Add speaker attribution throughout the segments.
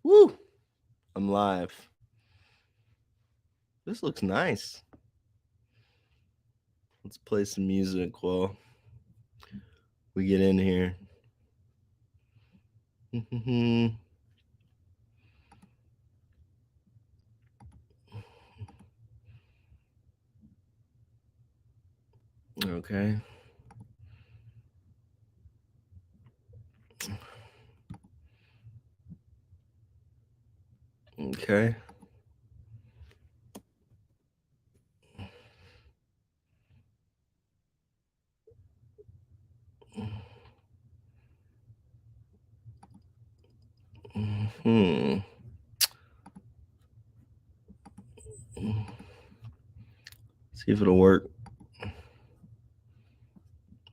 Speaker 1: Woo! I'm live. This looks nice. Let's play some music while we get in here. Okay. Okay. See if it'll work.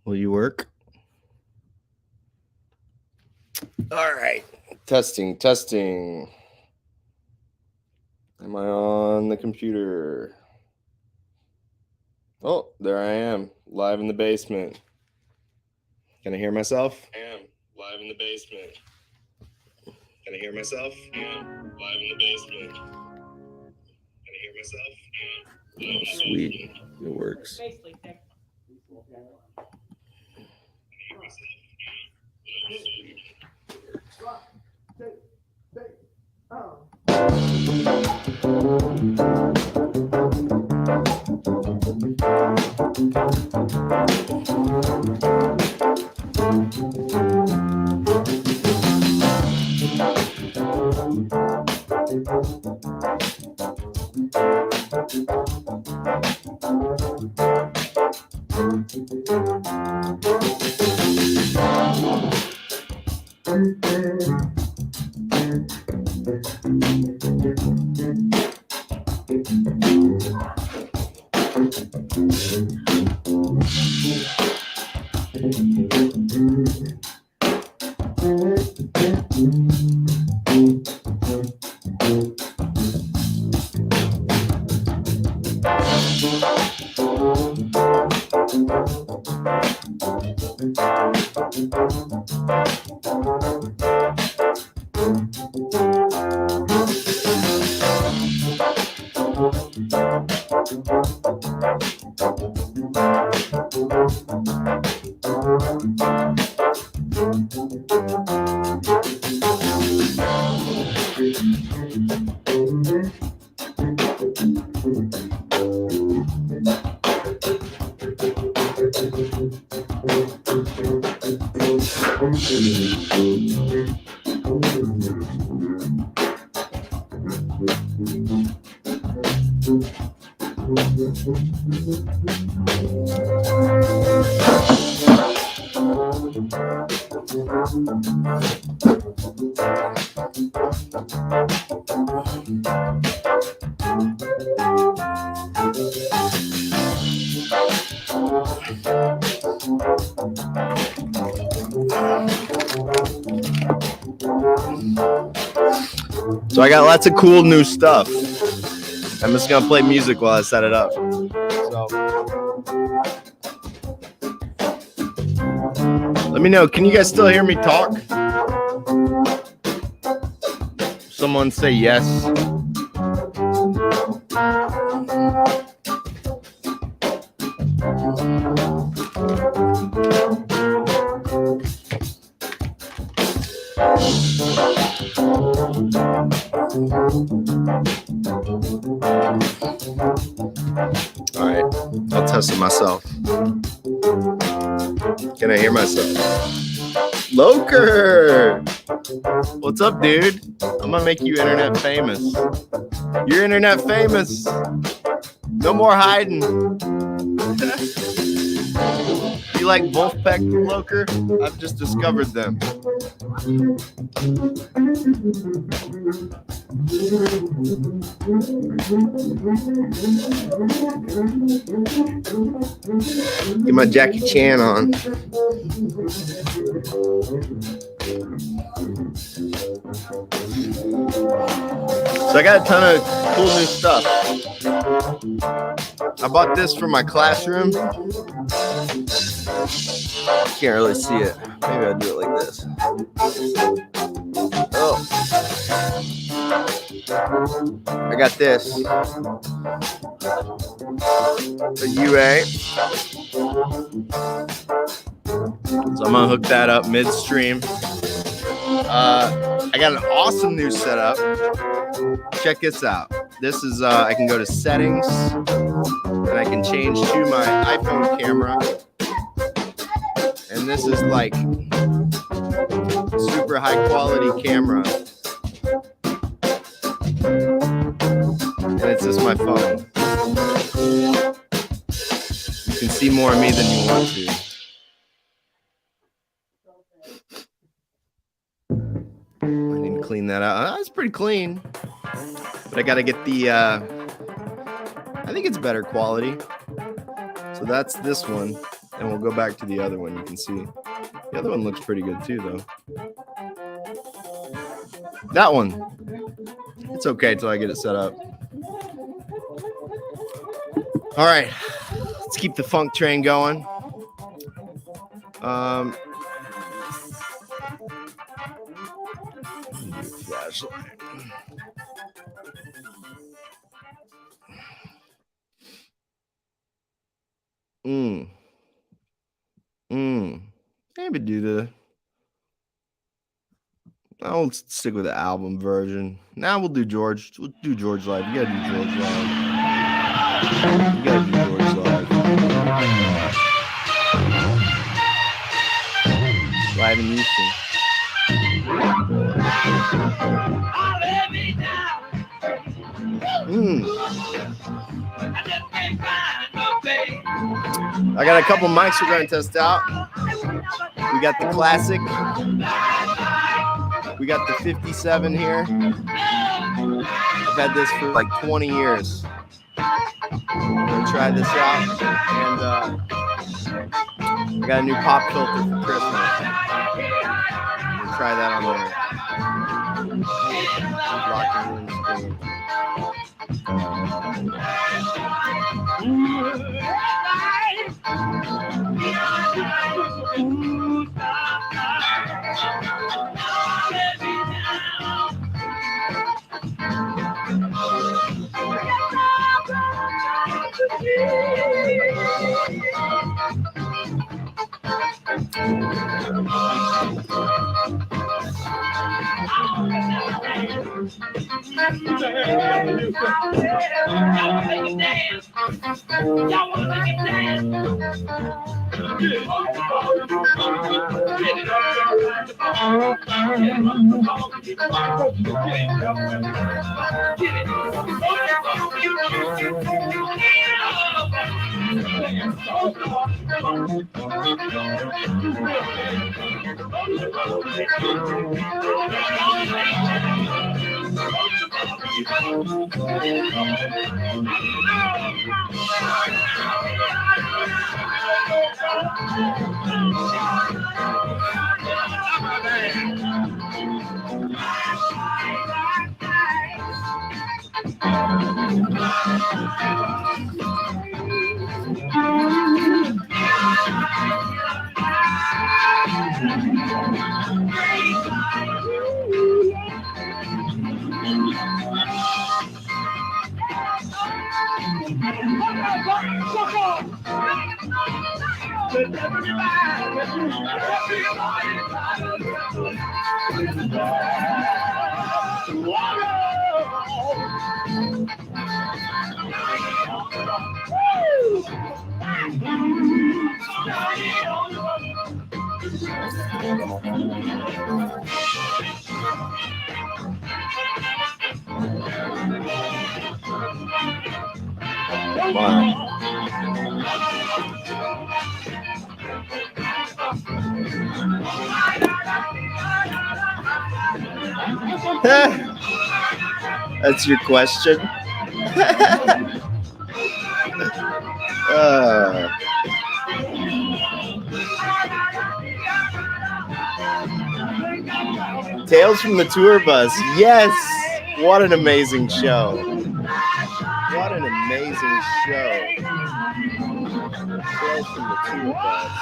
Speaker 1: Will you work? All right. Testing. Am I on the computer? Oh, there I am, live in the basement. Can I hear myself? I am live in the basement. Can I hear myself? I am live in the basement. Can I hear myself? Oh, sweet. It works. So I got lots of cool new stuff. I'm just gonna play music while I set it up. So let me know. Can you guys still hear me talk? Someone say yes. All right, I'll test it myself. Can I hear myself? Loker! What's up, dude? I'm gonna make you internet famous. You're internet famous. No more hiding. You like Wolfpack, Loker? I've just discovered them. Get my Jackie Chan on. So I got a ton of cool new stuff. I bought this for my classroom. Can't really see it. Maybe I'll do it like this. Oh. I got this. A UA. So I'm gonna hook that up midstream. I got an awesome new setup. Check this out. This is I can go to settings and I can change to my iPhone camera. And this is like super high quality camera. And it's just my phone. You can see more of me than you want to. I need to clean that out. That's pretty clean. But I got to get the, I think it's better quality. So that's this one. And we'll go back to the other one. You can see. The other one looks pretty good too, though. That one. It's okay till I get it set up. All right. Let's keep the funk train going. Flashlight. Maybe do the. I'll stick with the album version. Now we'll do George. We'll do George live. You gotta do George live. You gotta do George live. Live in Houston. I got a couple mics we're going to test out. We got the classic. We got the 57 here. I've had this for like 20 years. I'm going to try this out. And I got a new pop filter for Christmas. We'll try that on the locker room screen. That's your question. Tales from the Tour Bus. Yes. What an amazing show. What an amazing show. Tales from the Tour Bus.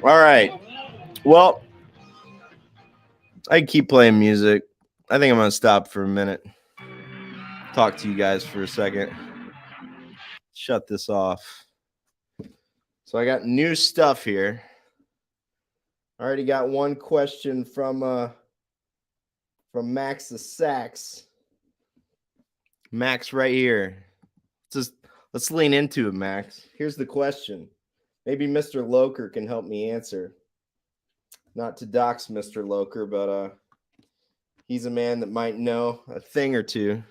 Speaker 1: All right. Well, I keep playing music. I think I'm going to stop for a minute. Talk to you guys for a second. Shut this off. So I got new stuff here. I already got one question from Max the Sax. Max right here. Let's lean into it, Max. Here's the question. Maybe Mr. Loker can help me answer. Not to dox Mr. Loker, but he's a man that might know a thing or two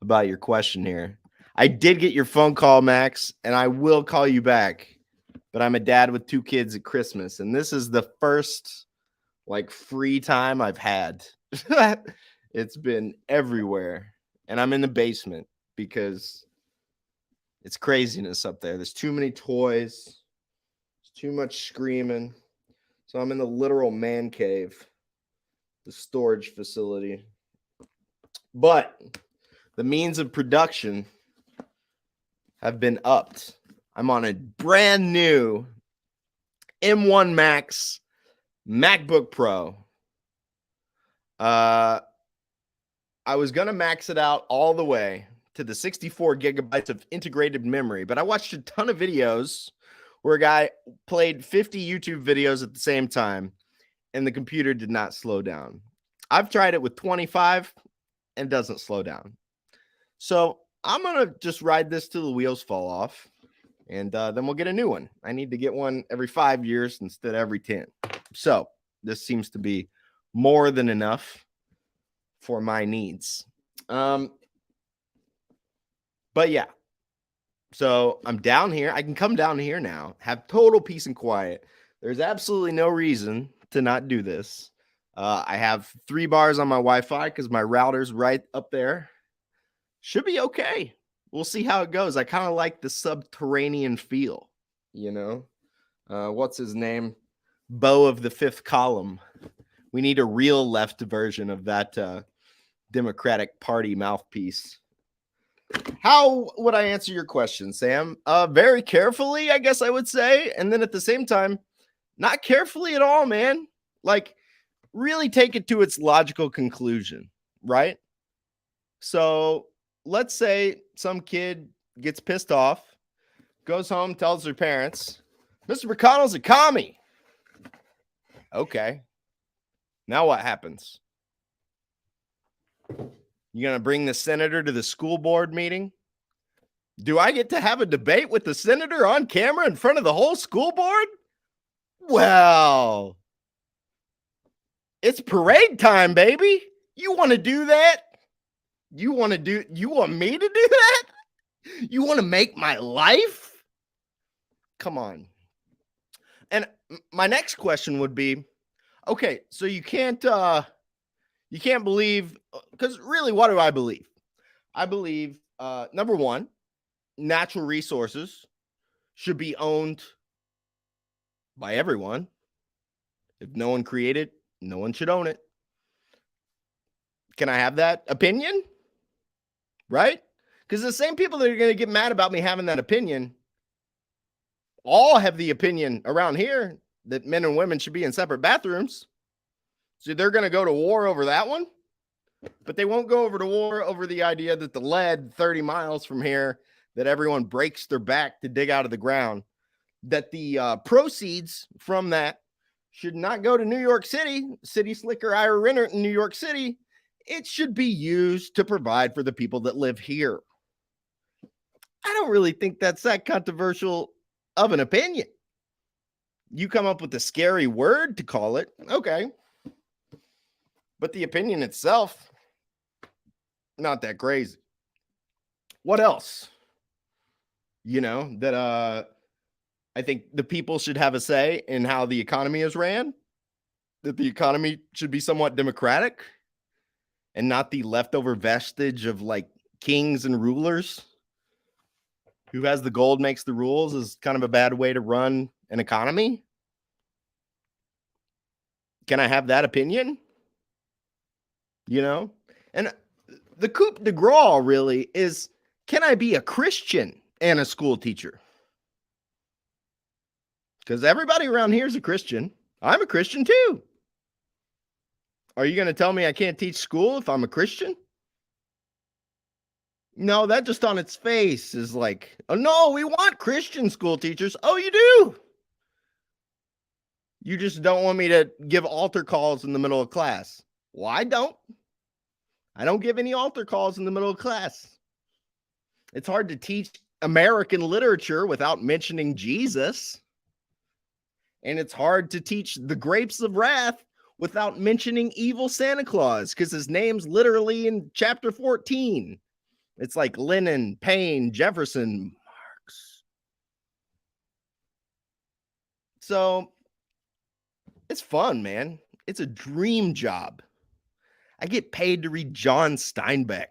Speaker 1: about your question here. I did get your phone call, Max, and I will call you back. But I'm a dad with 2 kids at Christmas, and this is the first free time I've had. It's been everywhere, and I'm in the basement because it's craziness up there. There's too many toys. There's too much screaming. So I'm in the literal man cave, the storage facility. But the means of production have been upped. I'm on a brand new M1 Max MacBook Pro. I was going to max it out all the way to the 64 gigabytes of integrated memory, but I watched a ton of videos where a guy played 50 YouTube videos at the same time, and the computer did not slow down. I've tried it with 25 and doesn't slow down. So I'm going to just ride this till the wheels fall off, and then we'll get a new one. I need to get one every 5 years instead of every 10. So this seems to be more than enough for my needs. But yeah, so I'm down here. I can come down here now, have total peace and quiet. There's absolutely no reason to not do this. I have 3 bars on my Wi-Fi because my router's right up there. Should be okay. We'll see how it goes. I kind of like the subterranean feel, you know? What's his name? Beau of the Fifth Column. We need a real left version of that Democratic Party mouthpiece. How would I answer your question, Sam? Very carefully, I guess I would say. And then at the same time, not carefully at all, man. Really take it to its logical conclusion, right? So let's say some kid gets pissed off, goes home, tells their parents, Mr. McConnell's a commie. Okay. Now what happens? You going to bring the senator to the school board meeting? Do I get to have a debate with the senator on camera in front of the whole school board? Well, it's parade time, baby. You want to do that? You want me to do that? You want to make my life? Come on. And my next question would be, okay, so you can't believe, because really, what do I believe? I believe, number one, natural resources should be owned by everyone. If no one created, no one should own it. Can I have that opinion? Right? Because the same people that are going to get mad about me having that opinion all have the opinion around here that men and women should be in separate bathrooms. So they're going to go to war over that one, but they won't go over to war over the idea that the lead 30 miles from here that everyone breaks their back to dig out of the ground, that the proceeds from that should not go to New York City, City Slicker, Ira Renner in New York City. It should be used to provide for the people that live here. I don't really think that's that controversial of an opinion. You come up with a scary word to call it, okay. But the opinion itself, not that crazy. What else? That I think the people should have a say in how the economy is ran, that the economy should be somewhat democratic and not the leftover vestige of like kings and rulers. Who has the gold makes the rules is kind of a bad way to run an economy. Can I have that opinion? And the coup de grace really is, can I be a Christian and a school teacher? Because everybody around here is a Christian. I'm a Christian too. Are you going to tell me I can't teach school if I'm a Christian? No, that just on its face is like, oh no, we want Christian school teachers. Oh, you do? You just don't want me to give altar calls in the middle of class. Well, I don't give any altar calls in the middle of class. It's hard to teach American literature without mentioning Jesus. And it's hard to teach the grapes of wrath without mentioning evil Santa Claus, because his name's literally in chapter 14. It's like Lenin, Paine, Jefferson, Marx. So it's fun, man. It's a dream job. I get paid to read John Steinbeck.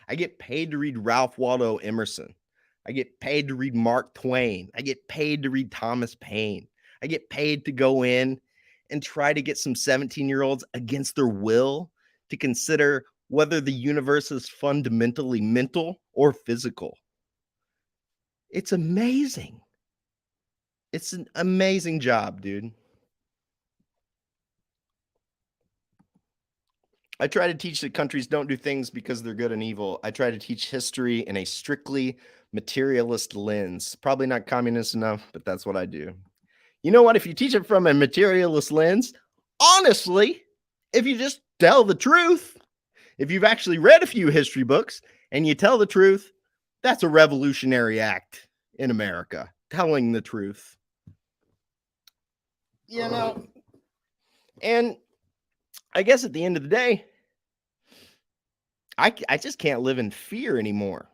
Speaker 1: I get paid to read Ralph Waldo Emerson. I get paid to read Mark Twain. I get paid to read Thomas Paine. I get paid to go in and try to get some 17-year-olds against their will to consider whether the universe is fundamentally mental or physical. It's amazing. It's an amazing job, dude. I try to teach that countries don't do things because they're good and evil. I try to teach history in a strictly materialist lens. Probably not communist enough, but that's what I do. You know what? If you teach it from a materialist lens, honestly, if you just tell the truth, if you've actually read a few history books and you tell the truth, that's a revolutionary act in America, telling the truth. And I guess at the end of the day, I just can't live in fear anymore.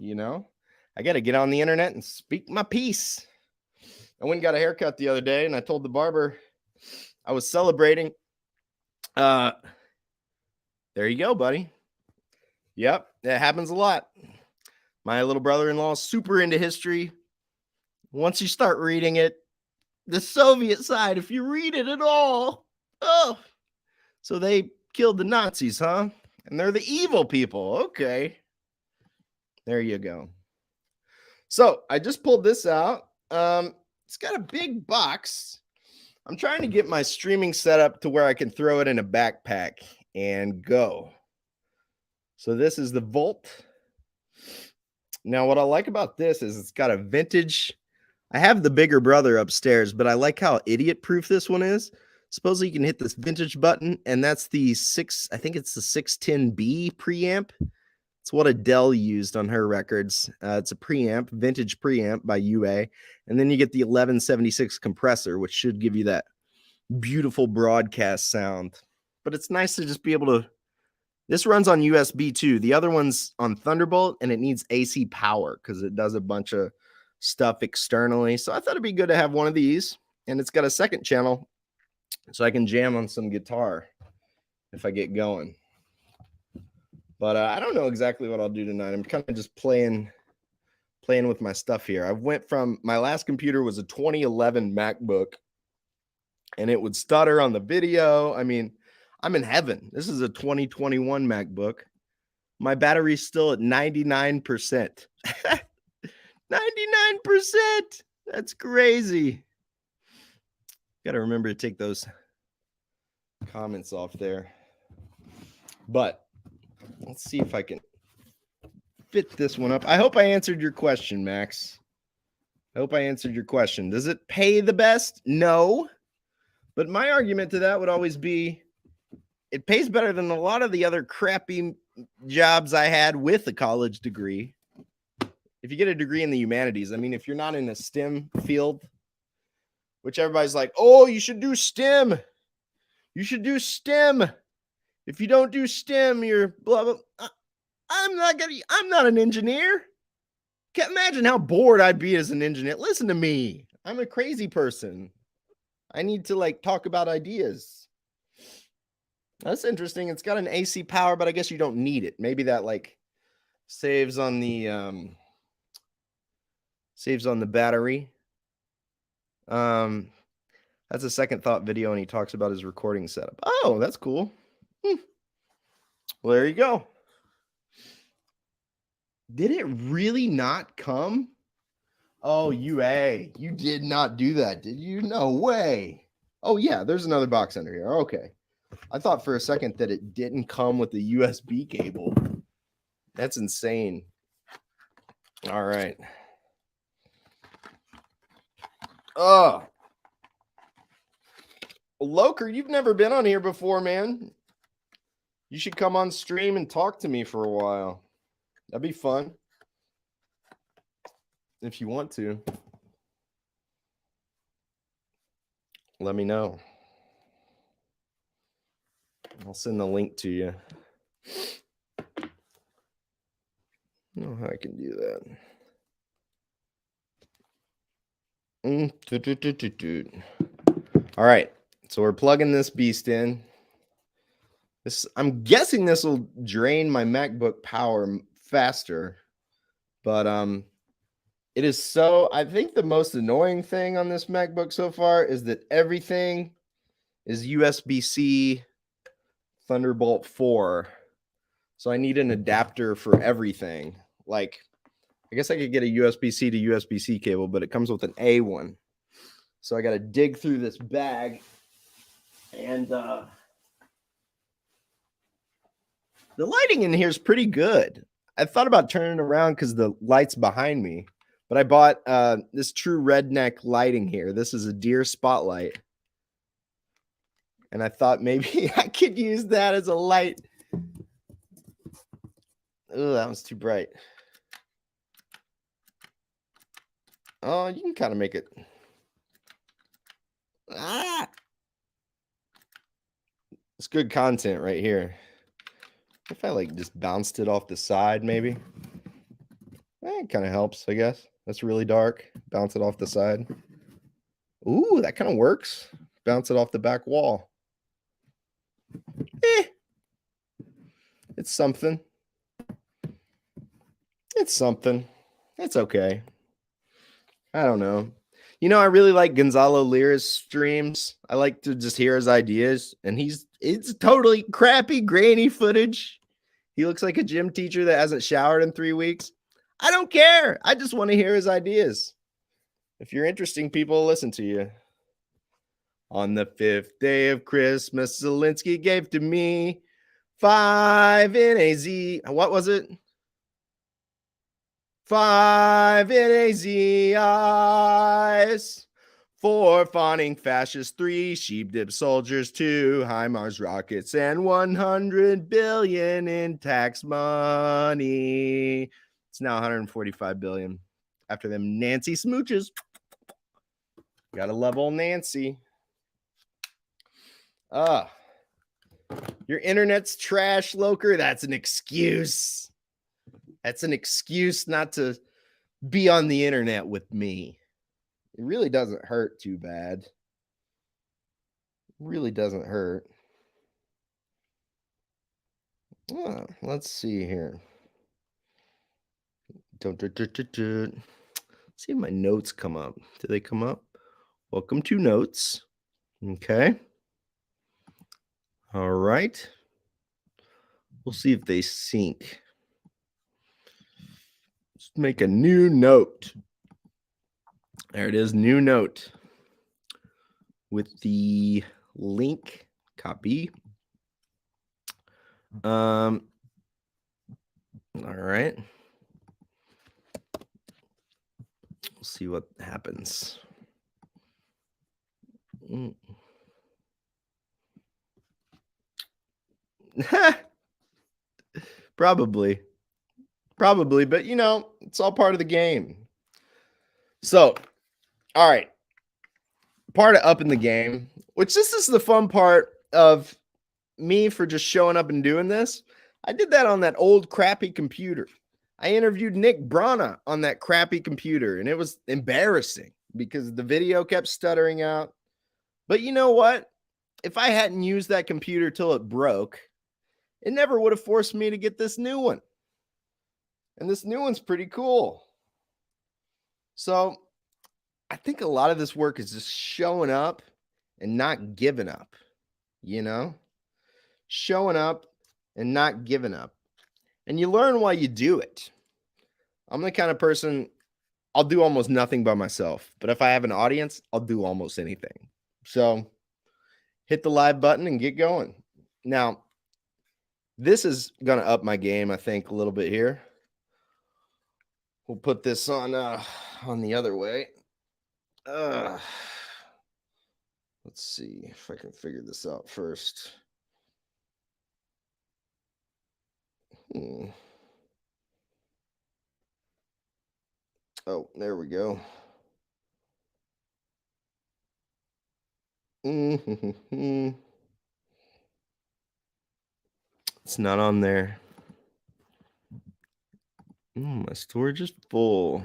Speaker 1: I got to get on the internet and speak my piece. I went and got a haircut the other day, and I told the barber I was celebrating. There you go, buddy. Yep, that happens a lot. My little brother-in-law is super into history. Once you start reading it, the Soviet side, if you read it at all, so they killed the Nazis, huh? And they're the evil people. Okay. There you go. So I just pulled this out. It's got a big box. I'm trying to get my streaming set up to where I can throw it in a backpack and go. So this is the Volt. Now, what I like about this is it's got a vintage. I have the bigger brother upstairs, but I like how idiot-proof this one is. Supposedly you can hit this vintage button, and that's the 610B preamp. It's what Adele used on her records. It's a preamp, vintage preamp by UA. And then you get the 1176 compressor, which should give you that beautiful broadcast sound. But it's nice to just be able to... This runs on USB too. The other one's on Thunderbolt, and it needs AC power because it does a bunch of stuff externally. So I thought it'd be good to have one of these. And it's got a second channel, so I can jam on some guitar if I get going. But I don't know exactly what I'll do tonight. I'm kind of just playing with my stuff here. I went from... My last computer was a 2011 MacBook, and it would stutter on the video. I mean, I'm in heaven. This is a 2021 MacBook. My battery's still at 99%. 99%. That's crazy. Got to remember to take those comments off there. But let's see if I can fit this one up. I hope I answered your question, Max. I hope I answered your question. Does it pay the best? No. But my argument to that would always be it pays better than a lot of the other crappy jobs I had with a college degree. If you get a degree in the humanities, I mean, if you're not in a STEM field, which everybody's like, oh, you should do STEM. You should do STEM. If you don't do STEM, you're blah, blah. I'm not an engineer. Can't imagine how bored I'd be as an engineer. Listen to me. I'm a crazy person. I need to like talk about ideas. That's interesting. It's got an AC power, but I guess you don't need it. Maybe that like saves on the battery. That's a second thought video, and he talks about his recording setup. Oh, that's cool. Well, there you go. Did it really not come? Oh, UA, you did not do that, did you? No way. Oh, yeah, there's another box under here. Okay. I thought for a second that it didn't come with the USB cable. That's insane. All right. Oh. Loker, you've never been on here before, man. You should come on stream and talk to me for a while. That'd be fun. If you want to. Let me know. I'll send the link to you. I don't know how I can do that. All right. So we're plugging this beast in. I'm guessing this will drain my MacBook power faster. But it is so, I think the most annoying thing on this MacBook so far is that everything is USB-C Thunderbolt 4. So I need an adapter for everything. Like, I guess I could get a USB-C to USB-C cable, but it comes with an A one. So I got to dig through this bag. And the lighting in here is pretty good. I thought about turning around because the light's behind me. But I bought this true redneck lighting here. This is a deer spotlight. And I thought maybe I could use that as a light. Oh, that was too bright. Oh, you can kind of make it. Ah! It's good content right here. If I like just bounced it off the side, maybe. It kind of helps, I guess. That's really dark. Bounce it off the side. Ooh, that kind of works. Bounce it off the back wall. It's something. It's something. It's okay. I don't know. You know, I really like Gonzalo Lira's streams. I like to just hear his ideas. And it's totally crappy, grainy footage. He looks like a gym teacher that hasn't showered in 3 weeks. I don't care. I just want to hear his ideas. If you're interesting, people will listen to you. On the 5th day of Christmas, Zelensky gave to me 5 NAZ. What was it? 5 NAZIs. 4 fawning fascists, 3 sheep-dip soldiers, 2 HIMARS rockets, and 100 billion in tax money. It's now 145 billion. After them Nancy smooches. Gotta love old Nancy. Your internet's trash, Loker. That's an excuse. That's an excuse not to be on the internet with me. It really doesn't hurt too bad. It really doesn't hurt. Let's see here. See if my notes come up. Do they come up? Welcome to notes. Okay. All right. We'll see if they sync. Let's make a new note. There it is, new note. With the link, copy. All right. We'll see what happens. Probably, but you know, it's all part of the game. So, all right, part of up in the game, which this is the fun part of me for just showing up and doing this. I did that on that old crappy computer. I interviewed Nick Brana on that crappy computer, and it was embarrassing because the video kept stuttering out. But you know what? If I hadn't used that computer till it broke, it never would have forced me to get this new one. And this new one's pretty cool. So I think a lot of this work is just showing up and not giving up, you know? Showing up and not giving up. And you learn while you do it. I'm the kind of person, I'll do almost nothing by myself. But if I have an audience, I'll do almost anything. So hit the live button and get going. Now, this is going to up my game, I think, a little bit here. We'll put this on the other way. Let's see if I can figure this out first. Oh, there we go. It's not on there. My storage is full.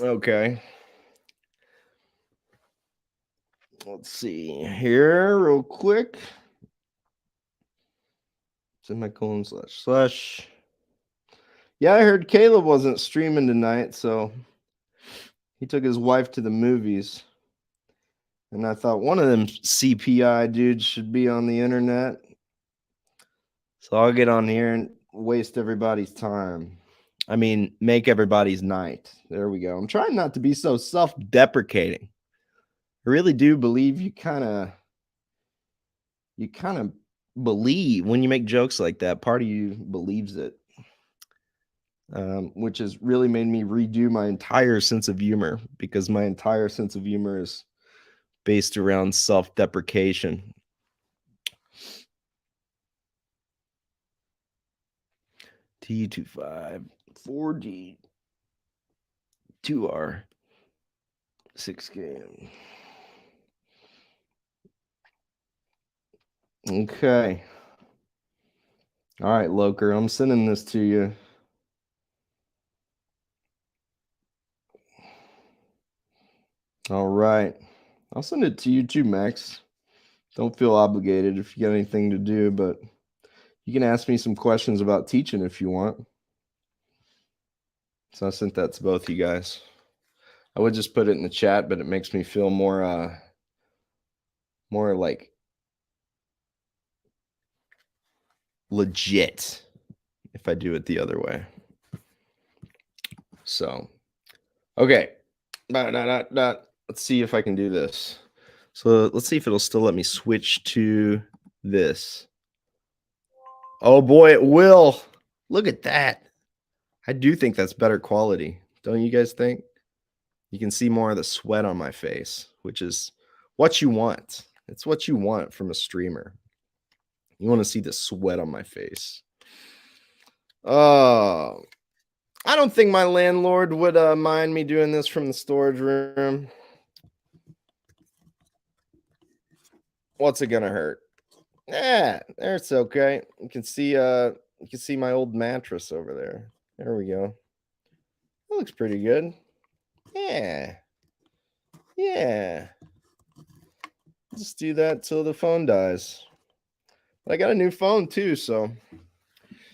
Speaker 1: Okay. Let's see here real quick. Semicolon // Yeah, I heard Caleb wasn't streaming tonight, so he took his wife to the movies. And I thought one of them CPI dudes should be on the internet. So I'll get on here and waste everybody's time. I mean, make everybody's night. There we go. I'm trying not to be so self-deprecating. I really do believe you kind of believe when you make jokes like that. Part of you believes it, which has really made me redo my entire sense of humor, because my entire sense of humor is based around self-deprecation. T25 4D 2R 6K. Okay. All right, Loker, I'm sending this to you. All right. I'll send it to you too, Max. Don't feel obligated if you got anything to do, but you can ask me some questions about teaching if you want. So I sent that to both you guys. I would just put it in the chat, but it makes me feel more like legit if I do it the other way. So, okay. Let's see if I can do this. So let's see if it'll still let me switch to this. Oh boy, it will. Look at that. I do think that's better quality. Don't you guys think? You can see more of the sweat on my face, which is what you want. It's what you want from a streamer. You want to see the sweat on my face. Oh, I don't think my landlord would mind me doing this from the storage room. What's it gonna hurt? Yeah, it's okay. You can see my old mattress over there. There we go. That looks pretty good. Yeah. Just do that till the phone dies. I got a new phone too, so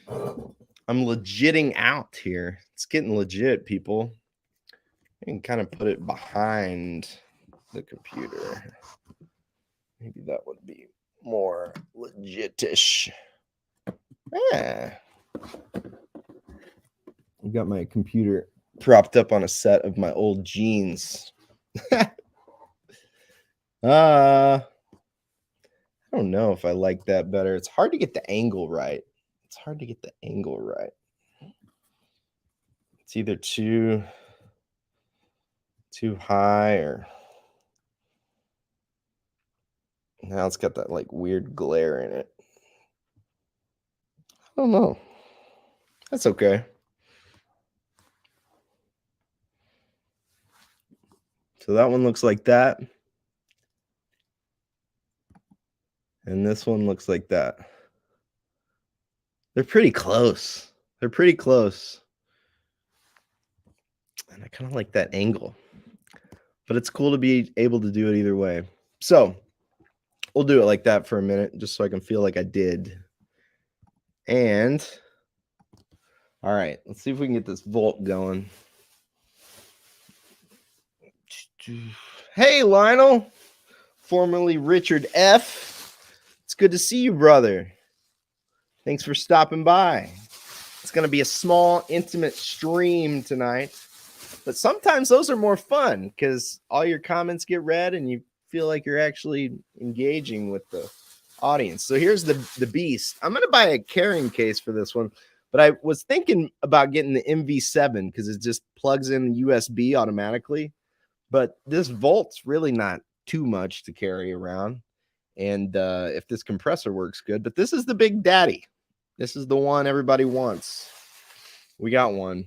Speaker 1: I'm legitting out here. It's getting legit, people. I can kind of put it behind the computer. Maybe that would be more legitish. Yeah. I've got my computer propped up on a set of my old jeans. I don't know if I like that better. It's hard to get the angle right. It's either too high, or now it's got that like weird glare in it. I don't know. That's okay. So that one looks like that. And this one looks like that. They're pretty close. They're pretty close. And I kind of like that angle. But it's cool to be able to do it either way. So we'll do it like that for a minute, just so I can feel like I did. And all right, let's see if we can get this volt going. Hey, Lionel, formerly Richard F. It's good to see you, brother. Thanks for stopping by. It's going to be a small, intimate stream tonight. But sometimes those are more fun because all your comments get read and you feel like you're actually engaging with the audience. So here's the beast. I'm going to buy a carrying case for this one, but I was thinking about getting the MV7 because it just plugs in USB automatically. But this volt's really not too much to carry around. And if this compressor works good, but this is the big daddy. This is the one everybody wants. We got one.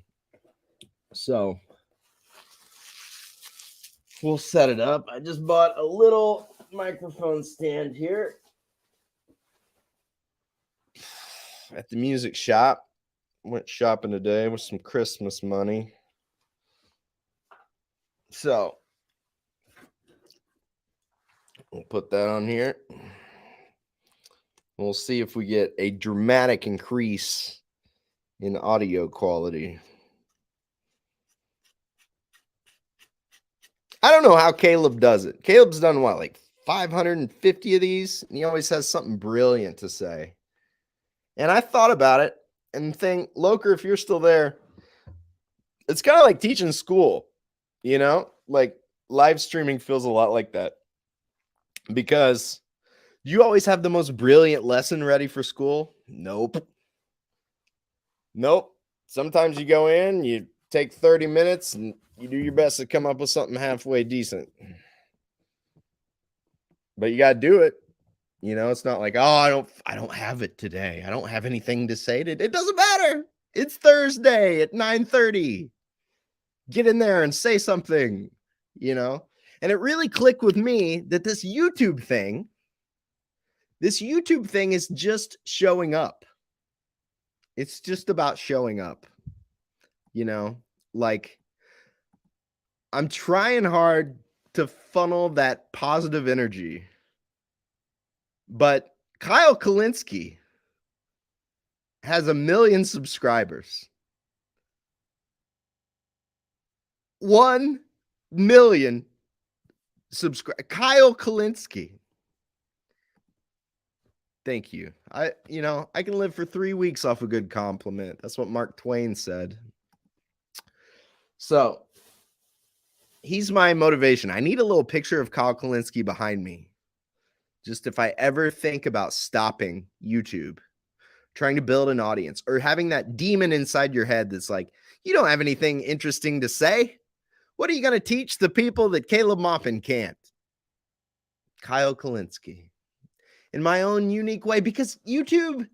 Speaker 1: So we'll set it up. I just bought a little microphone stand here at the music shop. Went shopping today with some Christmas money. So we'll put that on here. We'll see if we get a dramatic increase in audio quality. I don't know how Caleb does it. Caleb's done what, like 550 of these? And he always has something brilliant to say. And I thought about it and think, Loker, if you're still there, it's kind of like teaching school, you know? Like live streaming feels a lot like that. Because you always have the most brilliant lesson ready for school? Nope. Sometimes you go in, you take 30 minutes and you do your best to come up with something halfway decent. But you got to do it. You know, it's not like, oh, I don't have it today. I don't have anything to say today. It doesn't matter. It's Thursday at 9:30. Get in there and say something, you know? And it really clicked with me that this YouTube thing is just showing up. It's just about showing up, you know? Like, I'm trying hard to funnel that positive energy. But Kyle Kalinske has 1 million subscribers. 1 million subscribers. Kyle Kalinske. Thank you. I can live for 3 weeks off a good compliment. That's what Mark Twain said. So he's my motivation. I need a little picture of Kyle Kalinske behind me. Just if I ever think about stopping YouTube, trying to build an audience, or having that demon inside your head that's like, you don't have anything interesting to say. What are you going to teach the people that Caleb Maupin can't? Kyle Kalinske. In my own unique way, because YouTube,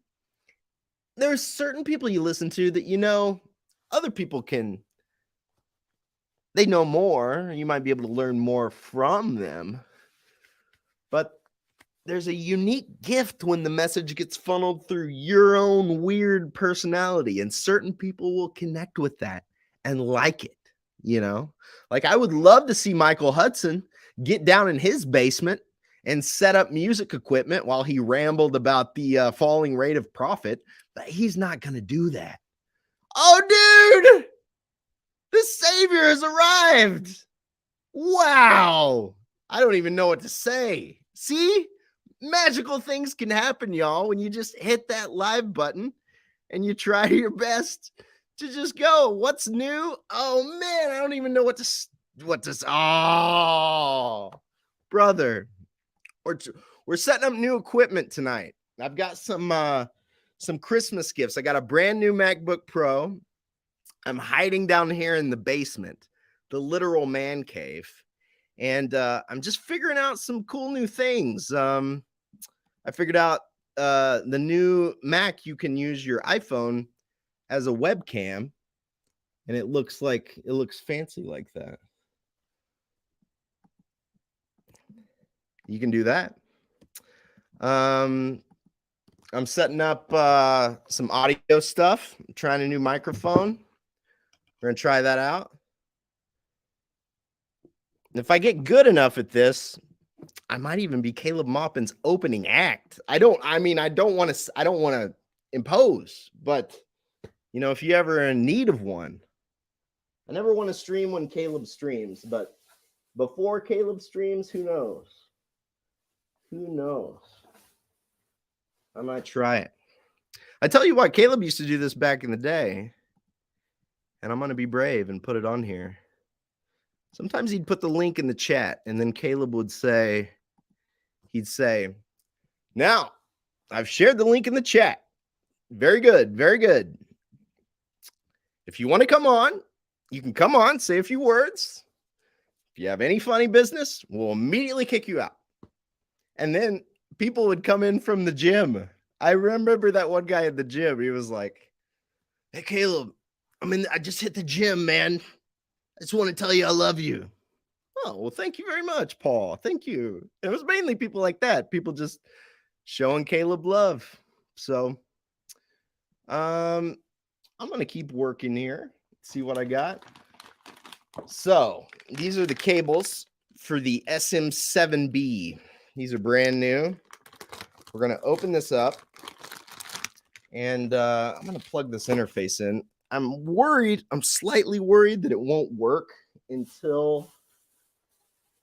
Speaker 1: there's certain people you listen to that, you know, other people they know more. You might be able to learn more from them. But there's a unique gift when the message gets funneled through your own weird personality, and certain people will connect with that and like it, you know? Like, I would love to see Michael Hudson get down in his basement and set up music equipment while he rambled about the falling rate of profit, but he's not going to do that. Oh, dude, the savior has arrived. Wow. I don't even know what to say. See? Magical things can happen, y'all, when you just hit that live button and you try your best to just go. What's new? Oh, man, I don't even know what to. Oh, brother. We're setting up new equipment tonight. I've got some Christmas gifts. I got a brand new MacBook Pro. I'm hiding down here in the basement, the literal man cave. And I'm just figuring out some cool new things. I figured out the new Mac, you can use your iPhone as a webcam, and it looks fancy like that. You can do that. I'm setting up some audio stuff. I'm trying a new microphone. We're gonna try that out. And if I get good enough at this, I might even be Caleb Maupin's opening act. I don't want to impose, but if you ever are in need of one, I never want to stream when Caleb streams, but before Caleb streams, who knows? Who knows? I might try it. I tell you what, Caleb used to do this back in the day, and I'm going to be brave and put it on here. Sometimes he'd put the link in the chat, and then Caleb would say, now, I've shared the link in the chat. Very good, very good. If you want to come on, you can come on, say a few words. If you have any funny business, we'll immediately kick you out. And then people would come in from the gym. I remember that one guy at the gym. He was like, "Hey, Caleb, I just hit the gym, man. I just want to tell you I love you." Oh, well, thank you very much, Paul. Thank you. It was mainly people like that. People just showing Caleb love. So, I'm going to keep working here. See what I got. So, these are the cables for the SM7B. These are brand new. We're going to open this up, and I'm going to plug this interface in. I'm slightly worried that it won't work until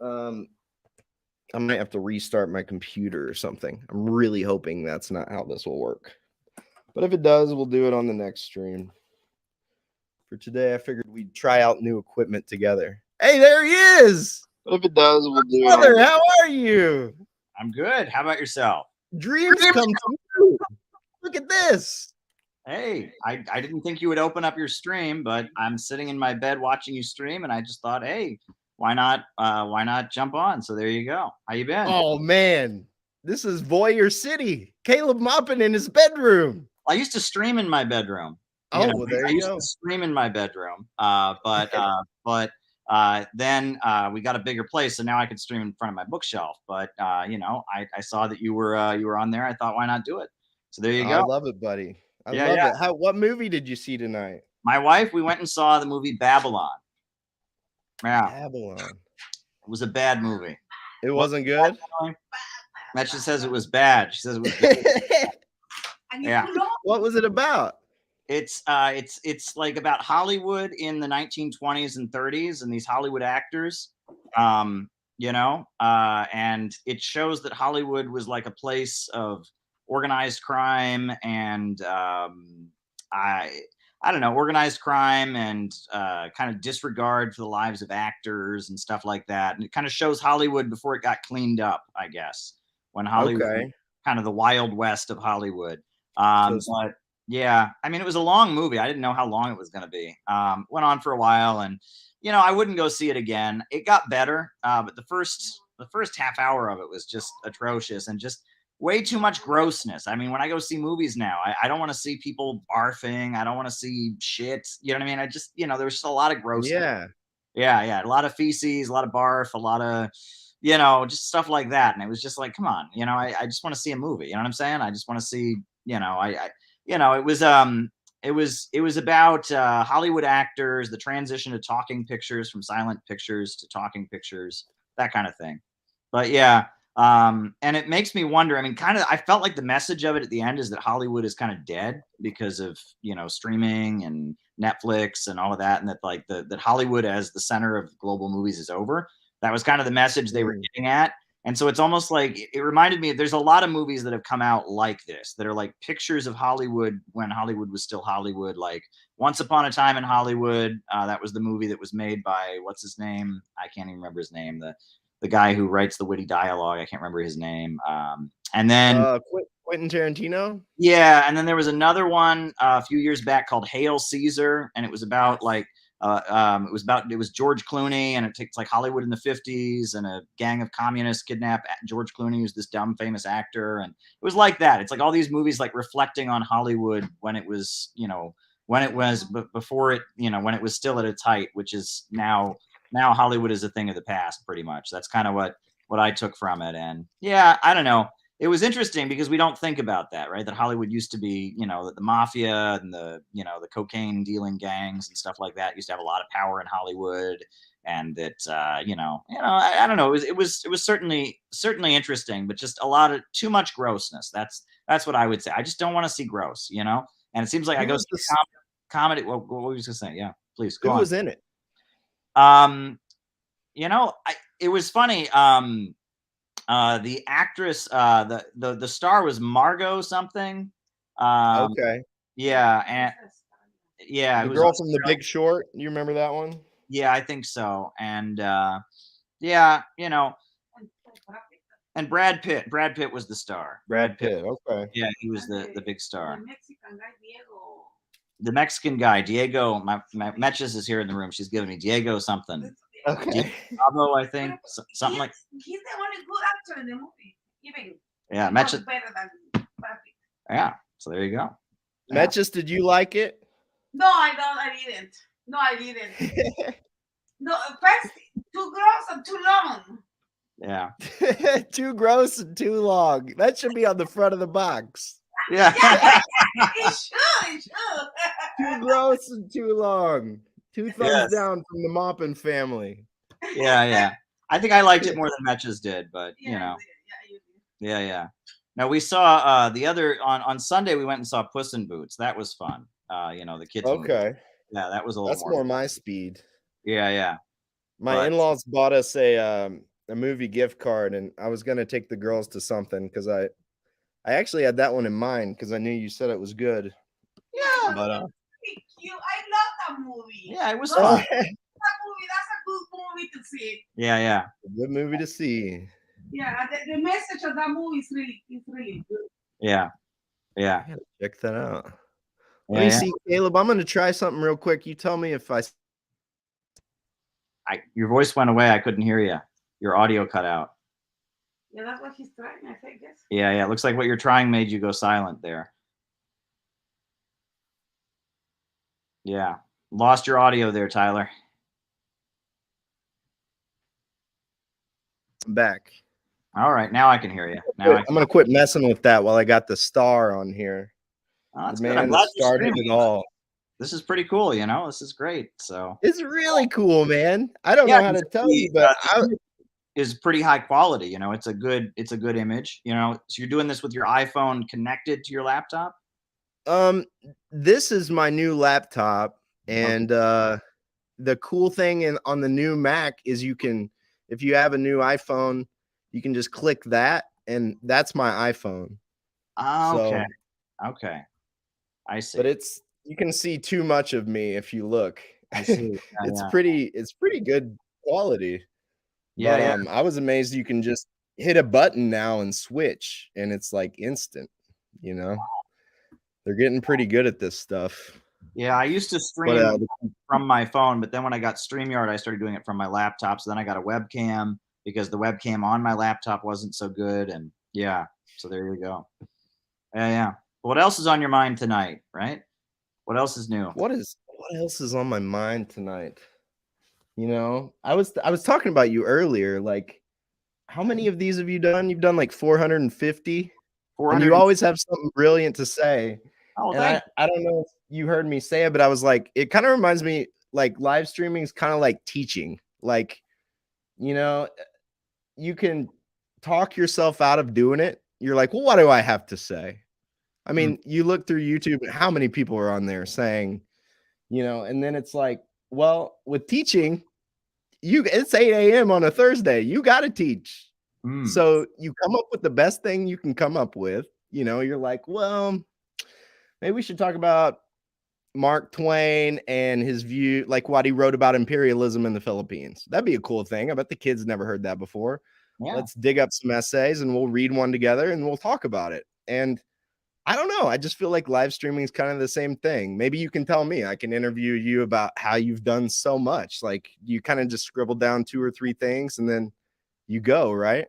Speaker 1: I might have to restart my computer or something. I'm really hoping that's not how this will work. But if it does, we'll do it on the next stream. For today, I figured we'd try out new equipment together. Hey, there he is! But if it does, we'll do it. Brother, how are you?
Speaker 2: I'm good. How about yourself?
Speaker 1: Dreams come true. Look at this.
Speaker 2: Hey, I didn't think you would open up your stream, but I'm sitting in my bed watching you stream, and I just thought, hey, why not jump on? So there you go. How you been?
Speaker 1: Oh man, this is Voyeur City. Caleb Maupin in his bedroom.
Speaker 2: I used to stream in my bedroom.
Speaker 1: Well, there you go.
Speaker 2: I used to stream in my bedroom, but then we got a bigger place, so now I could stream in front of my bookshelf. But I saw that you were on there. I thought, why not do it? So there you go.
Speaker 1: I love it, buddy. I love it. What movie did you see tonight?
Speaker 2: My wife, we went and saw the movie Babylon. Yeah.
Speaker 1: Babylon.
Speaker 2: It was a bad movie.
Speaker 1: It wasn't good?
Speaker 2: That she says it was bad. She says it was good. Yeah.
Speaker 1: What was it about?
Speaker 2: It's like about Hollywood in the 1920s and 30s and these Hollywood actors. And it shows that Hollywood was like a place of organized crime and I don't know, organized crime and kind of disregard for the lives of actors and stuff like that. And it kind of shows Hollywood before it got cleaned up, I guess, when Hollywood, kind of the Wild West of Hollywood. But yeah, I mean, it was a long movie. I didn't know how long it was going to be. Went on for a while, and I wouldn't go see it again. It got better, but the first half hour of it was just atrocious and just way too much grossness. I mean, when I go see movies now, I don't want to see people barfing. I don't want to see shit. You know what I mean? I just, there was just a lot of grossness. Yeah. A lot of feces, a lot of barf, a lot of, just stuff like that. And it was just like, come on, I just want to see a movie. You know what I'm saying? I just want to see, it was about Hollywood actors, the transition to talking pictures, from silent pictures to talking pictures, that kind of thing. But yeah. And it makes me wonder, I mean, I felt like the message of it at the end is that Hollywood is kind of dead because of, streaming and Netflix and all of that. And that like that Hollywood as the center of global movies is over. That was kind of the message they were getting at. And so it's almost like it reminded me, there's a lot of movies that have come out like this, that are like pictures of Hollywood when Hollywood was still Hollywood, like Once Upon a Time in Hollywood. That was the movie that was made by, what's his name? I can't even remember his name. The guy who writes the witty dialogue. I can't remember his name. And then
Speaker 1: Quentin Tarantino.
Speaker 2: Yeah. And then there was another one a few years back called Hail Caesar. And it was about like, it was George Clooney, and it takes like Hollywood in the 50s, and a gang of communists kidnap George Clooney, who's this dumb famous actor. And it was like that. It's like all these movies like reflecting on Hollywood when it was, before it, when it was still at its height, which is now Hollywood is a thing of the past, pretty much. That's kind of what I took from it. And yeah, I don't know. it was interesting because we don't think about that, right? That Hollywood used to be, the mafia and the cocaine dealing gangs and stuff like that used to have a lot of power in Hollywood, and that I don't know. It was certainly interesting, but just a lot of too much grossness. That's what I would say. I just don't want to see gross, And it seems like I go see comedy. What were you going to say? Yeah, please go on.
Speaker 1: Who was in it?
Speaker 2: It was funny. The actress, the star was Margot something.
Speaker 1: Okay.
Speaker 2: Yeah, and
Speaker 1: the girl from The Big Short. You remember that one?
Speaker 2: Yeah, I think so. And yeah, and Brad Pitt. Brad Pitt was the star.
Speaker 1: Brad Pitt. Okay.
Speaker 2: Yeah, he was the big star. The Mexican guy, Diego. My Metches is here in the room. She's giving me Diego something.
Speaker 1: Okay.
Speaker 2: Bravo, I think something like.
Speaker 3: He's the only good actor in the movie. Even
Speaker 2: yeah, Metches.
Speaker 3: Better than Brad Pitt.
Speaker 2: Yeah. So there you go.
Speaker 1: Metches, did you like it?
Speaker 3: No, I didn't. No, I didn't. No, first, too gross and too long.
Speaker 2: Yeah.
Speaker 1: Too gross and too long. That should be on the front of the box.
Speaker 2: Yeah.
Speaker 3: It should.
Speaker 1: Too gross and too long. 2 thumbs down from the Maupin family.
Speaker 2: Yeah. I think I liked it more than Metches did, but Yeah. Now we saw the other on Sunday. We went and saw Puss in Boots. That was fun. The kids.
Speaker 1: Okay.
Speaker 2: Movie. Yeah, that was a little
Speaker 1: That's more my speed.
Speaker 2: Yeah.
Speaker 1: My in-laws bought us a movie gift card, and I was gonna take the girls to something because I actually had that one in mind because I knew you said it was good.
Speaker 3: Yeah,
Speaker 1: but
Speaker 3: cute. I love that movie.
Speaker 2: Yeah, it was fun.
Speaker 3: That movie, that's a good movie to see.
Speaker 2: Yeah.
Speaker 1: A good movie to see.
Speaker 3: Yeah, the message of that movie is really good.
Speaker 2: Yeah.
Speaker 1: I gotta check that out. Let me see, Caleb. I'm gonna try something real quick. You tell me if
Speaker 2: your voice went away. I couldn't hear you. Your audio cut out.
Speaker 3: Yeah, that's what he's trying, I think. Yes.
Speaker 2: Yeah. It looks like what you're trying made you go silent there. Yeah. Lost your audio there, Tyler.
Speaker 1: I'm back.
Speaker 2: All right. Now I can hear you.
Speaker 1: I'm going to quit messing with that while I got the star on here.
Speaker 2: Oh, that's
Speaker 1: the
Speaker 2: good.
Speaker 1: man that started it all.
Speaker 2: This is pretty cool. This is great. So
Speaker 1: it's really cool, man. I don't know how to tell you, but
Speaker 2: is pretty high quality. It's a good image. So you're doing this with your iPhone connected to your laptop?
Speaker 1: This is my new laptop, and the cool thing on the new Mac is you can, if you have a new iPhone, you can just click that, and that's my iPhone.
Speaker 2: Okay. Okay. I see.
Speaker 1: But you can see too much of me if you look.
Speaker 2: I see.
Speaker 1: It's pretty good quality.
Speaker 2: Yeah.
Speaker 1: But, I was amazed you can just hit a button now and switch, and it's like instant. They're getting pretty good at this stuff.
Speaker 2: Yeah, I used to stream from my phone, but then when I got StreamYard, I started doing it from my laptop. So then I got a webcam because the webcam on my laptop wasn't so good. And so there you go. Yeah. What else is on your mind tonight, right? What else is new?
Speaker 1: What else is on my mind tonight? I was talking about you earlier. Like, how many of these have you done? You've done like 450. And you always have something brilliant to say.
Speaker 2: Oh,
Speaker 1: and I don't know if you heard me say it, but I was like, it kind of reminds me, like, live streaming is kind of like teaching. Like, you can talk yourself out of doing it. You're like, well, what do I have to say? I mean, you look through YouTube and how many people are on there saying, and then it's like, well, with teaching, it's 8 a.m. on a Thursday. You got to teach. So you come up with the best thing you can come up with. You're like, well, maybe we should talk about Mark Twain and his view, like what he wrote about imperialism in the Philippines. That'd be a cool thing. I bet the kids never heard that before. Yeah. Let's dig up some essays and we'll read one together and we'll talk about it. And I don't know. I just feel like live streaming is kind of the same thing. Maybe you can tell me. I can interview you about how you've done so much. Like, you kind of just scribble down 2 or 3 things and then you go, right?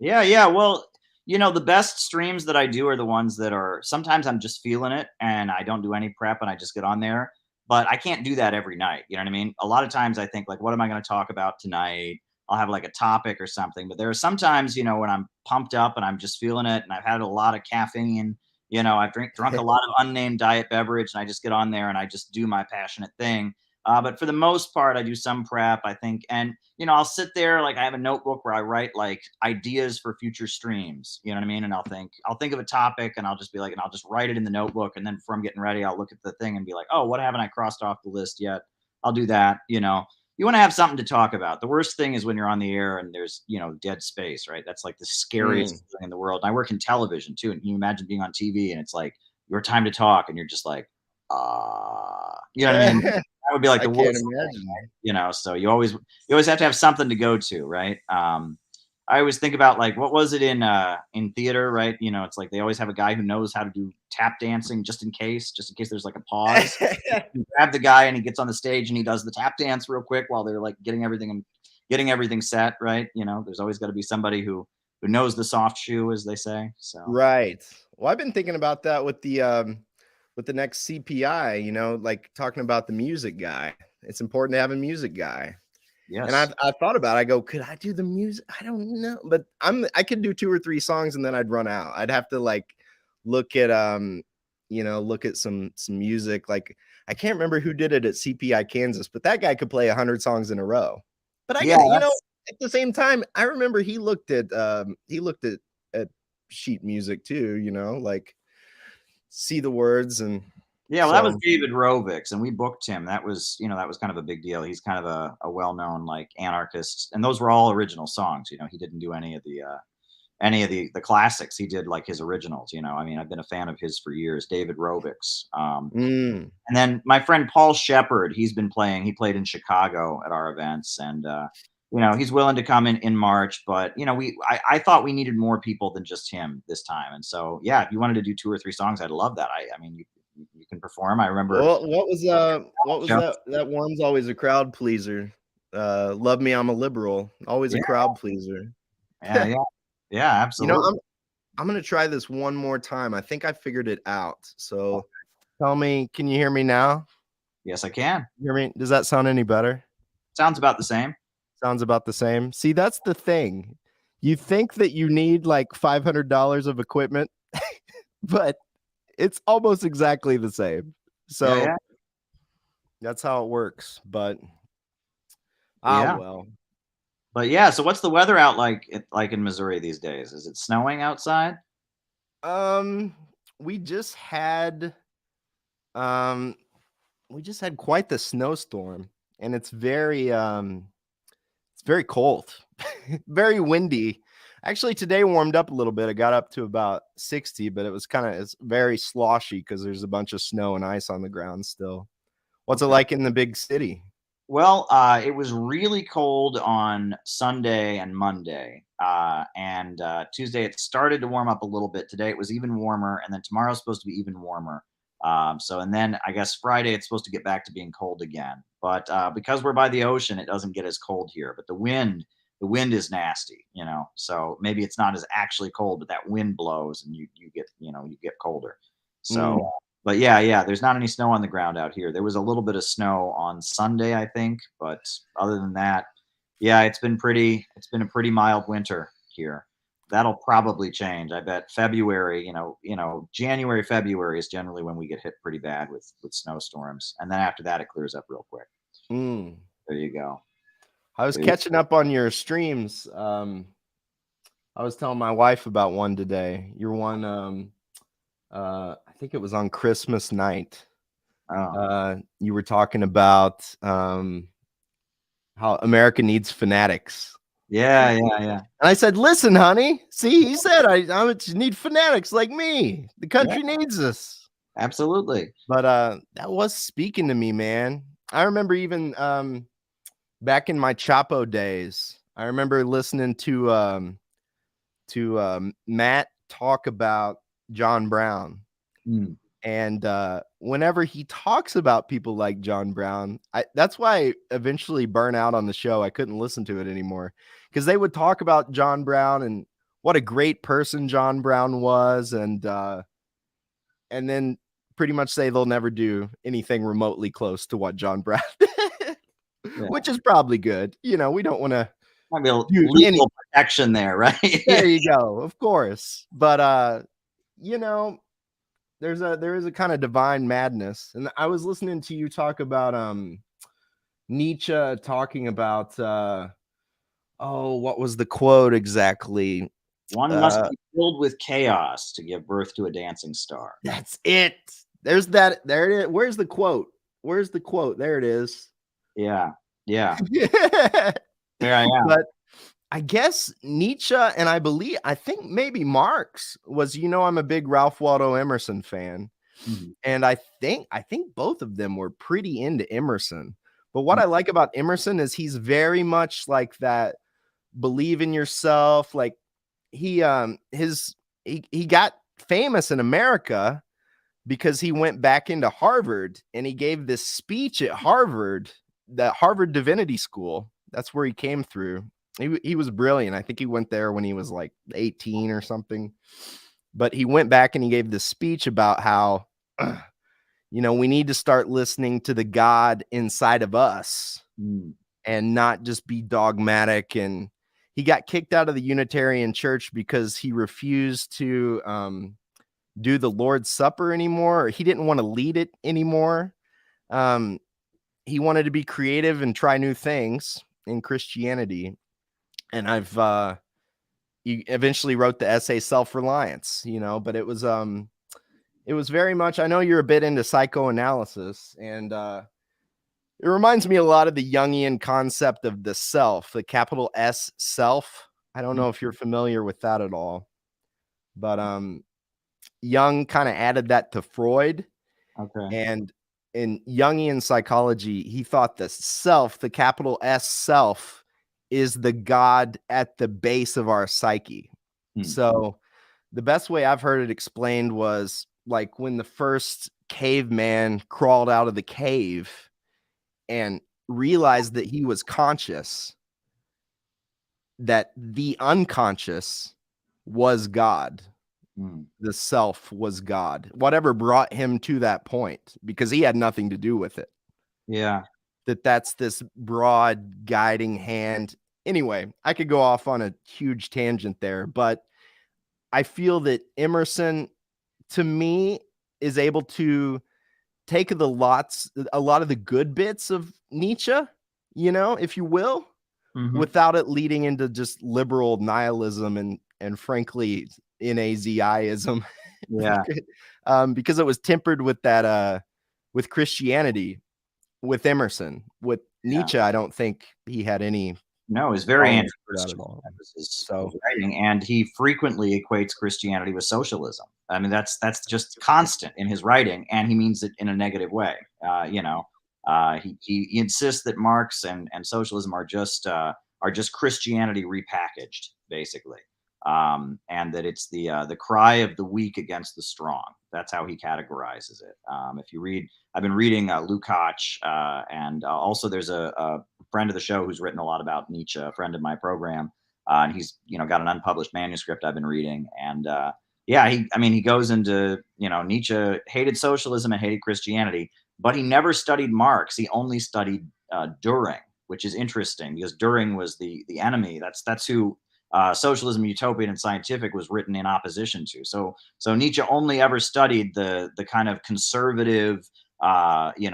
Speaker 2: Yeah. Well, the best streams that I do are the ones that are, sometimes I'm just feeling it and I don't do any prep and I just get on there, but I can't do that every night. You know what I mean? A lot of times I think, like, what am I going to talk about tonight? I'll have like a topic or something. But there are sometimes, you know, when I'm pumped up and I'm just feeling it, and I've had a lot of caffeine, you know, I've drunk a lot of unnamed diet beverage, and I just get on there and I just do my passionate thing. But for the most part, I do some prep, I think. And, you know, I'll sit there, like I have a notebook where I write like ideas for future streams, you know what I mean? And I'll think of a topic, and I'll just be like, and I'll just write it in the notebook. And then before I'm getting ready, I'll look at the thing and be like, oh, what haven't I crossed off the list yet? I'll do that. You know, you want to have something to talk about. The worst thing is when you're on the air and there's, you know, dead space, right? That's like the scariest thing in the world. And I work in television too. And you imagine being on TV and it's like your time to talk, and you're just like, you know what I mean? That would be like the worst thing, you know. So you always have to have something to go to, right? I always think about like, what was it in theater, right? You know, it's like they always have a guy who knows how to do tap dancing just in case there's like a pause. You grab the guy and he gets on the stage and he does the tap dance real quick while they're like getting everything set, right? You know, there's always got to be somebody who knows the soft shoe, as they say. So
Speaker 1: right. Well, I've been thinking about that with the next CPI, you know, like talking about the music guy. It's important to have a music guy.
Speaker 2: yes.
Speaker 1: And I thought about it. I go, could I do the music? I don't know, but I could do 2 or 3 songs and then I'd run out. I'd have to like look at look at some music. Like I can't remember who did it at CPI Kansas, but that guy could play 100 songs in a row. But I got, you know, at the same time, I remember he looked at sheet music too, you know, like see the words. And
Speaker 2: yeah, well, that was David Rovix, and we booked him. That was kind of a big deal. He's kind of a well-known like anarchist, and those were all original songs. You know, he didn't do any of the classics. He did like his originals. You know, I mean, I've been a fan of his for years. David Rovix, and then my friend Paul Shepard. He played in Chicago at our events, and you know, he's willing to come in March. But you know, I thought we needed more people than just him this time, and so yeah, if you wanted to do 2 or 3 songs, I'd love that. I mean, you can perform. I remember.
Speaker 1: Well, what was that one's always a crowd pleaser. Love Me, I'm a Liberal. Always a crowd pleaser.
Speaker 2: Yeah, absolutely.
Speaker 1: You know, I'm gonna try this one more time. I think I figured it out. So tell me, can you hear me now?
Speaker 2: Yes, I can.
Speaker 1: You hear me? Does that sound any better?
Speaker 2: Sounds about the same.
Speaker 1: Sounds about the same. See, that's the thing. You think that you need like $500 of equipment, but it's almost exactly the same. So that's how it works. But well.
Speaker 2: But yeah, so what's the weather out like in Missouri these days? Is it snowing outside?
Speaker 1: We just had quite the snowstorm, and it's very cold. Very windy. Actually, today warmed up a little bit. It got up to about 60, but it's very sloshy because there's a bunch of snow and ice on the ground still. What's it like in the big city?
Speaker 2: Well, it was really cold on Sunday and Monday. And Tuesday, it started to warm up a little bit. Today, it was even warmer. And then tomorrow's supposed to be even warmer. And then I guess Friday, it's supposed to get back to being cold again. But because we're by the ocean, it doesn't get as cold here. But the wind is nasty, you know, so maybe it's not as actually cold, but that wind blows and you get colder. So, but yeah, there's not any snow on the ground out here. There was a little bit of snow on Sunday, I think, but other than that, yeah, it's been a pretty mild winter here. That'll probably change. I bet February, January, February is generally when we get hit pretty bad with snowstorms. And then after that, it clears up real quick. There you go.
Speaker 1: I was catching up on your streams. I was telling my wife about one today. Your one, I think it was on Christmas night. You were talking about how America needs fanatics.
Speaker 2: Yeah.
Speaker 1: And I said, listen, honey, see, he said I need fanatics like me. The country needs us.
Speaker 2: Absolutely.
Speaker 1: But that was speaking to me, man. I remember even back in my Chapo days, I remember listening to Matt talk about John Brown. And whenever he talks about people like John Brown, that's why I eventually burned out on the show. I couldn't listen to it anymore because they would talk about John Brown and what a great person John Brown was, and then pretty much say they'll never do anything remotely close to what John Brown did. Which is probably good. You know, we don't want to.
Speaker 2: Might be a legal protection there, right?
Speaker 4: There you go. Of course. But you know, there is a kind of divine madness. And I was listening to you talk about Nietzsche talking about what was the quote exactly?
Speaker 2: One must be filled with chaos to give birth to a dancing star.
Speaker 4: That's it. There's that. There it is. Where's the quote? Where's the quote? There it is.
Speaker 2: Yeah. Yeah.
Speaker 4: There I am. But I guess Nietzsche, and I think maybe Marx was, I'm a big Ralph Waldo Emerson fan. Mm-hmm. And I think both of them were pretty into Emerson. But what I like about Emerson is he's very much like that believe in yourself. Like he got famous in America because he went back into Harvard and he gave this speech at Harvard, the Harvard Divinity School. That's where he came through. He was brilliant. I think he went there when he was like 18 or something. But he went back and he gave this speech about how, we need to start listening to the God inside of us and not just be dogmatic. And he got kicked out of the Unitarian Church because he refused to do the Lord's Supper anymore. Or he didn't want to lead it anymore. He wanted to be creative and try new things in Christianity. And he eventually wrote the essay Self-Reliance, but it was very much, I know you're a bit into psychoanalysis, and it reminds me a lot of the Jungian concept of the self, the capital S self. I don't know if you're familiar with that at all, but Jung kind of added that to Freud. Okay. And in Jungian psychology, he thought the self, the capital S self, is the God at the base of our psyche. So the best way I've heard it explained was like when the first caveman crawled out of the cave and realized that he was conscious, that the unconscious was God. The self was God. Whatever brought him to that point, because he had nothing to do with it.
Speaker 2: Yeah.
Speaker 4: That's this broad guiding hand. Anyway, I could go off on a huge tangent there, but I feel that Emerson, to me, is able to take a lot of the good bits of Nietzsche, if you will, without it leading into just liberal nihilism and frankly, Naziism.
Speaker 2: Yeah.
Speaker 4: Because it was tempered with that, with Christianity, with Emerson. With Nietzsche, I don't think he had any.
Speaker 2: No, he's very anti-Christian. Writing, and he frequently equates Christianity with socialism. I mean, that's just constant in his writing, and he means it in a negative way. He insists that Marx and socialism are just Christianity repackaged, basically, and that it's the cry of the weak against the strong. That's how he categorizes it. If you read, I've been reading Lukács, and also there's a friend of the show who's written a lot about Nietzsche, a friend of my program, and he's got an unpublished manuscript I've been reading, and he goes into Nietzsche hated socialism and hated Christianity, but he never studied Marx. He only studied Dühring, which is interesting because Dühring was the enemy. That's who Socialism, Utopian, and Scientific was written in opposition to. So Nietzsche only ever studied the kind of conservative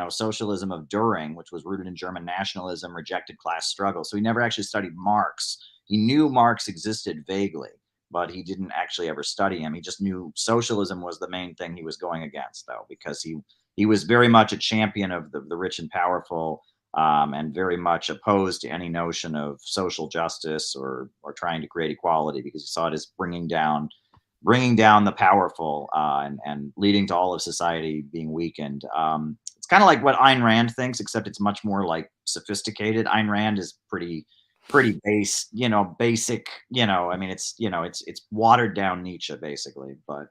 Speaker 2: socialism of Dühring, which was rooted in German nationalism, rejected class struggle. So he never actually studied Marx. He knew Marx existed vaguely, but he didn't actually ever study him. He just knew socialism was the main thing he was going against, though, because he was very much a champion of the rich and powerful, and very much opposed to any notion of social justice or trying to create equality, because he saw it as bringing down the powerful and leading to all of society being weakened. It's kind of like what Ayn Rand thinks, except it's much more like sophisticated. Ayn Rand is pretty basic. I mean, it's watered down Nietzsche basically. But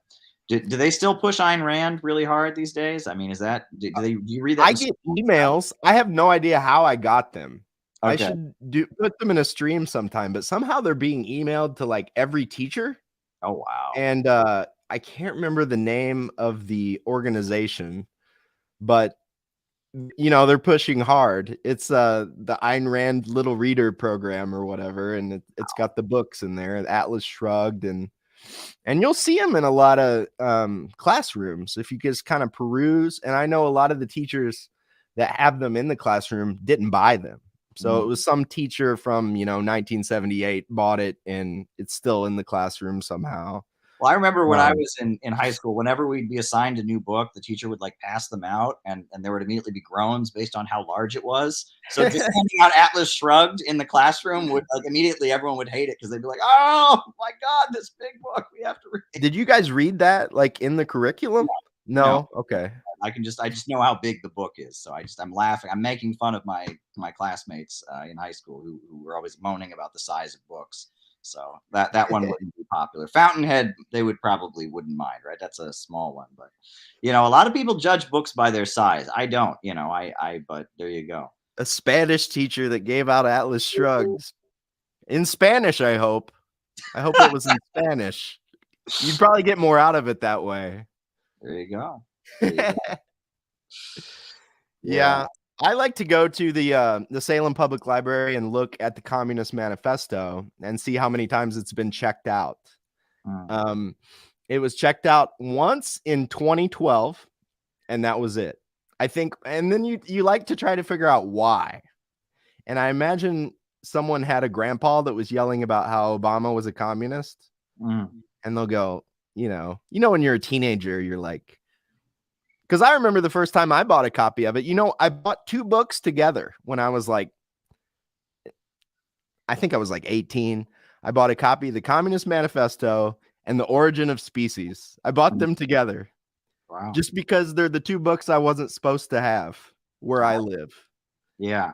Speaker 2: do they still push Ayn Rand really hard these days? I mean, do you read that?
Speaker 4: I get emails. I have no idea how I got them.
Speaker 2: Okay.
Speaker 4: I should put them in a stream sometime, but somehow they're being emailed to like every teacher.
Speaker 2: Oh, wow.
Speaker 4: And I can't remember the name of the organization, but you know, they're pushing hard. It's the Ayn Rand Little Reader program or whatever, and it's got the books in there, Atlas Shrugged, and you'll see them in a lot of classrooms if you just kind of peruse. And I know a lot of the teachers that have them in the classroom didn't buy them. So it was some teacher from, 1978 bought it, and it's still in the classroom somehow.
Speaker 2: Well, I remember when I was in high school, whenever we'd be assigned a new book, the teacher would like pass them out, and there would immediately be groans based on how large it was. So just handing out Atlas Shrugged in the classroom would like immediately everyone would hate it because they'd be like, "Oh my God, this big book we have to read."
Speaker 4: Did you guys read that like in the curriculum? No. Okay.
Speaker 2: I just know how big the book is, so I'm laughing. I'm making fun of my classmates in high school who were always moaning about the size of books. So that one wouldn't be popular. Fountainhead, they wouldn't mind, right? That's a small one, but a lot of people judge books by their size. I don't, but there you go.
Speaker 4: A Spanish teacher that gave out Atlas Shrugged in Spanish. I hope it was in Spanish. You'd probably get more out of it that way.
Speaker 2: There you go.
Speaker 4: Yeah. I like to go to the Salem Public Library and look at the Communist Manifesto and see how many times it's been checked out. It was checked out once in 2012, and that was it, I think. And then you like to try to figure out why. And I imagine someone had a grandpa that was yelling about how Obama was a communist, and they'll go, when you're a teenager, you're like, because I remember the first time I bought a copy of it, I bought 2 books together when I was like, I think I was like 18. I bought a copy of the Communist Manifesto and The Origin of Species. I bought them together.
Speaker 2: Wow.
Speaker 4: Just because they're the 2 books I wasn't supposed to have where I live.
Speaker 2: Yeah.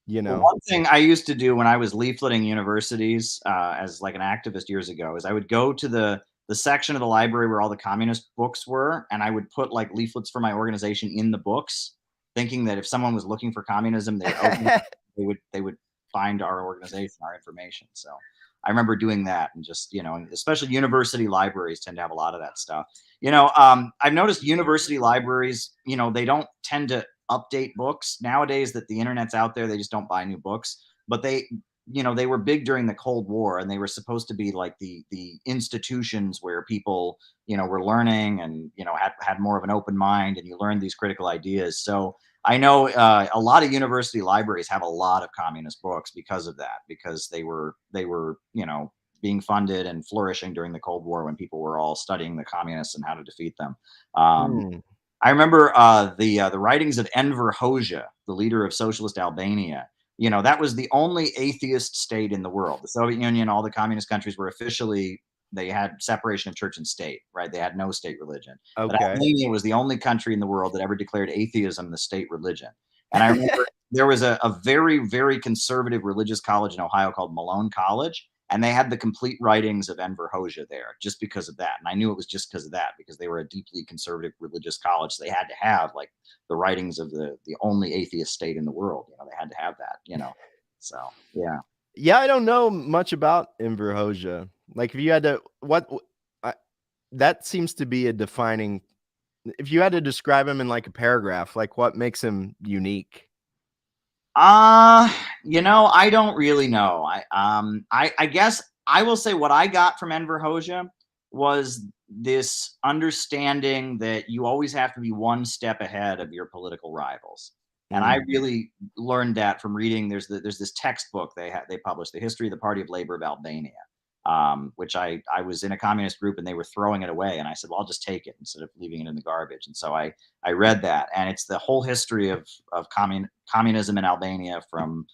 Speaker 4: Well,
Speaker 2: one thing I used to do when I was leafleting universities as like an activist years ago is I would go to the section of the library where all the communist books were, and I would put like leaflets for my organization in the books, thinking that if someone was looking for communism, they would find our organization, our information. So I remember doing that, and just especially university libraries tend to have a lot of that stuff. I've noticed university libraries, they don't tend to update books nowadays that the internet's out there. They just don't buy new books, but they were big during the Cold War, and they were supposed to be like the institutions where people, were learning and, had more of an open mind, and you learned these critical ideas. So I know a lot of university libraries have a lot of communist books because of that, because they were, being funded and flourishing during the Cold War when people were all studying the communists and how to defeat them. I remember the writings of Enver Hoxha, the leader of socialist Albania. That was the only atheist state in the world. The Soviet Union, all the communist countries were officially, they had separation of church and state, right? They had no state religion. Okay. But Albania was the only country in the world that ever declared atheism the state religion. And I remember there was a very, very conservative religious college in Ohio called Malone College. And they had the complete writings of Enver Hoxha there just because of that. And I knew it was just because of that, because they were a deeply conservative religious college. So they had to have like the writings of the only atheist state in the world. They had to have that, So, yeah.
Speaker 4: Yeah, I don't know much about Enver Hoxha. Like, if you had to, that seems to be a defining, if you had to describe him in like a paragraph, like what makes him unique?
Speaker 2: I don't really know. I guess I will say what I got from Enver Hoxha was this understanding that you always have to be one step ahead of your political rivals. And I really learned that from reading. There's this textbook they published, The History of the Party of Labor of Albania, which I was in a communist group and they were throwing it away. And I said, well, I'll just take it instead of leaving it in the garbage. And so I read that, and it's the whole history of communism in Albania from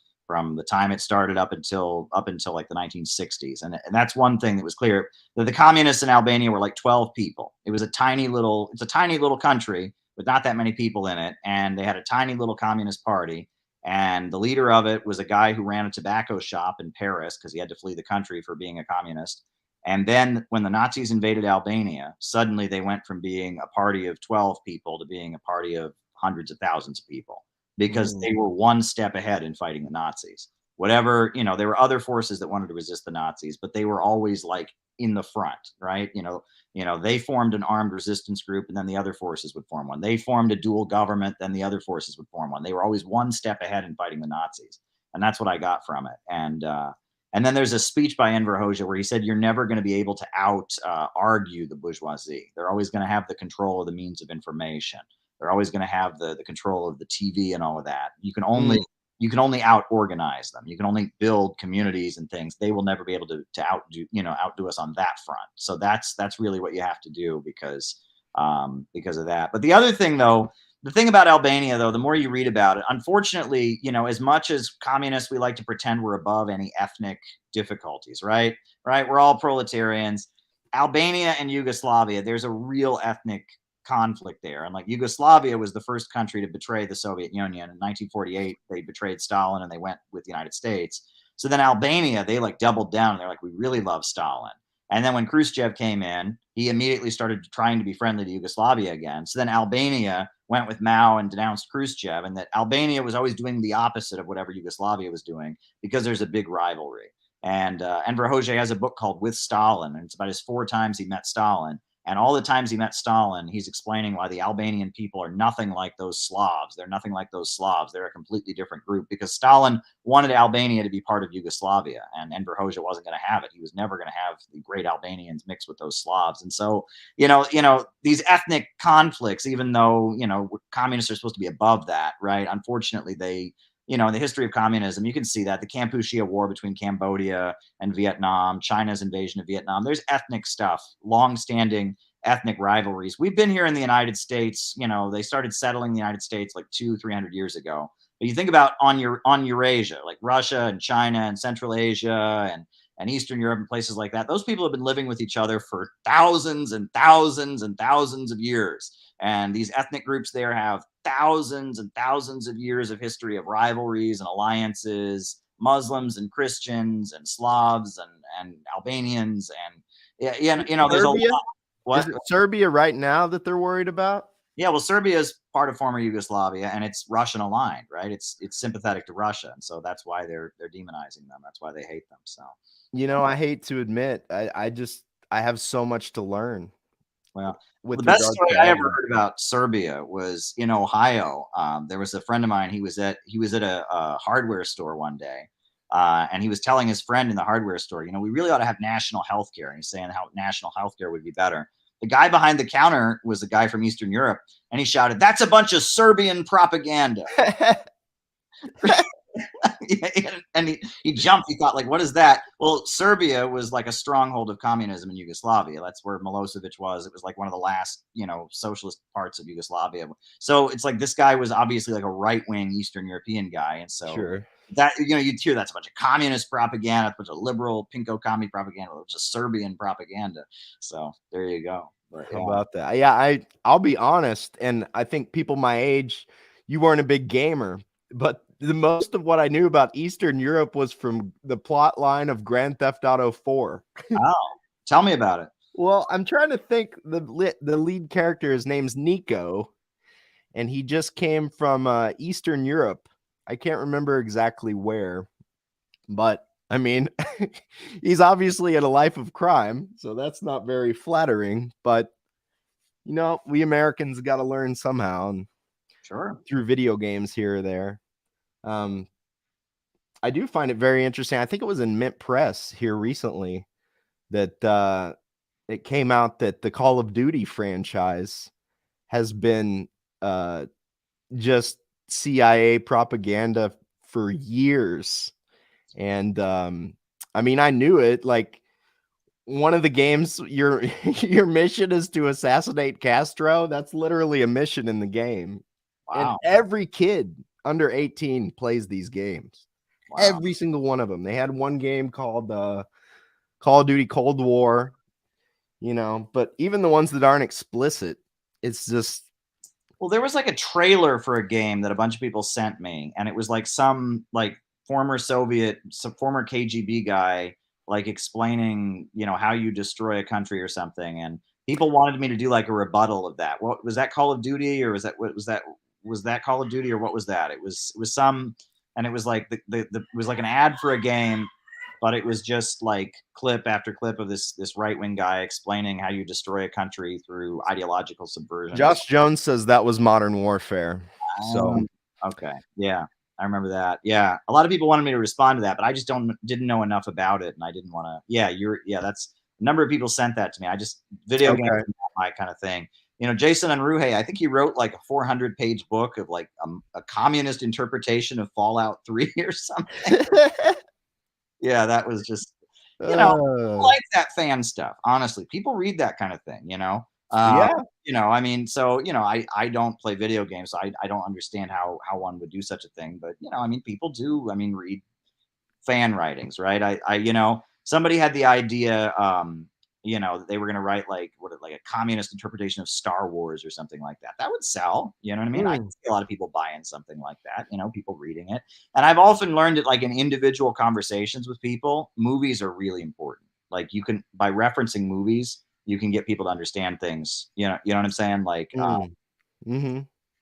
Speaker 2: the time it started up until like the 1960s. And that's one thing that was clear, that the communists in Albania were like 12 people. It's a tiny little country with not that many people in it. And they had a tiny little communist party. And the leader of it was a guy who ran a tobacco shop in Paris because he had to flee the country for being a communist. And then when the Nazis invaded Albania, suddenly they went from being a party of 12 people to being a party of hundreds of thousands of people, because they were one step ahead in fighting the Nazis. Whatever, there were other forces that wanted to resist the Nazis, but they were always like in the front, right? They formed an armed resistance group, and then the other forces would form one. They formed a dual government, then the other forces would form one. They were always one step ahead in fighting the Nazis, and that's what I got from it. And then there's a speech by Enver Hoxha where he said, "You're never going to be able to argue the bourgeoisie. They're always going to have the control of the means of information. They're always going to have the control of the TV and all of that. You can only out organize them. You can only build communities and things. They will never be able to outdo us on that front. So that's really what you have to do because of that. But the other thing, though, the thing about Albania, though, the more you read about it, unfortunately, as much as communists, we like to pretend we're above any ethnic difficulties, right? We're all proletarians. Albania and Yugoslavia, there's a real ethnic conflict there. And like Yugoslavia was the first country to betray the Soviet Union. In 1948, they betrayed Stalin and they went with the United States. So then Albania, they like doubled down. They're like, we really love Stalin. And then when Khrushchev came in, he immediately started trying to be friendly to Yugoslavia again. So then Albania went with Mao and denounced Khrushchev, and that Albania was always doing the opposite of whatever Yugoslavia was doing because there's a big rivalry. And Enver Hoxha has a book called With Stalin, and it's about his 4 times he met Stalin. And all the times he met Stalin, he's explaining why the Albanian people are nothing like those Slavs. They're nothing like those Slavs. They're a completely different group because Stalin wanted Albania to be part of Yugoslavia, and Enver Hoxha wasn't going to have it. He was never going to have the great Albanians mixed with those Slavs. And so, these ethnic conflicts, even though, communists are supposed to be above that, right? Unfortunately, they, in the history of communism, you can see that the Kampuchea War between Cambodia and Vietnam, China's invasion of Vietnam, there's ethnic stuff, long-standing ethnic rivalries. We've been here in the United States, they started settling the United States like 200-300 years ago. But you think about on Eurasia, like Russia and China and Central Asia and Eastern Europe and places like that, those people have been living with each other for thousands and thousands and thousands of years. And these ethnic groups there have thousands and thousands of years of history of rivalries and alliances, Muslims and Christians and Slavs and Albanians. And, there's a lot. What?
Speaker 4: Is it Serbia right now that they're worried about?
Speaker 2: Yeah, well, Serbia is part of former Yugoslavia, and it's Russian aligned, right? It's sympathetic to Russia, and so that's why they're demonizing them. That's why they hate them. So,
Speaker 4: I hate to admit, I have so much to learn.
Speaker 2: Well, the best story I ever heard about Serbia was in Ohio. There was a friend of mine. He was at a hardware store one day, and he was telling his friend in the hardware store, we really ought to have national health care. And he's saying how national health care would be better. The guy behind the counter was a guy from Eastern Europe, and he shouted, "That's a bunch of Serbian propaganda." And he jumped. He thought, like, what is that? Well, Serbia was like a stronghold of communism in Yugoslavia. That's where Milosevic was. It was like one of the last, socialist parts of Yugoslavia. So it's like this guy was obviously like a right-wing Eastern European guy. And so
Speaker 4: sure.
Speaker 2: That, you'd hear that's a bunch of communist propaganda, a bunch of liberal pinko commie propaganda, just Serbian propaganda. So there you go.
Speaker 4: But, how about that? Yeah, I'll be honest, and I think people my age, you weren't a big gamer, but the most of what I knew about Eastern Europe was from the plot line of Grand Theft Auto 4.
Speaker 2: Oh, tell me about it.
Speaker 4: Well, I'm trying to think. The lead character, his name's Nico, and he just came from Eastern Europe. I can't remember exactly where, but I mean, he's obviously in a life of crime, so that's not very flattering. But we Americans got to learn somehow, and
Speaker 2: sure, through
Speaker 4: video games here or there. I do find it very interesting. I think it was in Mint Press here recently that it came out that the Call of Duty franchise has been just CIA propaganda for years. And I mean, I knew it. Like, one of the games, your mission is to assassinate Castro. That's literally a mission in the game. Wow. And every kid under 18 plays these games. Wow. Every single one of them. They had one game called Call of Duty Cold War, but even the ones that aren't explicit, it's just.
Speaker 2: Well, there was like a trailer for a game that a bunch of people sent me, and it was like some like former KGB guy like explaining, how you destroy a country or something, and people wanted me to do like a rebuttal of that. What was that, Call of Duty, or was that Call of Duty, or what was that? It was some, and it was like it was like an ad for a game. but it was just like clip after clip of this right-wing guy explaining how you destroy a country through ideological subversion.
Speaker 4: Josh Jones says that was modern warfare. So
Speaker 2: okay, yeah, I remember that. Yeah, a lot of people wanted me to respond to that, but I just didn't know enough about it, and I didn't want to. Yeah, that's a number of people sent that to me. I just video games are not my kind of thing. You know, Jason Unruhe, I think he wrote like a 400-page book of like a communist interpretation of Fallout 3 or something. Yeah, that was just, you know, like that fan stuff. Honestly, people read that kind of thing, you know. You know, I mean, so, you know, I don't play video games, so I don't understand how one would do such a thing. But, you know, I mean, people do, I mean, read fan writings, right? You know, somebody had the idea, you know, they were going to write like like a communist interpretation of Star Wars or something like that. That would sell. You know what I mean? I see a lot of people buying something like that, you know, people reading it. And I've often learned that like in individual conversations with people, movies are really important. Like you can, by referencing movies, you can get people to understand things. You know what I'm saying? Like,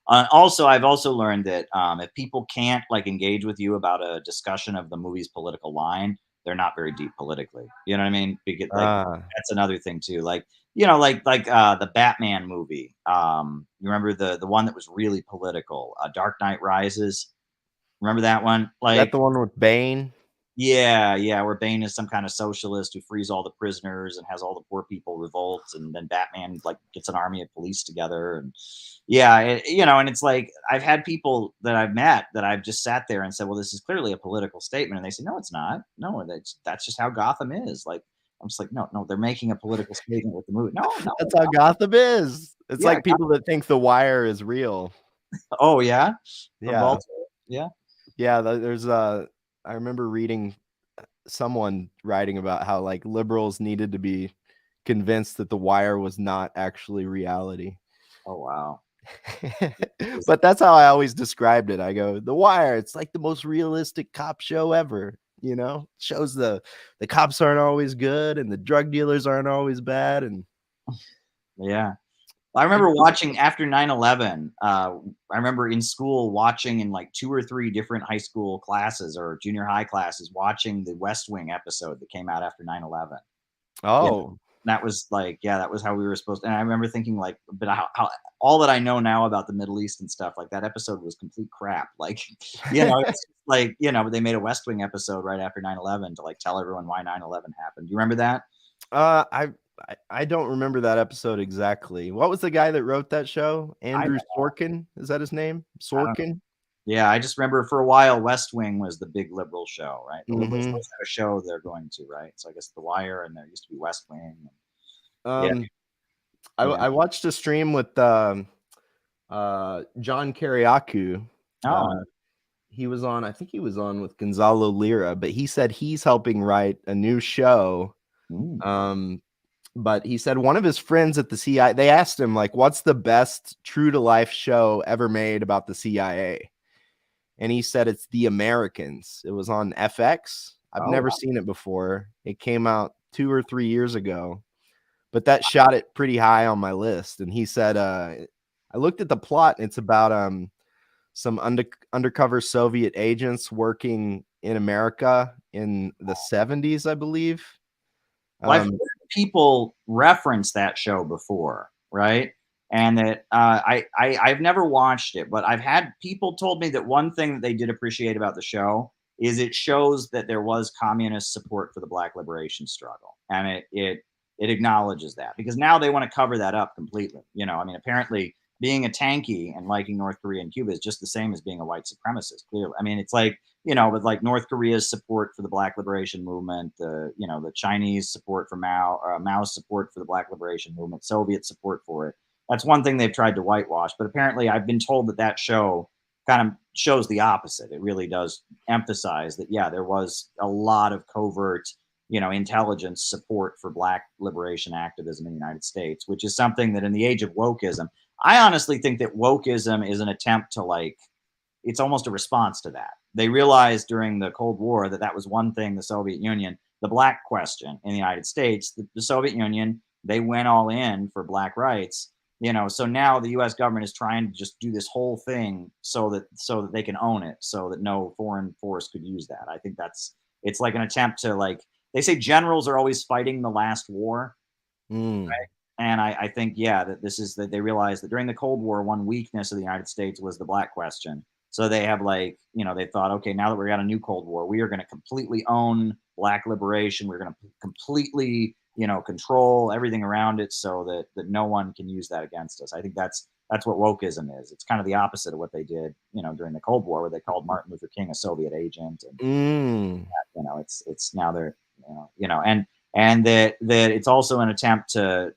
Speaker 2: also, I've also learned that if people can't like engage with you about a discussion of the movie's political line, they're not very deep politically. You know what I mean? Because like that's another thing too. Like, you know, like the Batman movie. You remember the one that was really political, Dark Knight Rises. Remember that one? Like,
Speaker 4: is that the one with Bane?
Speaker 2: Yeah, where Bane is some kind of socialist who frees all the prisoners and has all the poor people revolt, and then Batman like gets an army of police together, and you know, and it's like I've had people that I've met that I've just sat there and said, well, this is clearly a political statement, and they say, no, it's not. No, that's just how Gotham is. Like, I'm just like, no, they're making a political statement with the movie. No,
Speaker 4: that's how Gotham is. It's like people that think The Wire is real.
Speaker 2: Oh yeah,
Speaker 4: yeah.
Speaker 2: There's
Speaker 4: I remember reading someone writing about how like liberals needed to be convinced that The Wire was not actually reality.
Speaker 2: Oh wow.
Speaker 4: But that's how I always described it. I go, The Wire, it's like the most realistic cop show ever. You know, shows the cops aren't always good and the drug dealers aren't always bad. And
Speaker 2: yeah. I remember watching after 9/11. I remember in school watching in like 2 or 3 different high school classes or junior high classes watching the West Wing episode that came out after 9/11.
Speaker 4: Oh,
Speaker 2: that was like, that was how we were supposed to. And I remember thinking like, but how all that I know now about the Middle East and stuff, like that episode was complete crap. Like, you know, it's like, you know, they made a West Wing episode right after 9/11 to like tell everyone why 9/11 happened. Do you remember that?
Speaker 4: I don't remember that episode exactly. What was the guy that wrote that show? Andrew Sorkin? Is that his name? Sorkin?
Speaker 2: Yeah, I just remember for a while West Wing was the big liberal show, right? The liberals have a show they're going to, right? So I guess The Wire, and there used to be West Wing.
Speaker 4: I watched a stream with John Kiriakou. He was on, I think he was on with Gonzalo Lira, but he said he's helping write a new show. But he said one of his friends at the CIA, they asked him, like, what's the best true to life show ever made about the CIA? And he said it's The Americans. It was on FX. I've never seen it before. It came out 2 or 3 years ago, but that shot it pretty high on my list. And he said, I looked at the plot, and it's about some undercover Soviet agents working in America in the 70s, I believe.
Speaker 2: Well, I've heard people reference that show before, right? And that I've never watched it, but I've had people told me that one thing that they did appreciate about the show is it shows that there was communist support for the Black liberation struggle, and it acknowledges that, because now they want to cover that up completely. You know, I mean, apparently being a tanky and liking North Korea and Cuba is just the same as being a white supremacist. Clearly, I mean, it's like, you know, with like North Korea's support for the Black liberation movement, you know, the Chinese support for Mao, Mao's support for the Black liberation movement, Soviet support for it. That's one thing they've tried to whitewash. But apparently, I've been told that that show kind of shows the opposite. It really does emphasize that, yeah, there was a lot of covert, you know, intelligence support for Black liberation activism in the United States, which is something that in the age of wokeism, I honestly think that wokeism is an attempt to, like, it's almost a response to that. They realized during the Cold War that that was one thing, the Soviet Union, the Black question in the United States, the Soviet Union, they went all in for Black rights, you know. So now the US government is trying to just do this whole thing so that they can own it, so that no foreign force could use that. I think that's It's like an attempt to, like, they say generals are always fighting the last war. Right? And I think, yeah, that this is that they realized that during the Cold War, one weakness of the United States was the black question. So they have, like, they thought, okay, now that we're got a new Cold War, we are going to completely own black liberation. We're going to completely, control everything around it so that no one can use that against us. I think that's what wokeism is. It's kind of the opposite of what they did, during the Cold War, where they called Martin Luther King a Soviet agent. And, it's now they're, and that it's also an attempt to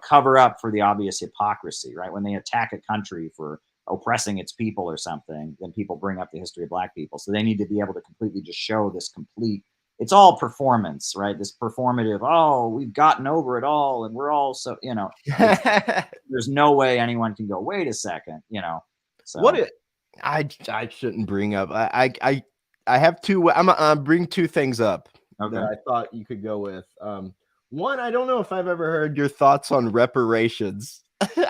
Speaker 2: cover up for the obvious hypocrisy, right? When they attack a country for oppressing its people or something, then people bring up the history of black people. So they need to be able to completely just show this complete, it's all performance, right? This performative, oh, we've gotten over it all and we're all so, there's no way anyone can go, wait a second, so
Speaker 4: what I shouldn't bring up. I have two. I'm bring two things up that I thought you could go with. One, I don't know if I've ever heard your thoughts on reparations.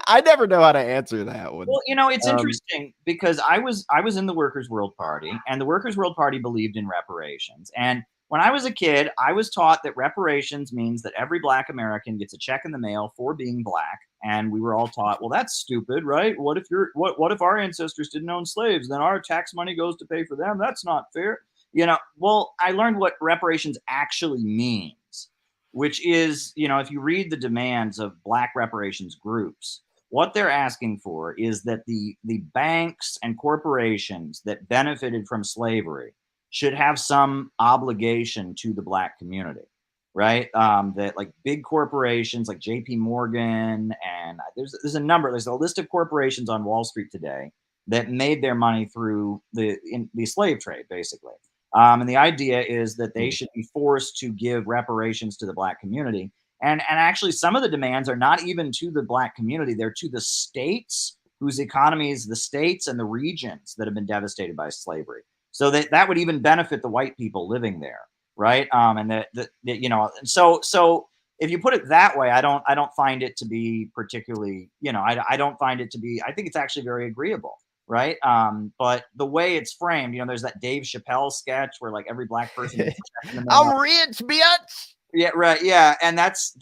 Speaker 4: I never know how to answer that one.
Speaker 2: Well, it's interesting because I was in the Workers' World Party, and the Workers' World Party believed in reparations. And when I was a kid, I was taught that reparations means that every black American gets a check in the mail for being black. And we were all taught, well, that's stupid, right? What if our ancestors didn't own slaves? Then our tax money goes to pay for them. That's not fair. Well, I learned what reparations actually means, which is, if you read the demands of black reparations groups, what they're asking for is that the banks and corporations that benefited from slavery should have some obligation to the black community, right? That, like, big corporations like JP Morgan, and there's a list of corporations on Wall Street today that made their money through the slave trade, basically. And the idea is that they should be forced to give reparations to the black community. And actually, some of the demands are not even to the black community. They're to the states whose economies, the states and the regions that have been devastated by slavery. So that would even benefit the white people living there, right? And so if you put it that way, I don't find it to be particularly, I don't find it to be, I think it's actually very agreeable. Right. But the way it's framed, there's that Dave Chappelle sketch where, like, every black person
Speaker 4: I'm rich, bitch.
Speaker 2: Yeah, right. Yeah. And that is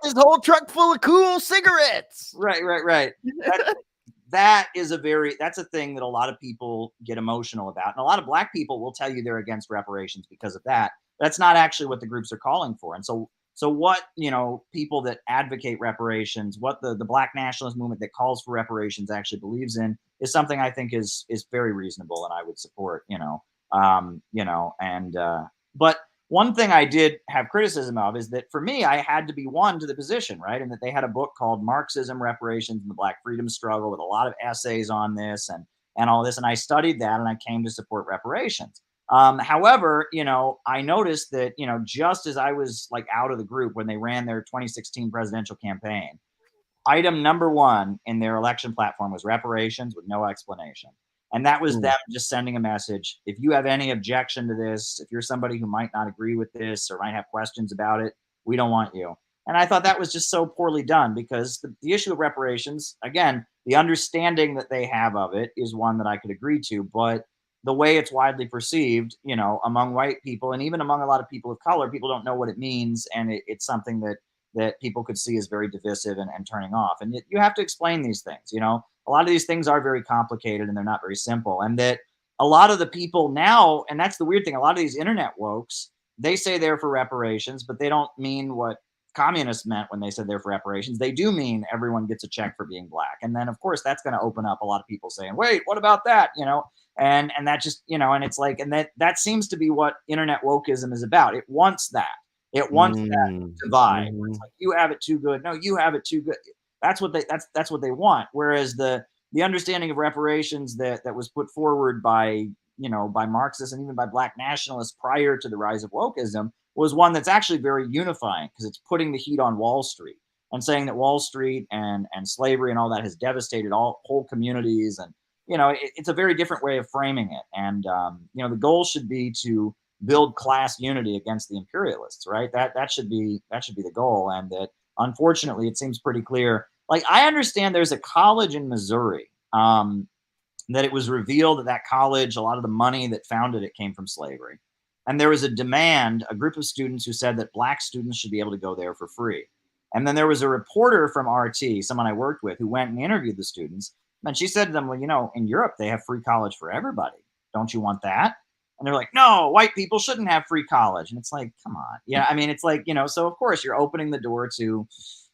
Speaker 4: this whole truck full of cool cigarettes.
Speaker 2: Right. That's a thing that a lot of people get emotional about. And a lot of black people will tell you they're against reparations because of that. That's not actually what the groups are calling for. And so what, people that advocate reparations, what the black nationalist movement that calls for reparations actually believes in is something I think is very reasonable and I would support, but one thing I did have criticism of is that, for me, I had to be won to the position, right? And that they had a book called Marxism, Reparations, and the Black Freedom Struggle with a lot of essays on this and all this. And I studied that and I came to support reparations. However, I noticed that, just as I was, like, out of the group when they ran their 2016 presidential campaign, item number one in their election platform was reparations with no explanation. And that was them just sending a message. If you have any objection to this, if you're somebody who might not agree with this or might have questions about it, we don't want you. And I thought that was just so poorly done, because the issue of reparations, again, the understanding that they have of it is one that I could agree to, but the way it's widely perceived, among white people and even among a lot of people of color, people don't know what it means. And it's something that people could see as very divisive and turning off. And you have to explain these things, a lot of these things are very complicated and they're not very simple. And that a lot of the people now, and that's the weird thing, a lot of these internet wokes, they say they're for reparations, but they don't mean what communists meant when they said they're for reparations. They do mean everyone gets a check for being black. And then, of course, that's going to open up a lot of people saying, wait, what about that? And that just, and it's like, and that seems to be what internet wokeism is about. It wants that. It wants that divide. It's like, you have it too good. No, you have it too good. That's what they want. Whereas the understanding of reparations that was put forward by Marxists and even by black nationalists prior to the rise of wokeism was one that's actually very unifying, because it's putting the heat on Wall Street and saying that Wall Street and slavery and all that has devastated whole communities. And, it's a very different way of framing it. And, the goal should be to build class unity against the imperialists, right? That should be the goal. And that, unfortunately, it seems pretty clear. Like, I understand there's a college in Missouri that it was revealed that college, a lot of the money that founded it came from slavery. And there was a demand, a group of students who said that black students should be able to go there for free. And then there was a reporter from RT, someone I worked with, who went and interviewed the students. And she said to them, well, you know, in Europe, they have free college for everybody. Don't you want that? And they're like, no, white people shouldn't have free college. And it's like, come on. Yeah, I mean, it's like, you know, so of course you're opening the door to,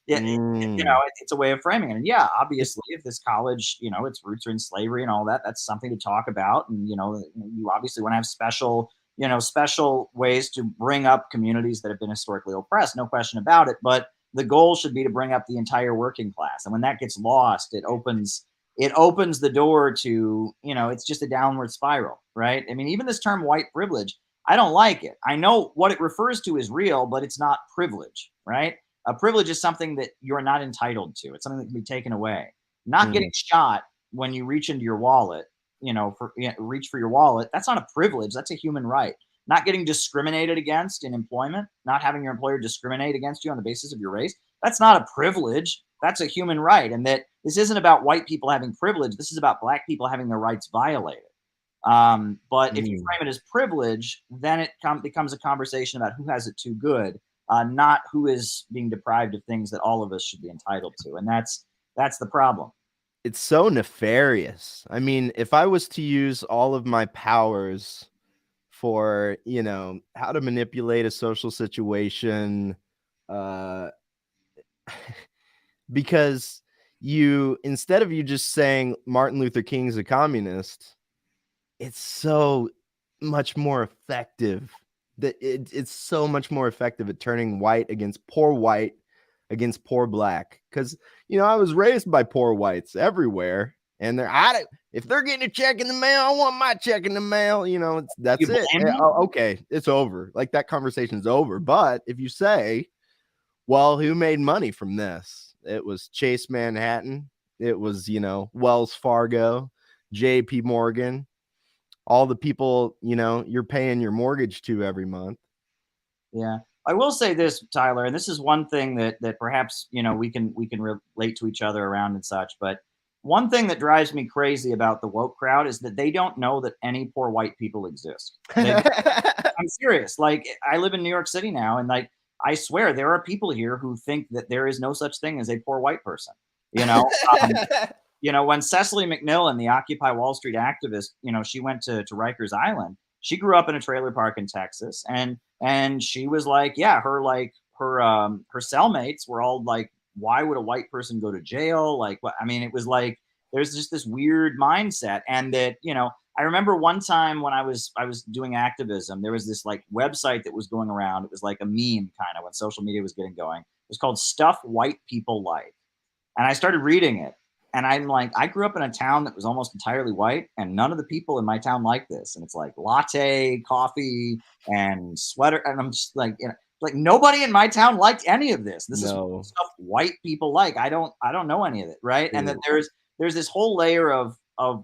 Speaker 2: you know, it's a way of framing it. And yeah, obviously, if this college, you know, its roots are in slavery and all that, that's something to talk about. And, you know, you obviously want to have special, you know, special ways to bring up communities that have been historically oppressed, no question about it. But the goal should be to bring up the entire working class. And when that gets lost, it opens the door to, you know, it's just a downward spiral, right? I mean, even this term white privilege, I don't like it. I know what it refers to is real, but it's not privilege, right? A privilege is something that you're not entitled to. It's something that can be taken away. Not getting shot when you reach into your wallet, you know, reach for your wallet, that's not a privilege. That's a human right. Not getting discriminated against in employment, not having your employer discriminate against you on the basis of your race, that's not a privilege. That's a human right. And that this isn't about white people having privilege. This is about black people having their rights violated. But if you frame it as privilege, then it becomes a conversation about who has it too good, not who is being deprived of things that all of us should be entitled to. And that's the problem.
Speaker 4: It's so nefarious. I mean, if I was to use all of my powers for, you know, how to manipulate a social situation, because instead of you just saying Martin Luther King's a communist, it's so much more effective. It's so much more effective at turning white against poor black. Because, you know, I was raised by poor whites everywhere, and if they're getting a check in the mail, I want my check in the mail. You know, that's it. Okay, it's over. Like, that conversation's over. But if you say, well, who made money from this? It was Chase Manhattan. It was, you know, Wells Fargo, JP Morgan, all the people, you know, you're paying your mortgage to every month.
Speaker 2: Yeah. I will say this, Tyler, and this is one thing that perhaps, you know, we can relate to each other around and such. But one thing that drives me crazy about the woke crowd is that they don't know that any poor white people exist. I'm serious. Like, I live in New York City now, and like, I swear there are people here who think that there is no such thing as a poor white person. You know, you know, when Cecily McMillan, the Occupy Wall Street activist, you know, she went to Rikers Island. She grew up in a trailer park in Texas, and she was like, yeah, her cellmates were all like, why would a white person go to jail? Like, what? I mean, it was like, there's just this weird mindset. And that, you know, I remember one time when I was doing activism, there was this like website that was going around. It was like a meme kind of when social media was getting going. It was called Stuff White People Like. And I started reading it. And I'm like, I grew up in a town that was almost entirely white, and none of the people in my town like this. And it's like latte, coffee, and sweater. And I'm just like, you know, like nobody in my town liked any of this. This is stuff white people like. I don't know any of it, right? And that there's this whole layer of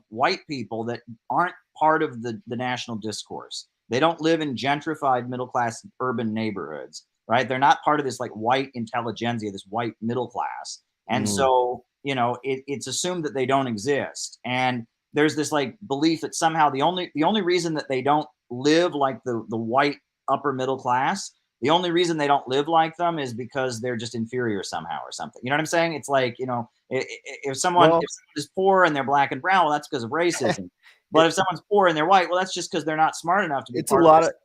Speaker 2: white people that aren't part of the national discourse. They don't live in gentrified middle class urban neighborhoods, right? They're not part of this like white intelligentsia, this white middle class. And so, you know, it's assumed that they don't exist. And there's this like belief that somehow the only reason that they don't live like the white upper middle class, the only reason they don't live like them is because they're just inferior somehow or something. You know what I'm saying? It's like, you know, if someone is poor and they're black and brown, well, that's because of racism. But if someone's poor and they're white, well, that's just because they're not smart enough to be.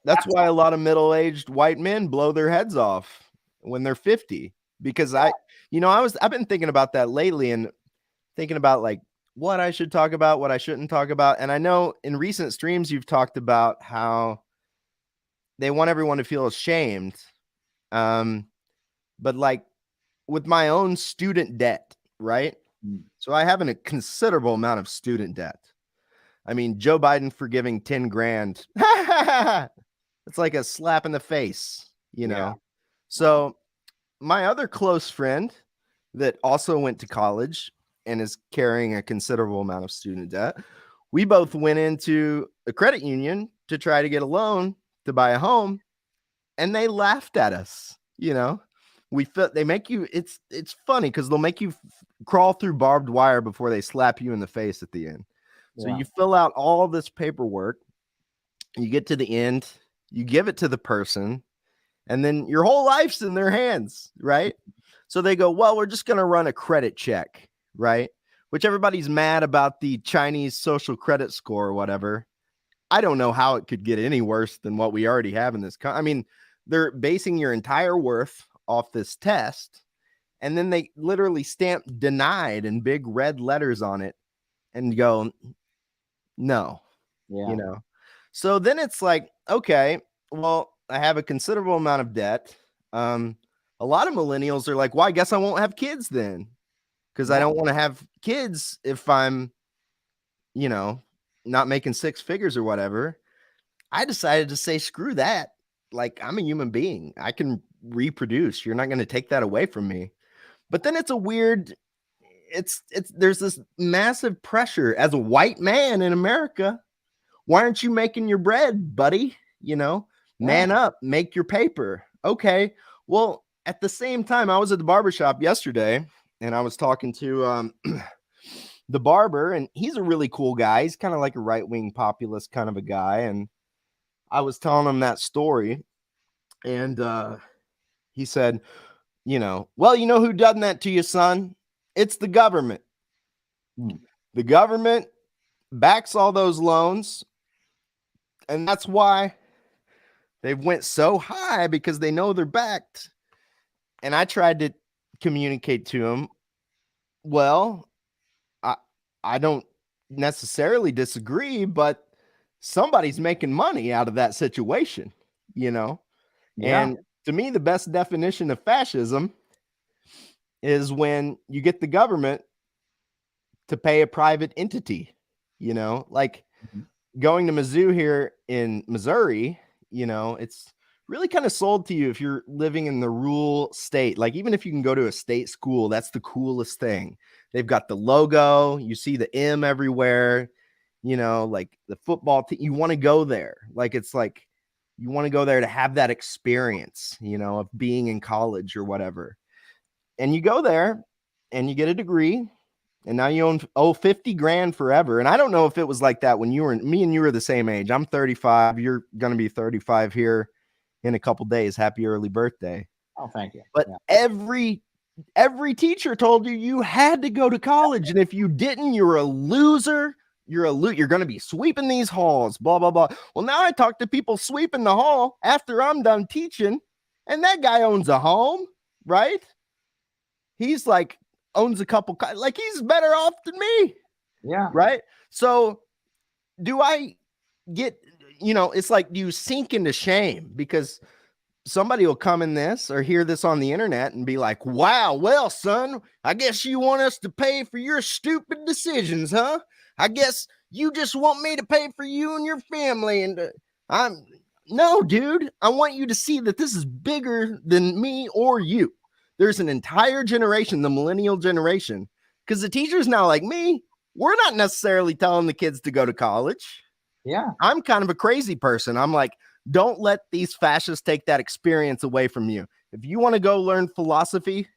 Speaker 4: That's why a lot of middle-aged white men blow their heads off when they're 50. Because I've been thinking about that lately, and thinking about like what I should talk about, what I shouldn't talk about. And I know in recent streams you've talked about how they want everyone to feel ashamed. But like with my own student debt, right? So I have a considerable amount of student debt. I mean, Joe Biden forgiving 10 grand. It's like a slap in the face, you know? Yeah. So my other close friend that also went to college and is carrying a considerable amount of student debt, we both went into a credit union to try to get a loan to buy a home, and they laughed at us. You know, they make you, it's funny because they'll make you crawl through barbed wire before they slap you in the face at the end. So you fill out all this paperwork, you get to the end, you give it to the person, and then your whole life's in their hands, right? So they go, well, we're just going to run a credit check, right? Which everybody's mad about the Chinese social credit score or whatever. I don't know how it could get any worse than what we already have in this. I mean, they're basing your entire worth off this test, and then they literally stamp denied in big red letters on it and go, no, you know? So then it's like, okay, well, I have a considerable amount of debt. A lot of millennials are like, well, I guess I won't have kids then, because I don't want to have kids if I'm, you know, not making six figures or whatever. I decided to say, screw that. Like, I'm a human being. I can reproduce. You're not going to take that away from me. But then it's a weird, there's this massive pressure as a white man in America. Why aren't you making your bread, buddy? You know, man up, make your paper. Okay. Well, at the same time, I was at the barbershop yesterday and I was talking to the barber, and he's a really cool guy. He's kind of like a right-wing populist kind of a guy. And I was telling him that story, and he said, you know, well, you know who done that to you, son? It's the government. The government backs all those loans, and that's why they went so high, because they know they're backed. And I tried to communicate to him, well, I don't necessarily disagree, but somebody's making money out of that situation, you know? And to me, the best definition of fascism is when you get the government to pay a private entity, you know, like going to Mizzou here in Missouri, you know, it's really kind of sold to you if you're living in the rural state. Like, even if you can go to a state school, that's the coolest thing. They've got the logo, you see the M everywhere, you know, like the football team, you want to go there. Like, it's like, you want to go there to have that experience, you know, of being in college or whatever. And you go there and you get a degree, and now you owe 50 grand forever. And I don't know if it was like that when me and you were the same age. I'm 35. You're going to be 35 here in a couple days. Happy early birthday.
Speaker 2: Oh, thank you.
Speaker 4: But every teacher told you had to go to college. And if you didn't, you're a loser. You're going to be sweeping these halls, blah, blah, blah. Well, now I talk to people sweeping the hall after I'm done teaching, and that guy owns a home, right? He's like, owns a couple, like, he's better off than me.
Speaker 2: Yeah.
Speaker 4: Right. So do I get, you know, it's like, do you sink into shame because somebody will come in this or hear this on the internet and be like, wow, well, son, I guess you want us to pay for your stupid decisions, huh? I guess you just want me to pay for you and your family. And no, dude, I want you to see that this is bigger than me or you. There's an entire generation, the millennial generation, because the teachers now, like me, we're not necessarily telling the kids to go to college.
Speaker 2: Yeah.
Speaker 4: I'm kind of a crazy person. I'm like, don't let these fascists take that experience away from you. If you want to go learn philosophy,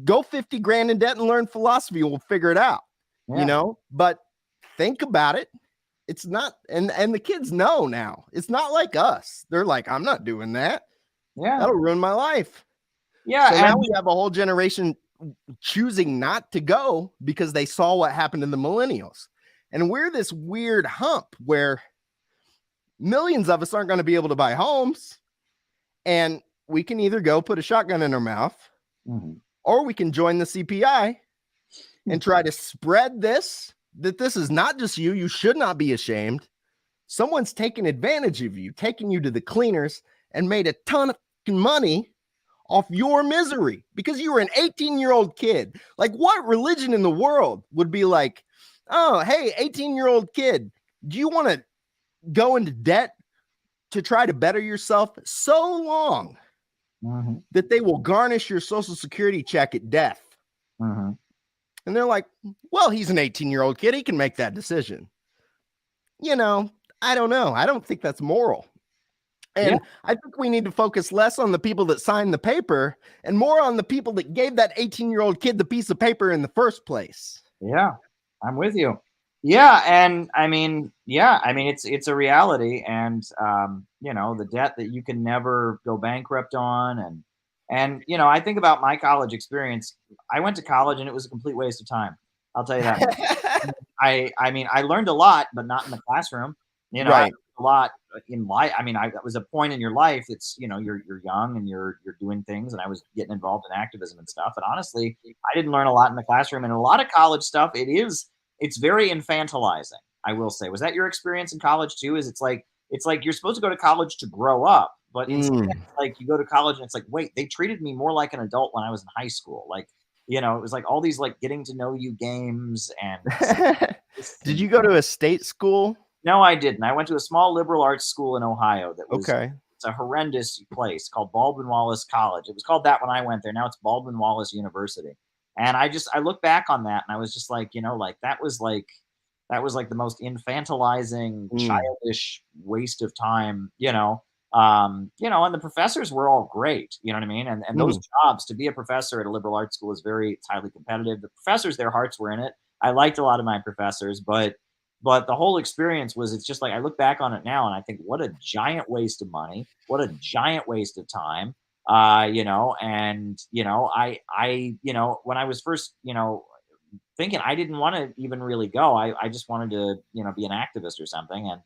Speaker 4: go 50 grand in debt and learn philosophy. We'll figure it out, you know, but think about it. It's not, and the kids know now. It's not like us. They're like, I'm not doing that.
Speaker 2: Yeah.
Speaker 4: That'll ruin my life.
Speaker 2: Yeah.
Speaker 4: So now we have a whole generation choosing not to go because they saw what happened to the millennials. And we're this weird hump where millions of us aren't going to be able to buy homes. And we can either go put a shotgun in our mouth, or we can join the CPI and try to spread this, that this is not just you. You should not be ashamed. Someone's taken advantage of you, taking you to the cleaners and made a ton of money off your misery because you were an 18-year-old kid. Like, what religion in the world would be like, oh, hey, 18-year-old kid, do you want to go into debt to try to better yourself so long that they will garnish your Social Security check at death? And they're like, well, he's an 18-year-old kid. He can make that decision. You know, I don't know. I don't think that's moral. And I think we need to focus less on the people that signed the paper and more on the people that gave that 18-year-old kid the piece of paper in the first place.
Speaker 2: Yeah, I'm with you. Yeah, and I mean, it's a reality, and the debt that you can never go bankrupt on, and I think about my college experience. I went to college, and it was a complete waste of time. I'll tell you that much. I mean, I learned a lot, but not in the classroom. I
Speaker 4: Right.
Speaker 2: learned a lot in life. I mean, that was a point in your life. It's you're young and you're doing things, and I was getting involved in activism and stuff. And honestly, I didn't learn a lot in the classroom, and a lot of college stuff. It's very infantilizing. I will say. Was that your experience in college too? It's like you're supposed to go to college to grow up, but instead, like you go to college and it's like, wait, they treated me more like an adult when I was in high school. Like, it was like all these like getting to know you games and.
Speaker 4: Did you go to a state school?
Speaker 2: No, I didn't. I went to a small liberal arts school in Ohio that was
Speaker 4: Okay.
Speaker 2: it's a horrendous place called Baldwin Wallace College. It was called that when I went there. Now it's Baldwin Wallace University. And I look back on that and I was just like, that was like the most infantilizing, childish waste of time, and the professors were all great, you know what I mean? And those jobs, to be a professor at a liberal arts school is it's highly competitive. The professors, their hearts were in it. I liked a lot of my professors, but the whole experience it's just like I look back on it now and I think what a giant waste of money, what a giant waste of time. When I was first, thinking I didn't want to even really go. I just wanted to, be an activist or something. And,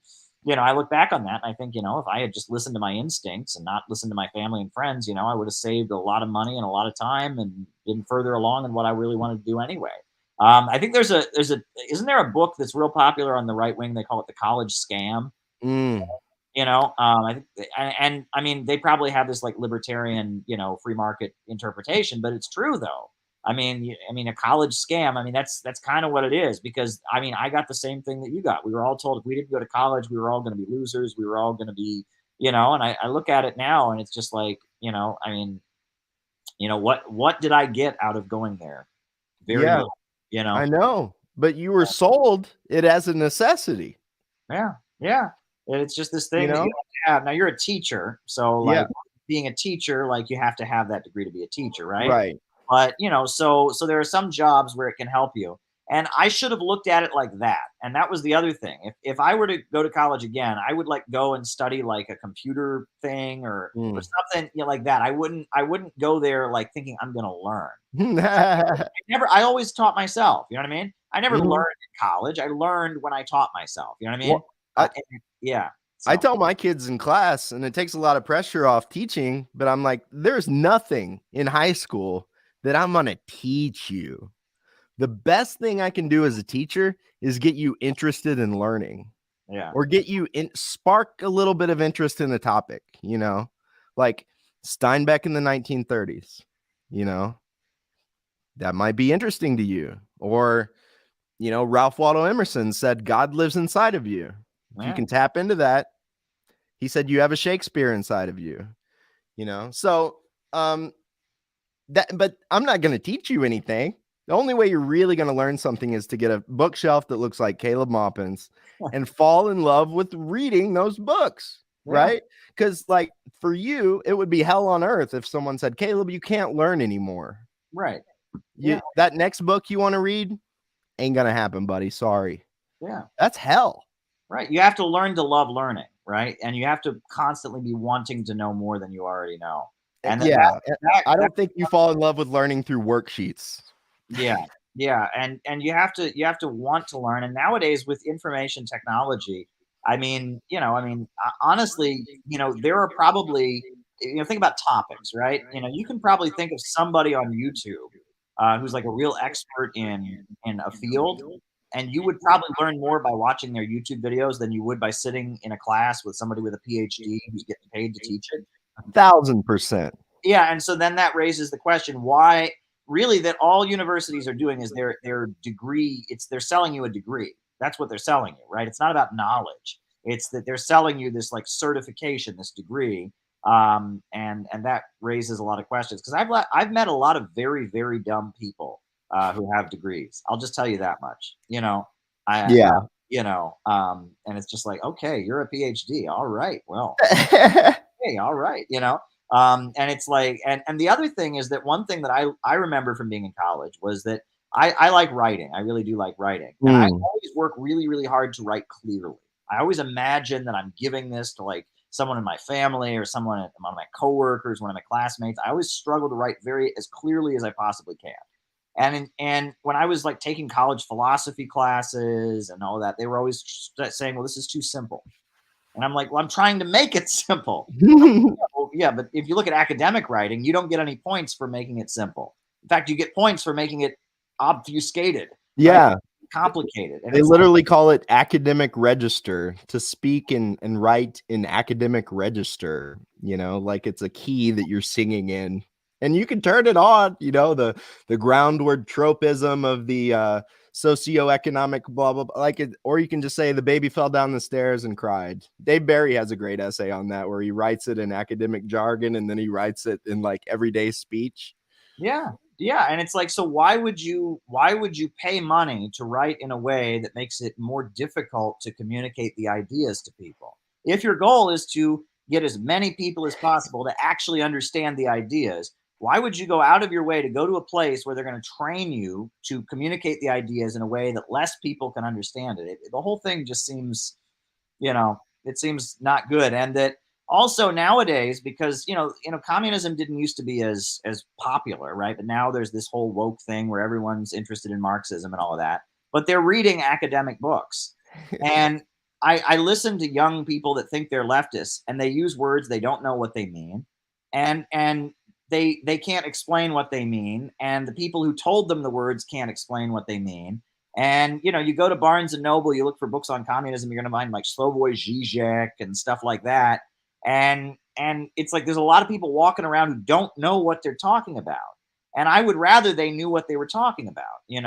Speaker 2: I look back on that and I think, if I had just listened to my instincts and not listened to my family and friends, I would have saved a lot of money and a lot of time and been further along in what I really wanted to do anyway. I think isn't there a book that's real popular on the right wing? They call it The College Scam. I think, and I mean, they probably have this like libertarian, free market interpretation, but it's true though. I mean, a college scam. I mean, that's kind of what it is because I mean, I got the same thing that you got. We were all told if we didn't go to college, we were all going to be losers. We were all going to be, and I look at it now and it's just like, I mean, what did I get out of going there? Very little,
Speaker 4: I know, but you were sold it as a necessity.
Speaker 2: Yeah. Yeah. It's just this thing that you have to have. Now you're a teacher, so like being a teacher, like you have to have that degree to be a teacher, right?
Speaker 4: Right.
Speaker 2: But so there are some jobs where it can help you. And I should have looked at it like that. And that was the other thing. If I were to go to college again, I would like go and study like a computer thing or something like that. I wouldn't go there like thinking I'm gonna learn. I always taught myself, you know what I mean? I never learned in college. I learned when I taught myself, you know what I mean?
Speaker 4: Well, I tell my kids in class, and it takes a lot of pressure off teaching, but I'm like, there's nothing in high school that I'm going to teach you. The best thing I can do as a teacher is get you interested in learning. Or get you spark a little bit of interest in the topic, like Steinbeck in the 1930s, that might be interesting to you. Or, Ralph Waldo Emerson said, God lives inside of you. You can tap into that. He said you have a Shakespeare inside of you, So but I'm not going to teach you anything. The only way you're really going to learn something is to get a bookshelf that looks like Caleb Maupin's and fall in love with reading those books, right? Because like for you, it would be hell on earth if someone said, Caleb, you can't learn anymore.
Speaker 2: Right.
Speaker 4: That next book you want to read ain't going to happen, buddy. Sorry.
Speaker 2: Yeah.
Speaker 4: That's hell.
Speaker 2: Right. You have to learn to love learning, right? And you have to constantly be wanting to know more than you already know. And
Speaker 4: I don't think you fall in love with learning through worksheets.
Speaker 2: Yeah. And you have to want to learn. And nowadays with information technology, honestly, there are probably, think about topics, right? You can probably think of somebody on YouTube who's like a real expert in a field. And you would probably learn more by watching their YouTube videos than you would by sitting in a class with somebody with a PhD who's getting paid to teach it.
Speaker 4: 1,000%.
Speaker 2: Yeah. And so then that raises the question, why really that all universities are doing is their degree. They're selling you a degree. That's what they're selling you, right? It's not about knowledge. It's that they're selling you this like certification, this degree. And that raises a lot of questions because I've met a lot of very, very dumb people who have degrees. I'll just tell you that much, and it's just like, okay, you're a PhD. All right. Well, hey, all right. And it's like, and the other thing is that one thing that I remember from being in college was that I like writing. I really do like writing. And I always work really, really hard to write clearly. I always imagine that I'm giving this to like someone in my family or one of my coworkers, one of my classmates. I always struggle to write as clearly as I possibly can. And when I was like taking college philosophy classes and all that, they were always saying, well, this is too simple. And I'm like, well, I'm trying to make it simple. Well, yeah, but if you look at academic writing, you don't get any points for making it simple. In fact, you get points for making it obfuscated.
Speaker 4: Yeah.
Speaker 2: Right? Complicated. And
Speaker 4: they literally call it academic register, to speak and write in academic register, you know, like it's a key that you're singing in. And you can turn it on, you know, the groundword tropism of the socioeconomic blah, blah, blah, like it, or you can just say the baby fell down the stairs and cried. Dave Barry has a great essay on that where he writes it in academic jargon and then he writes it in like everyday speech.
Speaker 2: Yeah. Yeah. And it's like, so why would you pay money to write in a way that makes it more difficult to communicate the ideas to people? If your goal is to get as many people as possible to actually understand the ideas, why would you go out of your way to go to a place where they're going to train you to communicate the ideas in a way that less people can understand it? The whole thing just seems, you know, it seems not good. And that also nowadays, because, you know, communism didn't used to be as popular, right? But now there's this whole woke thing where everyone's interested in Marxism and all of that, but they're reading academic books. And I listen to young people that think they're leftists and they use words they don't know what they mean. And they can't explain what they mean. And the people who told them the words can't explain what they mean. And, you know, you go to Barnes and Noble, you look for books on communism, you're going to find like Slavoj Žižek and stuff like that. And it's like there's a lot of people walking around who don't know what they're talking about. And I would rather they knew what they were talking about, and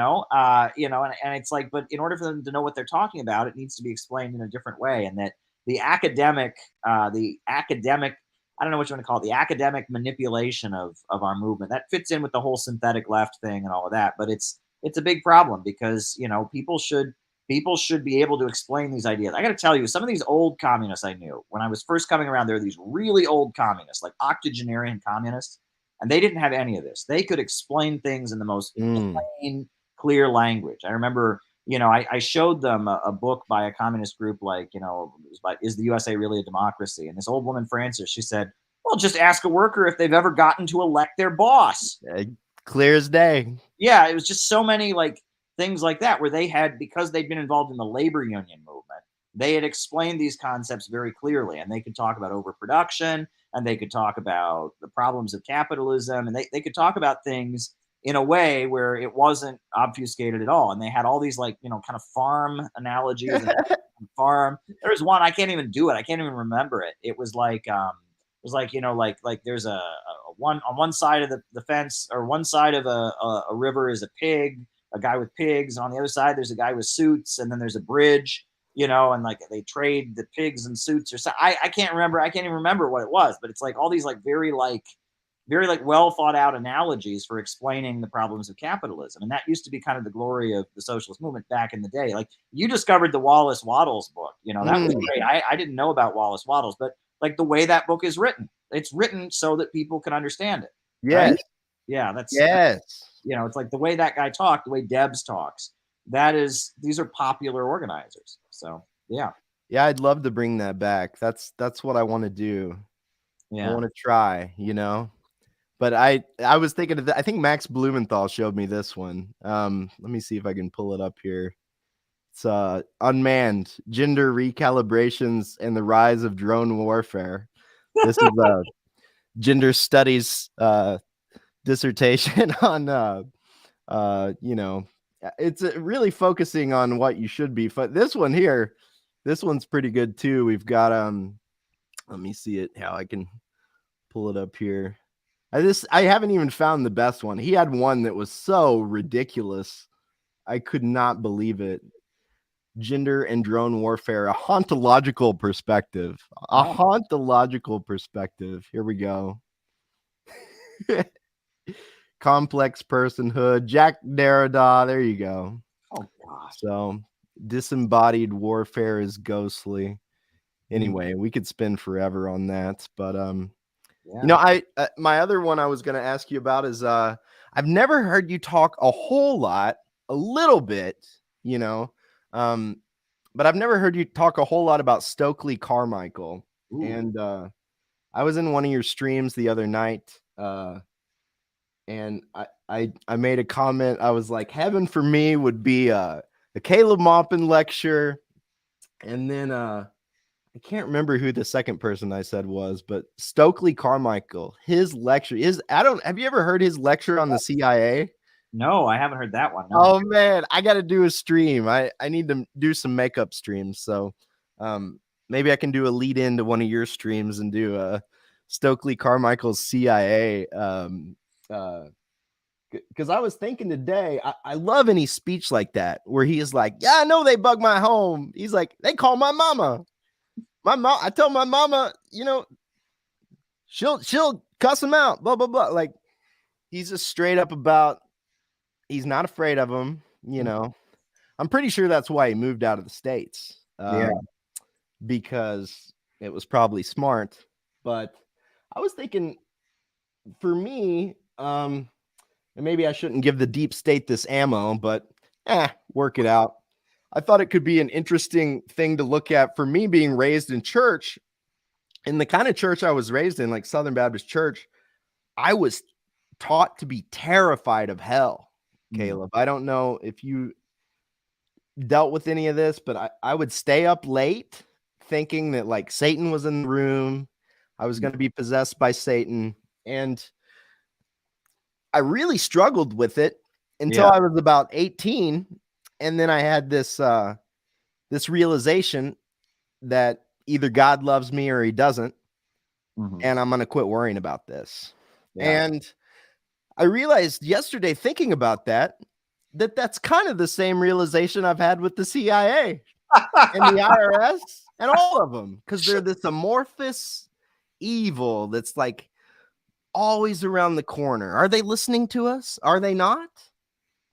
Speaker 2: it's like, but in order for them to know what they're talking about, it needs to be explained in a different way. And that the academic, I don't know what you want to call it, the academic manipulation of our movement, that fits in with the whole synthetic left thing and all of that. But it's a big problem because, you know, people should be able to explain these ideas. I got to tell you, some of these old communists I knew when I was first coming around, there were these really old communists, like octogenarian communists, and they didn't have any of this. They could explain things in the most plain, clear language. I remember, you know, I showed them a book by a communist group, like, you know, Is the USA Really a Democracy? And this old woman, Frances, she said, well, just ask a worker if they've ever gotten to elect their boss.
Speaker 4: Clear as day.
Speaker 2: Yeah, it was just so many like things like that where they had, because they'd been involved in the labor union movement, they had explained these concepts very clearly, and they could talk about overproduction, and they could talk about the problems of capitalism, and they could talk about things in a way where it wasn't obfuscated at all. And they had all these like, you know, kind of farm analogies and farm. There was one, I can't even do it. I can't even remember it. It was like, you know, like there's a one on one side of the fence, or one side of a river is a pig, a guy with pigs. And on the other side, there's a guy with suits, and then there's a bridge, you know, and like they trade the pigs and suits or something. I can't remember. I can't even remember what it was, but it's like all these like very well thought out analogies for explaining the problems of capitalism. And that used to be kind of the glory of the socialist movement back in the day. Like you discovered the Wallace Wattles book, you know, that was great. I didn't know about Wallace Wattles, but like the way that book is written, it's written so that people can understand it.
Speaker 4: Yes.
Speaker 2: Right? Yeah. You know, it's like the way that guy talked, the way Debs talks, these are popular organizers. So, yeah.
Speaker 4: Yeah. I'd love to bring that back. That's what I want to do. Yeah. I want to try, you know, but I was thinking of I think Max Blumenthal showed me this one. Let me see if I can pull it up here. It's Unmanned, Gender Recalibrations and the Rise of Drone Warfare. This is a gender studies dissertation on you know, it's really focusing on what you should be. But this one's pretty good too. We've got let me see it, how I can pull it up here. I haven't even found the best one. He had one that was so ridiculous. I could not believe it. Gender and Drone Warfare, a hauntological perspective. Hauntological perspective. Here we go. Complex personhood. Jack Derrida. There you go.
Speaker 2: Oh gosh.
Speaker 4: So disembodied warfare is ghostly. Anyway, we could spin forever on that, but you know, my other one I was going to ask you about is I I've never heard you talk a whole lot, a little bit, you know, but I've never heard you talk a whole lot about Stokely Carmichael. Ooh. And I was in one of your streams the other night, and I made a comment. I was like, heaven for me would be the Caleb Maupin lecture, and then I can't remember who the second person I said was, but Stokely Carmichael, his lecture is, have you ever heard his lecture on the CIA?
Speaker 2: No, I haven't heard that one. No.
Speaker 4: Oh man, I got to do a stream. I need to do some makeup streams. So maybe I can do a lead into one of your streams and do a Stokely Carmichael's CIA. Because I was thinking today, I love any speech like that where he is like, yeah, I know they bug my home. He's like, they call my mama. My mom, I tell my mama, you know, she'll cuss him out, blah, blah, blah. Like, he's just straight up about, he's not afraid of him, you know. I'm pretty sure that's why he moved out of the States. Because it was probably smart. But I was thinking, for me, and maybe I shouldn't give the deep state this ammo, but work it out. I thought it could be an interesting thing to look at for me being raised in church. In the kind of church I was raised in, like Southern Baptist Church, I was taught to be terrified of hell, Caleb. I don't know if you dealt with any of this, but I would stay up late thinking that like Satan was in the room. I was going to be possessed by Satan. And I really struggled with it until I was about 18. And then I had this this realization that either God loves me or he doesn't. And I'm going to quit worrying about this. And I realized yesterday, thinking about that's kind of the same realization I've had with the CIA and the IRS and all of them, because they're this amorphous evil that's like always around the corner. Are they listening to us? Are they not?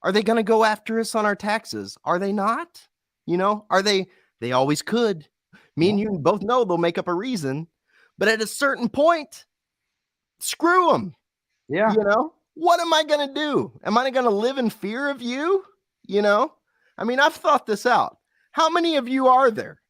Speaker 4: Are they going to go after us on our taxes? Are they not? You know, they always could. Me and you both know they'll make up a reason, but at a certain point, screw them.
Speaker 2: Yeah.
Speaker 4: You know, what am I going to do? Am I going to live in fear of you? You know, I mean, I've thought this out. How many of you are there?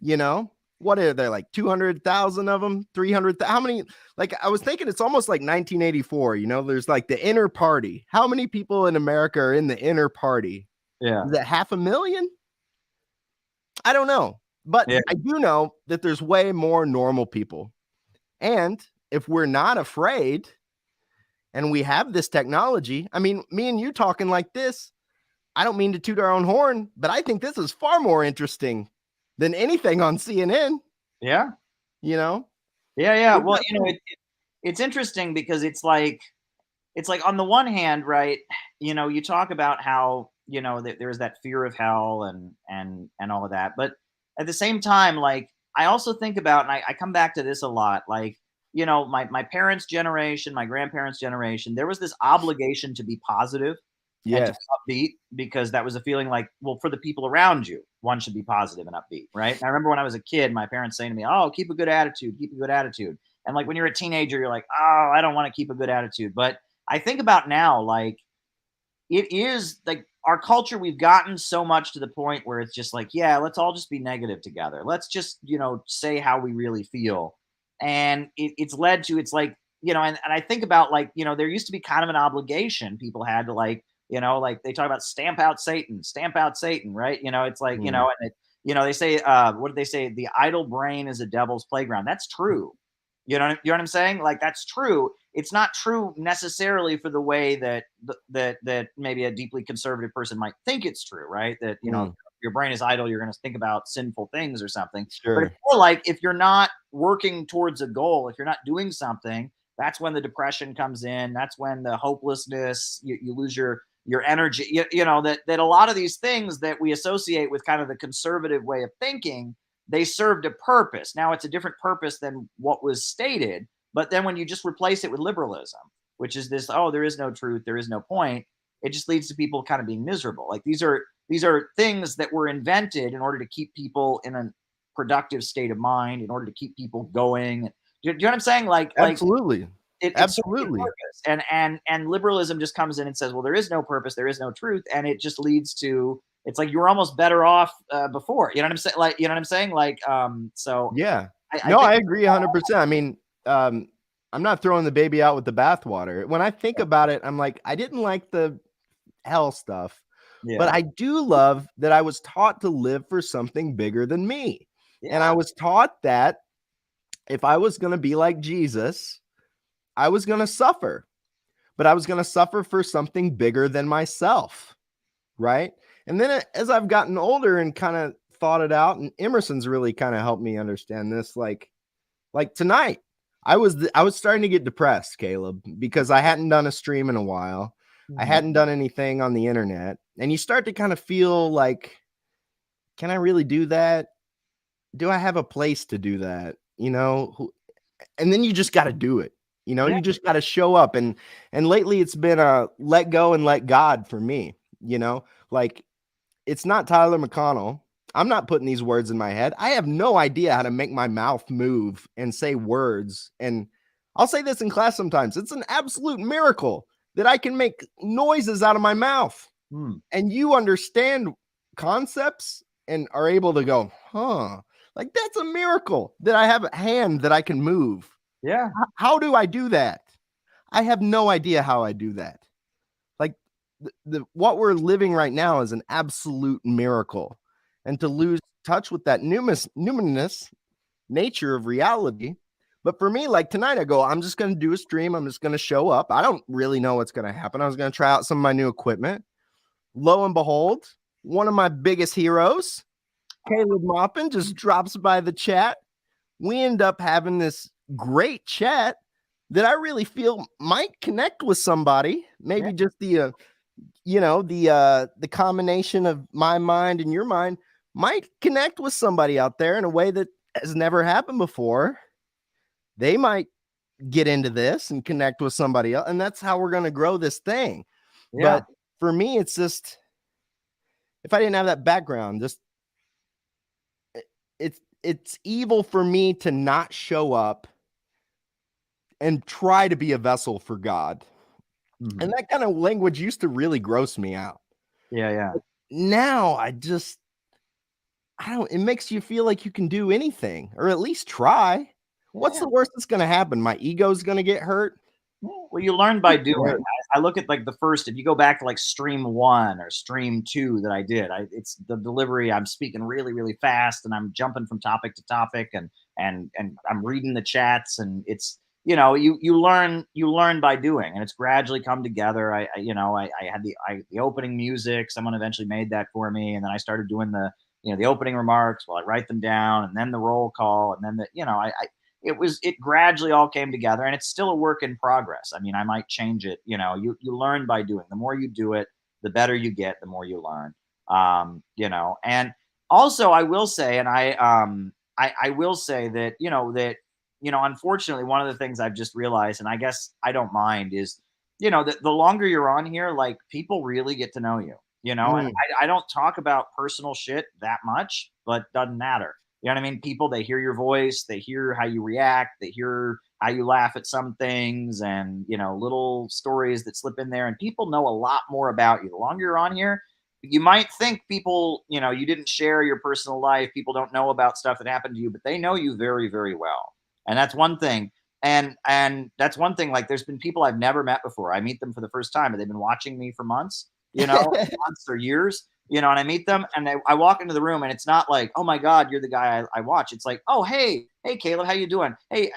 Speaker 4: You know, what are there, like 200,000 of them, 300? How many? Like, I was thinking it's almost like 1984. You know, there's like the inner party. How many people in America are in the inner party?
Speaker 2: Yeah.
Speaker 4: Is that 500,000? I don't know. But I do know that there's way more normal people. And if we're not afraid and we have this technology, I mean, me and you talking like this, I don't mean to toot our own horn, but I think this is far more interesting than anything on CNN.
Speaker 2: Yeah.
Speaker 4: You know?
Speaker 2: Yeah. Well, you know, it's interesting because it's like on the one hand, right, you know, you talk about how, you know, there's that fear of hell and all of that. But at the same time, like, I also think about, and I come back to this a lot, like, you know, my parents' generation, my grandparents' generation, there was this obligation to be positive and to be upbeat, because that was a feeling like, well, for the people around you, one should be positive and upbeat, right? And I remember when I was a kid, my parents saying to me, oh, keep a good attitude, keep a good attitude. And like when you're a teenager, you're like, oh, I don't want to keep a good attitude. But I think about now, like, it is like our culture, we've gotten so much to the point where it's just like, yeah, let's all just be negative together. Let's just, you know, say how we really feel. And it's led to, it's like, you know, and I think about, like, you know, there used to be kind of an obligation people had to, like, you know, like they talk about stamp out Satan, right? You know, it's like, you know, and it, you know, they say, what did they say? The idle brain is a devil's playground. That's true. You know what I'm saying? Like, that's true. It's not true necessarily for the way that maybe a deeply conservative person might think it's true, right? That, you know, your brain is idle, you're going to think about sinful things or something.
Speaker 4: Sure.
Speaker 2: But it's more like, if you're not working towards a goal, if you're not doing something, that's when the depression comes in. That's when the hopelessness, you lose your energy. You know, that a lot of these things that we associate with kind of the conservative way of thinking, they served a purpose. Now it's a different purpose than what was stated. But then when you just replace it with liberalism, which is this, oh, there is no truth, there is no point, it just leads to people kind of being miserable. Like, these are things that were invented in order to keep people in a productive state of mind, in order to keep people going. Do you know what I'm saying? Like,
Speaker 4: absolutely. Absolutely.
Speaker 2: It's and liberalism just comes in and says, well, there is no purpose, there is no truth, and it just leads to, it's like you were almost better off before. You know what I'm saying? Like, you know what I'm saying? Like, so
Speaker 4: yeah.
Speaker 2: I
Speaker 4: agree 100%. I mean, I'm not throwing the baby out with the bathwater. When I think about it, I'm like, I didn't like the hell stuff, but I do love that I was taught to live for something bigger than me. And I was taught that if I was going to be like Jesus, I was going to suffer, but I was going to suffer for something bigger than myself. Right. And then as I've gotten older and kind of thought it out, and Emerson's really kind of helped me understand this, like tonight, I was starting to get depressed, Caleb, because I hadn't done a stream in a while. I hadn't done anything on the internet. And you start to kind of feel like, can I really do that? Do I have a place to do that? You know, and then you just got to do it. You know, you just got to show up. And lately it's been a let go and let God for me, you know, like it's not Tyler McConnell. I'm not putting these words in my head. I have no idea how to make my mouth move and say words. And I'll say this in class sometimes. It's an absolute miracle that I can make noises out of my mouth. And you understand concepts and are able to go, huh? Like, that's a miracle that I have a hand that I can move.
Speaker 2: Yeah.
Speaker 4: How do I do that? I have no idea how I do that. Like, what we're living right now is an absolute miracle. And to lose touch with that numinous nature of reality. But for me, like tonight, I go, I'm just going to do a stream. I'm just going to show up. I don't really know what's going to happen. I was going to try out some of my new equipment. Lo and behold, one of my biggest heroes, Caleb Maupin, just drops by the chat. We end up having this great chat that I really feel might connect with somebody. Maybe just the combination of my mind and your mind might connect with somebody out there in a way that has never happened before. They might get into this and connect with somebody else. And that's how we're going to grow this thing. But for me, it's just, if I didn't have that background, just it's evil for me to not show up and try to be a vessel for God. And that kind of language used to really gross me out.
Speaker 2: Yeah.
Speaker 4: But now it makes you feel like you can do anything, or at least try. What's the worst that's going to happen? My ego's going to get hurt.
Speaker 2: Well, you learn by doing. I look at like the first, if you go back to like stream 1 or stream 2 that I did, it's the delivery. I'm speaking really, really fast and I'm jumping from topic to topic and I'm reading the chats, and it's, you know, you learn by doing, and it's gradually come together. I had the opening music. Someone eventually made that for me. And then I started doing the opening remarks while I write them down, and then the roll call. And then it gradually all came together, and it's still a work in progress. I mean, I might change it. You know, you learn by doing. The more you do it, the better you get, the more you learn. And also I will say, and I will say that, unfortunately, one of the things I've just realized, and I guess I don't mind, is, that the longer you're on here, like, people really get to know you, and I don't talk about personal shit that much, but doesn't matter. You know what I mean? People, they hear your voice, they hear how you react, they hear how you laugh at some things, and, little stories that slip in there, and people know a lot more about you. The longer you're on here, you might think people, you didn't share your personal life. People don't know about stuff that happened to you, but they know you very, very well. And that's one thing. And that's one thing. Like, there's been people I've never met before. I meet them for the first time, but they've been watching me for months, months or years, and I meet them, and I walk into the room, and it's not like, oh my God, you're the guy I watch. It's like, oh, hey Caleb, how you doing? Hey,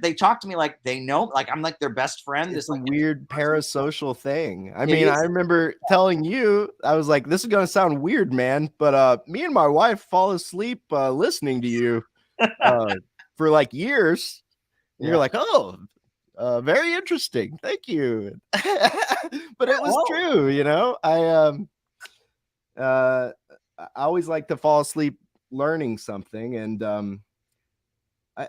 Speaker 2: they talk to me like they know, like I'm like their best friend.
Speaker 4: It's a weird parasocial thing. I mean, I remember telling you, I was like, this is going to sound weird, man, but me and my wife fall asleep listening to you for like years. And you're like, oh, very interesting. Thank you. But it was true, I always like to fall asleep learning something. And I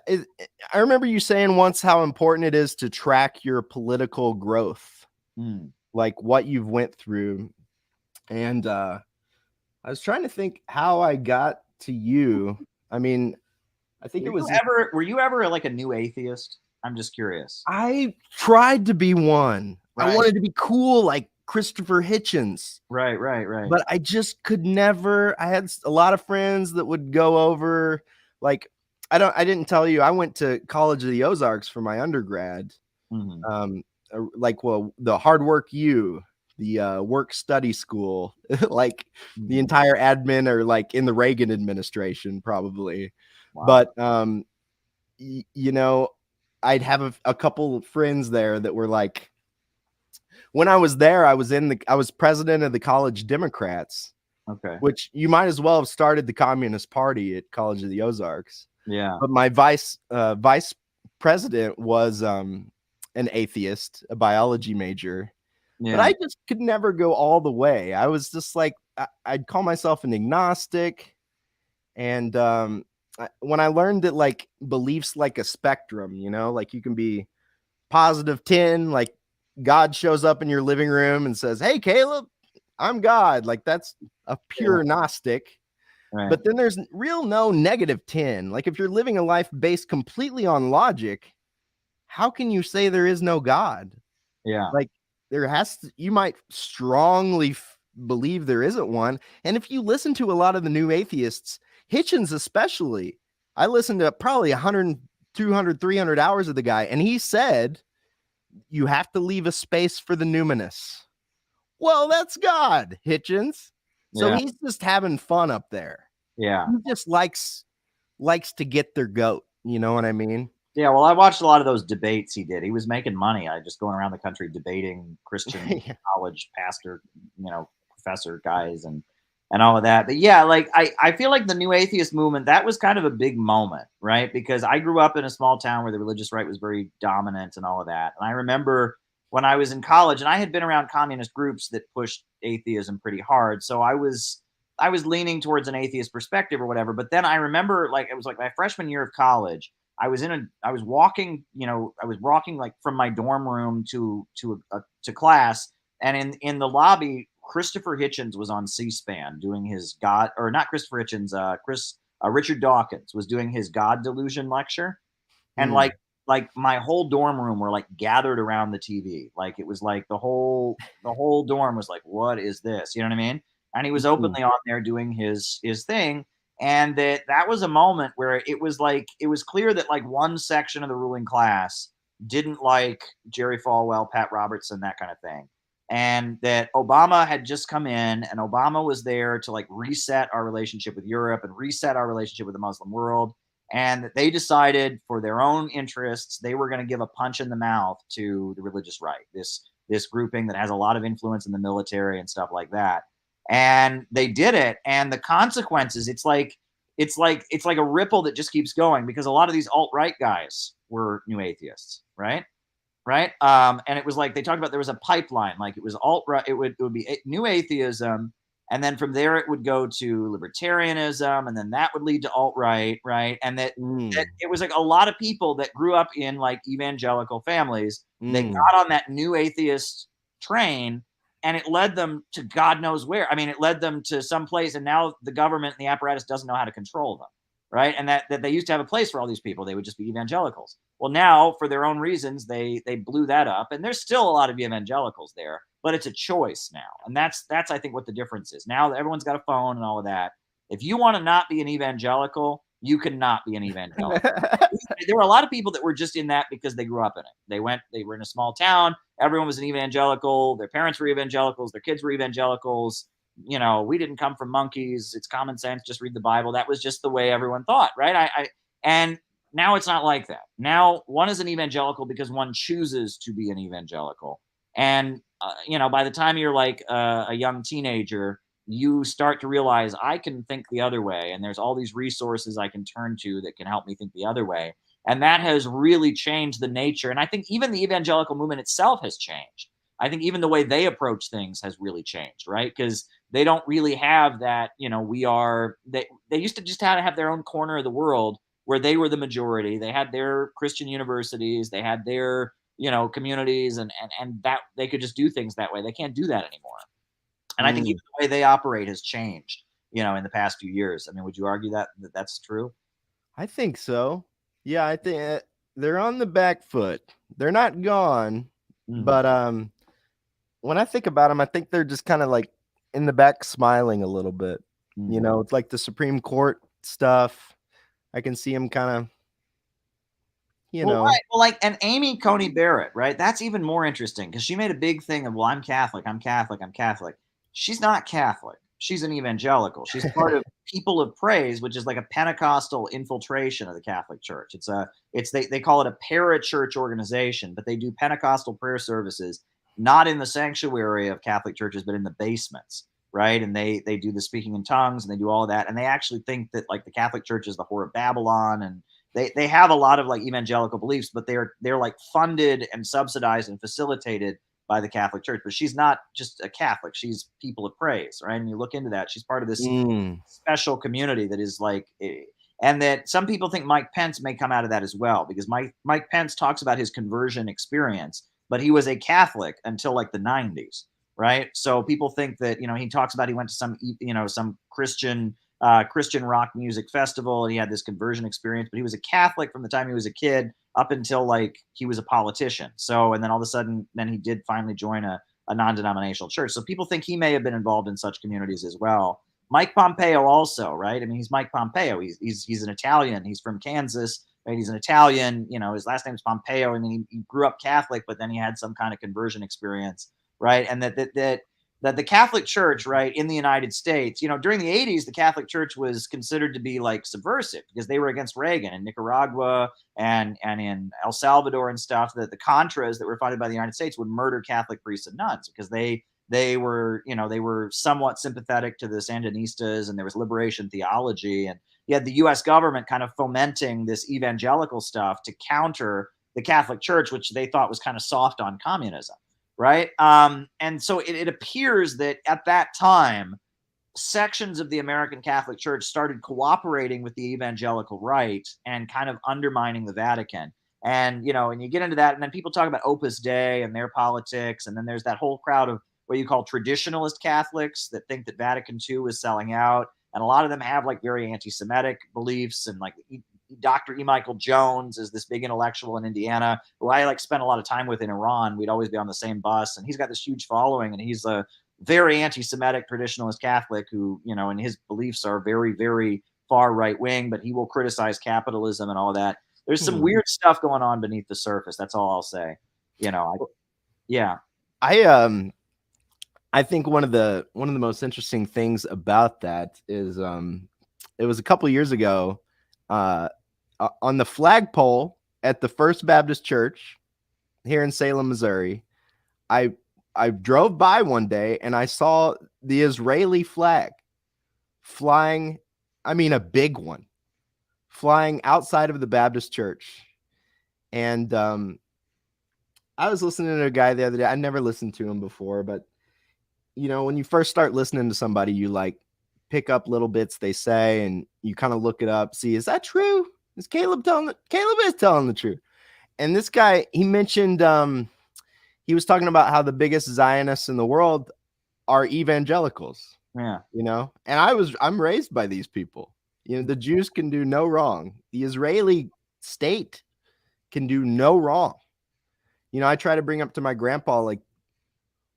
Speaker 4: remember you saying once how important it is to track your political growth, like what you've went through. And I was trying to think how I got to you. I mean, I think were you ever like a new atheist?
Speaker 2: I'm just curious.
Speaker 4: I tried to be one.
Speaker 2: Right.
Speaker 4: I wanted to be cool like Christopher Hitchens.
Speaker 2: Right.
Speaker 4: But I just could never. I had a lot of friends that would go over. Like, I didn't tell you, I went to College of the Ozarks for my undergrad.
Speaker 2: Mm-hmm.
Speaker 4: The Hard Work U, the work study school, like the entire admin are like in the Reagan administration, probably. Wow. But you know, I'd have a couple of friends there that were like, when I was there, I was president of the College Democrats.
Speaker 2: Okay.
Speaker 4: Which you might as well have started the Communist Party at College of the Ozarks.
Speaker 2: Yeah.
Speaker 4: But my vice president was an atheist, a biology major. Yeah. But I just could never go all the way. I was just like, I'd call myself an agnostic. And when I learned that like beliefs like a spectrum, you know, like you can be positive 10, like God shows up in your living room and says, "Hey, Caleb, I'm God." Like that's a pure Gnostic. Right. But then there's no negative 10. Like if you're living a life based completely on logic, how can you say there is no God?
Speaker 2: Yeah.
Speaker 4: Like you might strongly believe there isn't one. And if you listen to a lot of the new atheists, Hitchens especially, I listened to probably 100, 200, 300 hours of the guy. And he said, you have to leave a space for the numinous. Well, that's God, Hitchens. So he's just having fun up there.
Speaker 2: Yeah.
Speaker 4: He just likes to get their goat. You know what I mean?
Speaker 2: Yeah. Well, I watched a lot of those debates he did. He was making money. I just going around the country debating Christian college pastor, professor guys and all of that. But yeah, like I feel like the new atheist movement, that was kind of a big moment, right? Because I grew up in a small town where the religious right was very dominant and all of that. And I remember when I was in college, and I had been around communist groups that pushed atheism pretty hard. So I was leaning towards an atheist perspective or whatever. But then I remember, like, it was like my freshman year of college. I was walking like from my dorm room to class, and in the lobby, Christopher Hitchens was on C-SPAN doing his Richard Dawkins was doing his God delusion lecture, and like my whole dorm room were like gathered around the TV. Like it was like the whole dorm was like, what is this? You know what I mean? And he was openly on there doing his thing. And that was a moment where it was clear that like one section of the ruling class didn't like Jerry Falwell, Pat Robertson, that kind of thing. And that Obama had just come in, and Obama was there to like reset our relationship with Europe and reset our relationship with the Muslim world. And they decided for their own interests, they were going to give a punch in the mouth to the religious right, this grouping that has a lot of influence in the military and stuff like that. And they did it. And the consequences, it's like a ripple that just keeps going, because a lot of these alt-right guys were new atheists, right? Right. And it was like, they talked about, there was a pipeline, like it was alt-right. It would be new atheism. And then from there, it would go to libertarianism, and then that would lead to alt-right, right? And that it was like a lot of people that grew up in like evangelical families, they got on that new atheist train, and it led them to God knows where. I mean, it led them to some place, and now the government and the apparatus doesn't know how to control them, right? And that they used to have a place for all these people. They would just be evangelicals. Well, now, for their own reasons, they blew that up, and there's still a lot of evangelicals there, but it's a choice now. And that's I think what the difference is. Now everyone's got a phone and all of that. If you want to not be an evangelical, you cannot be an evangelical. There were a lot of people that were just in that because they grew up in it. They were in a small town. Everyone was an evangelical. Their parents were evangelicals. Their kids were evangelicals. We didn't come from monkeys. It's common sense. Just read the Bible. That was just the way everyone thought, right? And now it's not like that. Now one is an evangelical because one chooses to be an evangelical. And, by the time you're like a young teenager, you start to realize I can think the other way. And there's all these resources I can turn to that can help me think the other way. And that has really changed the nature. And I think even the evangelical movement itself has changed. I think even the way they approach things has really changed, right? Because they don't really have that, they used to just have their own corner of the world where they were the majority. They had their Christian universities, they had their, communities, and that they could just do things that way. They can't do that anymore. And I think even the way they operate has changed, in the past few years. I mean, would you argue that that's true?
Speaker 4: I think so. Yeah, I think they're on the back foot. They're not gone, but when I think about them, I think they're just kind of like in the back smiling a little bit. You know, it's like the Supreme Court stuff. I can see them kind of, you know.
Speaker 2: Right. Well, like, and Amy Coney Barrett, right? That's even more interesting because she made a big thing of, well, I'm Catholic, I'm Catholic, I'm Catholic. She's not Catholic. She's an evangelical. She's part of People of Praise, which is like a Pentecostal infiltration of the Catholic Church. They call it a parachurch organization, but they do Pentecostal prayer services, not in the sanctuary of Catholic churches, but in the basements, right? And they do the speaking in tongues and they do all of that. And they actually think that like the Catholic Church is the whore of Babylon, and they have a lot of like evangelical beliefs, but they're like funded and subsidized and facilitated by the Catholic Church. But she's not just a Catholic; she's People of Praise, right? And you look into that; she's part of this special community that is like, and that some people think Mike Pence may come out of that as well, because Mike Pence talks about his conversion experience, but he was a Catholic until like the 90s, right? So people think that he talks about he went to some Christian rock music festival and he had this conversion experience, but he was a Catholic from the time he was a kid up until like he was a politician. So, and then all of a sudden, then he did finally join a non-denominational church. So people think he may have been involved in such communities as well. Mike Pompeo also, right? I mean, he's Mike Pompeo. He's an Italian. He's from Kansas, right? He's an Italian. His last name's Pompeo. I mean, he grew up Catholic, but then he had some kind of conversion experience, right? And that the Catholic Church, right, in the United States, during the 80s, the Catholic Church was considered to be like subversive because they were against Reagan in Nicaragua and in El Salvador and stuff, that the Contras that were funded by the United States would murder Catholic priests and nuns because they were somewhat sympathetic to the Sandinistas, and there was liberation theology. And you had the U.S. government kind of fomenting this evangelical stuff to counter the Catholic Church, which they thought was kind of soft on communism. Right. And so it appears that at that time, sections of the American Catholic Church started cooperating with the evangelical right and kind of undermining the Vatican. And, and you get into that, and then people talk about Opus Dei and their politics. And then there's that whole crowd of what you call traditionalist Catholics that think that Vatican II is selling out. And a lot of them have like very anti-Semitic beliefs, and like Dr. E. Michael Jones is this big intellectual in Indiana who I like spent a lot of time with in Iran. We'd always be on the same bus, and he's got this huge following, and he's a very anti-Semitic traditionalist Catholic who, and his beliefs are very, very far right wing, but he will criticize capitalism and all that. There's some weird stuff going on beneath the surface. That's all I'll say. Yeah.
Speaker 4: I think one of the most interesting things about that is it was a couple of years ago on the flagpole at the First Baptist Church here in Salem, Missouri. I drove by one day and I saw the Israeli flag flying. I mean, a big one flying outside of the Baptist church. And I was listening to a guy the other day. I never listened to him before, but when you first start listening to somebody, you like pick up little bits they say and you kind of look it up, see, is that true? Is Caleb is telling the truth? And this guy, he mentioned, he was talking about how the biggest Zionists in the world are evangelicals.
Speaker 2: Yeah.
Speaker 4: And I'm raised by these people. The Jews can do no wrong. The Israeli state can do no wrong. I try to bring up to my grandpa, like,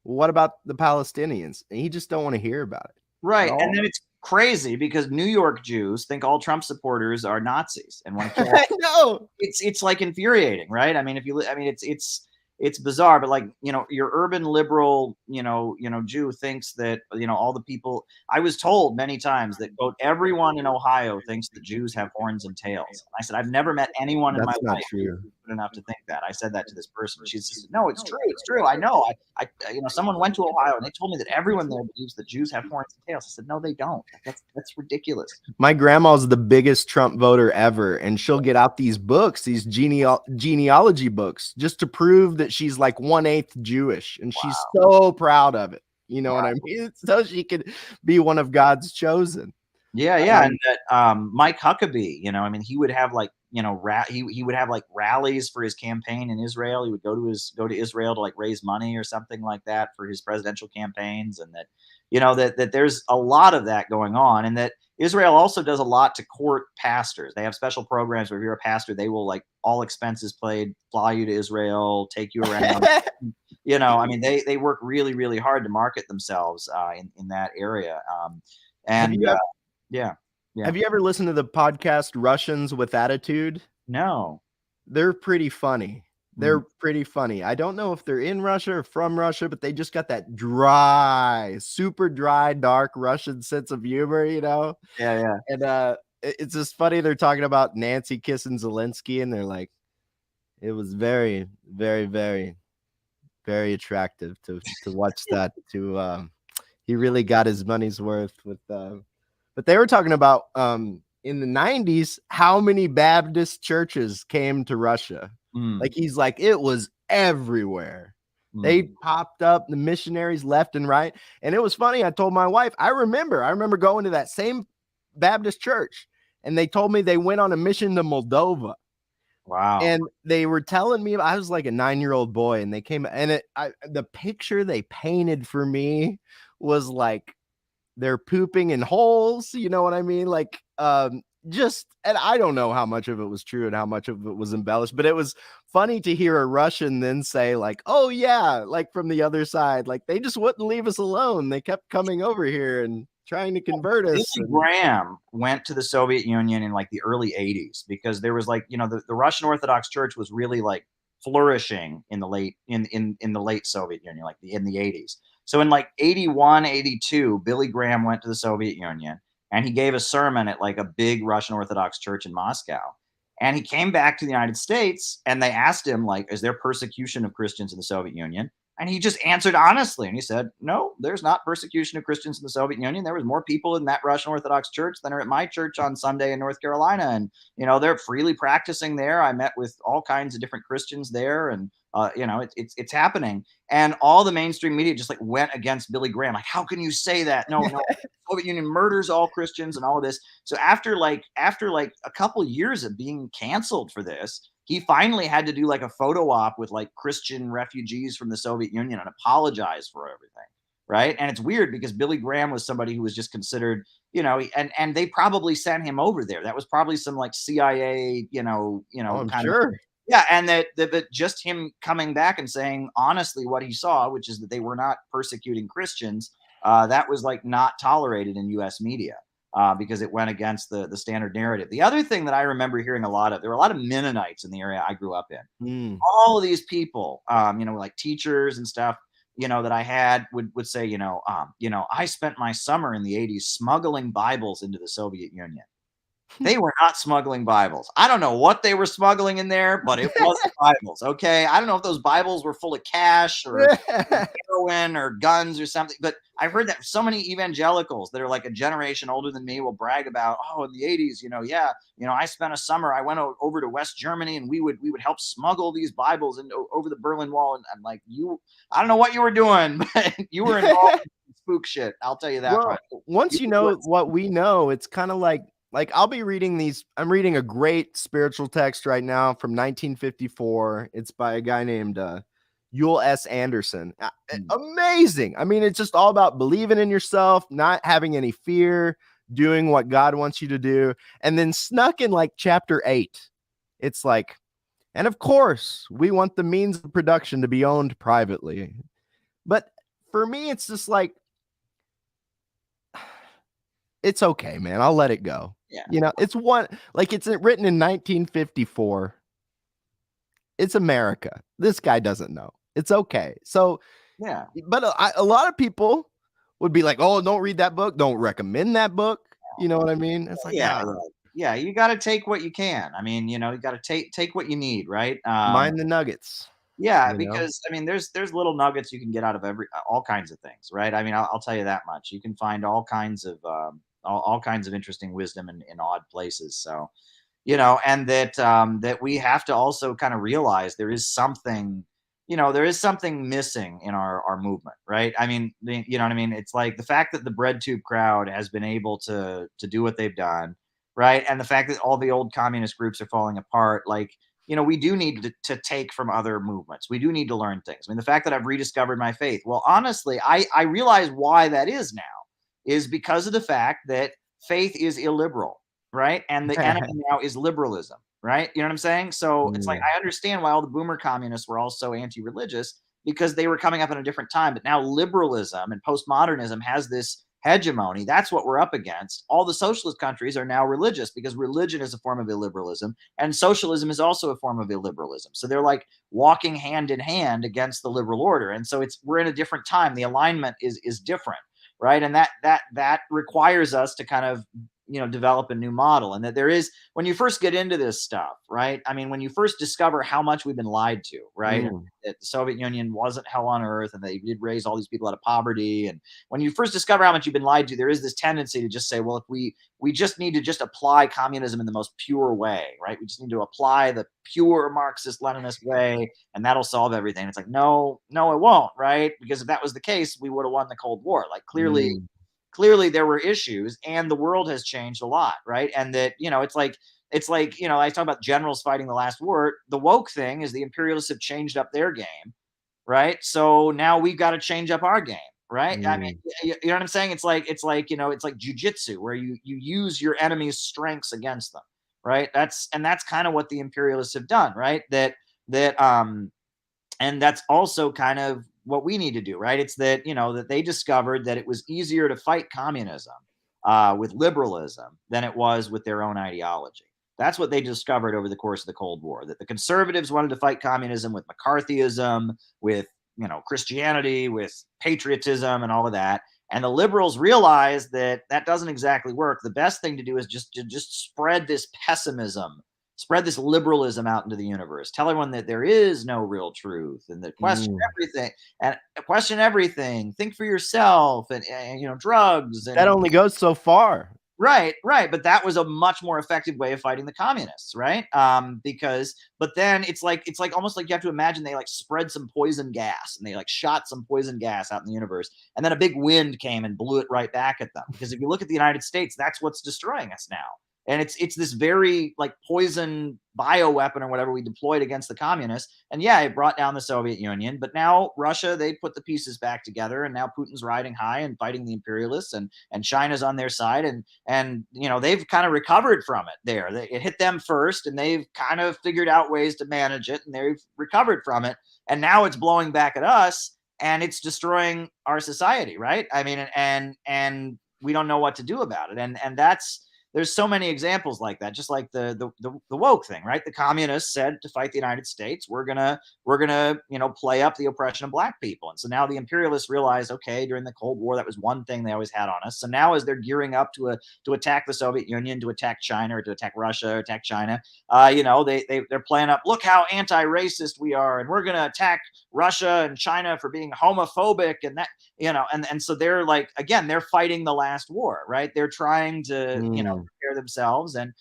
Speaker 4: what about the Palestinians? And he just don't want to hear about it.
Speaker 2: Right. And then it's crazy because New York Jews think all Trump supporters are Nazis and want to kill.
Speaker 4: I know.
Speaker 2: It's like infuriating, right? I mean, it's bizarre, but like, your urban liberal, Jew thinks that, all the people. I was told many times that, quote, everyone in Ohio thinks that Jews have horns and tails. And I said, I've never met anyone in my life who's good enough to think that. I said that to this person. She said, no, it's true. It's true. I know. I someone went to Ohio and they told me that everyone there believes that Jews have horns and tails. I said, no, they don't. That's ridiculous.
Speaker 4: My grandma's the biggest Trump voter ever, and she'll get out these books, these genealogy books, just to prove that she's like 1/8 Jewish, and she's so proud of it. You know what I mean? So she could be one of God's chosen.
Speaker 2: Yeah. And that Mike Huckabee, he would have like, he would have like rallies for his campaign in Israel. He would go to Israel to like raise money or something like that for his presidential campaigns, and that that there's a lot of that going on, and that Israel also does a lot to court pastors. They have special programs where if you're a pastor, they will like all expenses paid, fly you to Israel, take you around. I mean, they work really, really hard to market themselves in that area. And yeah.
Speaker 4: Have you ever listened to the podcast Russians with Attitude?
Speaker 2: No.
Speaker 4: They're pretty funny. They're pretty funny. I don't know if they're in Russia or from Russia, but they just got that dry, super dry, dark Russian sense of humor,
Speaker 2: Yeah.
Speaker 4: And it's just funny. They're talking about Nancy kissing Zelensky, and they're like, it was very, very, very, very attractive to watch that. He really got his money's worth with. But they were talking about in the 90s, how many Baptist churches came to Russia. Like he's like, it was everywhere. They popped up, the missionaries left and right. And it was funny. I told my wife, I remember going to that same Baptist church, and they told me they went on a mission to Moldova.
Speaker 2: Wow.
Speaker 4: And they were telling me, I was like a 9-year-old boy, and they came, and the picture they painted for me was like they're pooping in holes, you know what I mean? Like, and I don't know how much of it was true and how much of it was embellished, but it was funny to hear a Russian then say like, oh yeah, like from the other side, like they just wouldn't leave us alone. They kept coming over here and trying to convert us.
Speaker 2: Billy Graham went to the Soviet Union in like the early 80s because there was like, the Russian Orthodox Church was really like flourishing in the late Soviet Union, like in the 80s. So in like 81, 82, Billy Graham went to the Soviet Union, and he gave a sermon at like a big Russian Orthodox church in Moscow. And he came back to the United States, and they asked him, like, is there persecution of Christians in the Soviet Union? And he just answered honestly. And he said, no, there's not persecution of Christians in the Soviet Union. There was more people in that Russian Orthodox church than are at my church on Sunday in North Carolina. And, they're freely practicing there. I met with all kinds of different Christians there. And, it's happening. And all the mainstream media just like went against Billy Graham. Like, how can you say that? No, the Soviet Union murders all Christians and all of this. So after a couple years of being canceled for this, he finally had to do like a photo op with like Christian refugees from the Soviet Union and apologize for everything. Right. And it's weird because Billy Graham was somebody who was just considered, and they probably sent him over there. That was probably some like CIA,
Speaker 4: I'm sure.
Speaker 2: Yeah. And that just him coming back and saying honestly what he saw, which is that they were not persecuting Christians, that was like not tolerated in US media. Because it went against the standard narrative. The other thing that I remember hearing a lot of, there were a lot of Mennonites in the area I grew up in. All of these people, like teachers and stuff, that I had would say, I spent my summer in the 80s smuggling Bibles into the Soviet Union. They were not smuggling Bibles. I don't know what they were smuggling in there, but it wasn't Bibles. Okay. I don't know if those Bibles were full of cash or heroin or guns or something, but I've heard that so many evangelicals that are like a generation older than me will brag about, in the 80s, I spent a summer, I went over to West Germany and we would help smuggle these Bibles over the Berlin Wall. And I'm like, I don't know what you were doing, but you were involved in spook shit. I'll tell you that.
Speaker 4: Well, once you know what we know, it's kind of like I'll be reading these. I'm reading a great spiritual text right now from 1954. It's by a guy named Yule S. Anderson. Amazing. I mean, it's just all about believing in yourself, not having any fear, doing what God wants you to do. And then snuck in like chapter 8, it's like, and of course, we want the means of production to be owned privately. But for me, it's just like, it's okay, man. I'll let it go.
Speaker 2: Yeah.
Speaker 4: It's written in 1954. It's America. This guy doesn't know. It's okay. So,
Speaker 2: yeah.
Speaker 4: But a lot of people would be like, oh, don't read that book. Don't recommend that book. You know what I mean? It's like,
Speaker 2: yeah. Right. Yeah. You got to take what you can. I mean, you got to take what you need, right?
Speaker 4: Mind the nuggets.
Speaker 2: Yeah, because I mean, there's little nuggets you can get out of all kinds of things, right? I mean, I'll tell you that much. You can find all kinds of interesting wisdom in odd places. So, and that we have to also kind of realize there is something missing in our movement, right? I mean, you know what I mean? It's like the fact that the bread tube crowd has been able to do what they've done, right? And the fact that all the old communist groups are falling apart, like, you know, we do need to take from other movements. We do need to learn things. I mean, the fact that I've rediscovered my faith, well, honestly, I realize why that is now, is because of the fact that faith is illiberal, right? And the enemy now is liberalism, right? You know what I'm saying? So it's like, I understand why all the boomer communists were all so anti-religious, because they were coming up in a different time. But now liberalism and postmodernism has this hegemony. That's what we're up against. All the socialist countries are now religious, because religion is a form of illiberalism, and socialism is also a form of illiberalism. So they're like walking hand in hand against the liberal order. And so we're in a different time. The alignment is different, right? And that requires us to kind of, you know, develop a new model. And that there is, when you first get into this stuff, right? I mean, when you first discover how much we've been lied to, right? That the Soviet Union wasn't hell on earth, and they did raise all these people out of poverty. And when you first discover how much you've been lied to, there is this tendency to just say, well, if we just need to just apply communism in the most pure way, right? We just need to apply the pure Marxist Leninist way, and that'll solve everything. It's like, no, it won't, right? Because if that was the case, we would have won the Cold War. Like, clearly there were issues, and the world has changed a lot, right? And that, you know, it's like, you know, I talk about generals fighting the last war. The woke thing is the imperialists have changed up their game, right? So now we've got to change up our game, right? I mean, you know what I'm saying? It's like, you know, it's like jujitsu, where you use your enemy's strengths against them, right? That's kind of what the imperialists have done, right? And that's also kind of what we need to do, right? It's that, you know, that they discovered that it was easier to fight communism with liberalism than it was with their own ideology. That's what they discovered over the course of the Cold War, that the conservatives wanted to fight communism with McCarthyism, with, you know, Christianity, with patriotism and all of that. And the liberals realized that that doesn't exactly work. The best thing to do is just spread this pessimism, spread this liberalism out into the universe. Tell everyone that there is no real truth, and that question everything. Think for yourself, and you know, drugs. And
Speaker 4: that only goes so far.
Speaker 2: Right. But that was a much more effective way of fighting the communists, right? But then it's like almost like you have to imagine they like spread some poison gas, and they like shot some poison gas out in the universe, and then a big wind came and blew it right back at them. Because if you look at the United States, that's what's destroying us now. And it's this very like poison bioweapon or whatever we deployed against the communists. And yeah, it brought down the Soviet Union. But now Russia, they put the pieces back together, and now Putin's riding high and fighting the imperialists, and China's on their side. And you know, they've kind of recovered from it there. It hit them first, and they've kind of figured out ways to manage it, and they've recovered from it. And now it's blowing back at us, and it's destroying our society, right? I mean, and we don't know what to do about it. And there's so many examples like that, just like the woke thing, right? The communists said to fight the United States, we're gonna, you know, play up the oppression of black people. And so now the imperialists realize, okay, during the Cold War, that was one thing they always had on us. So now as they're gearing up to attack the Soviet Union, to attack China, or to attack Russia, or attack China, you know, they're playing up, look how anti-racist we are, and we're gonna attack Russia and China for being homophobic, and that, you know, and so they're like, again, they're fighting the last war, right? They're trying to, you know, prepare themselves. And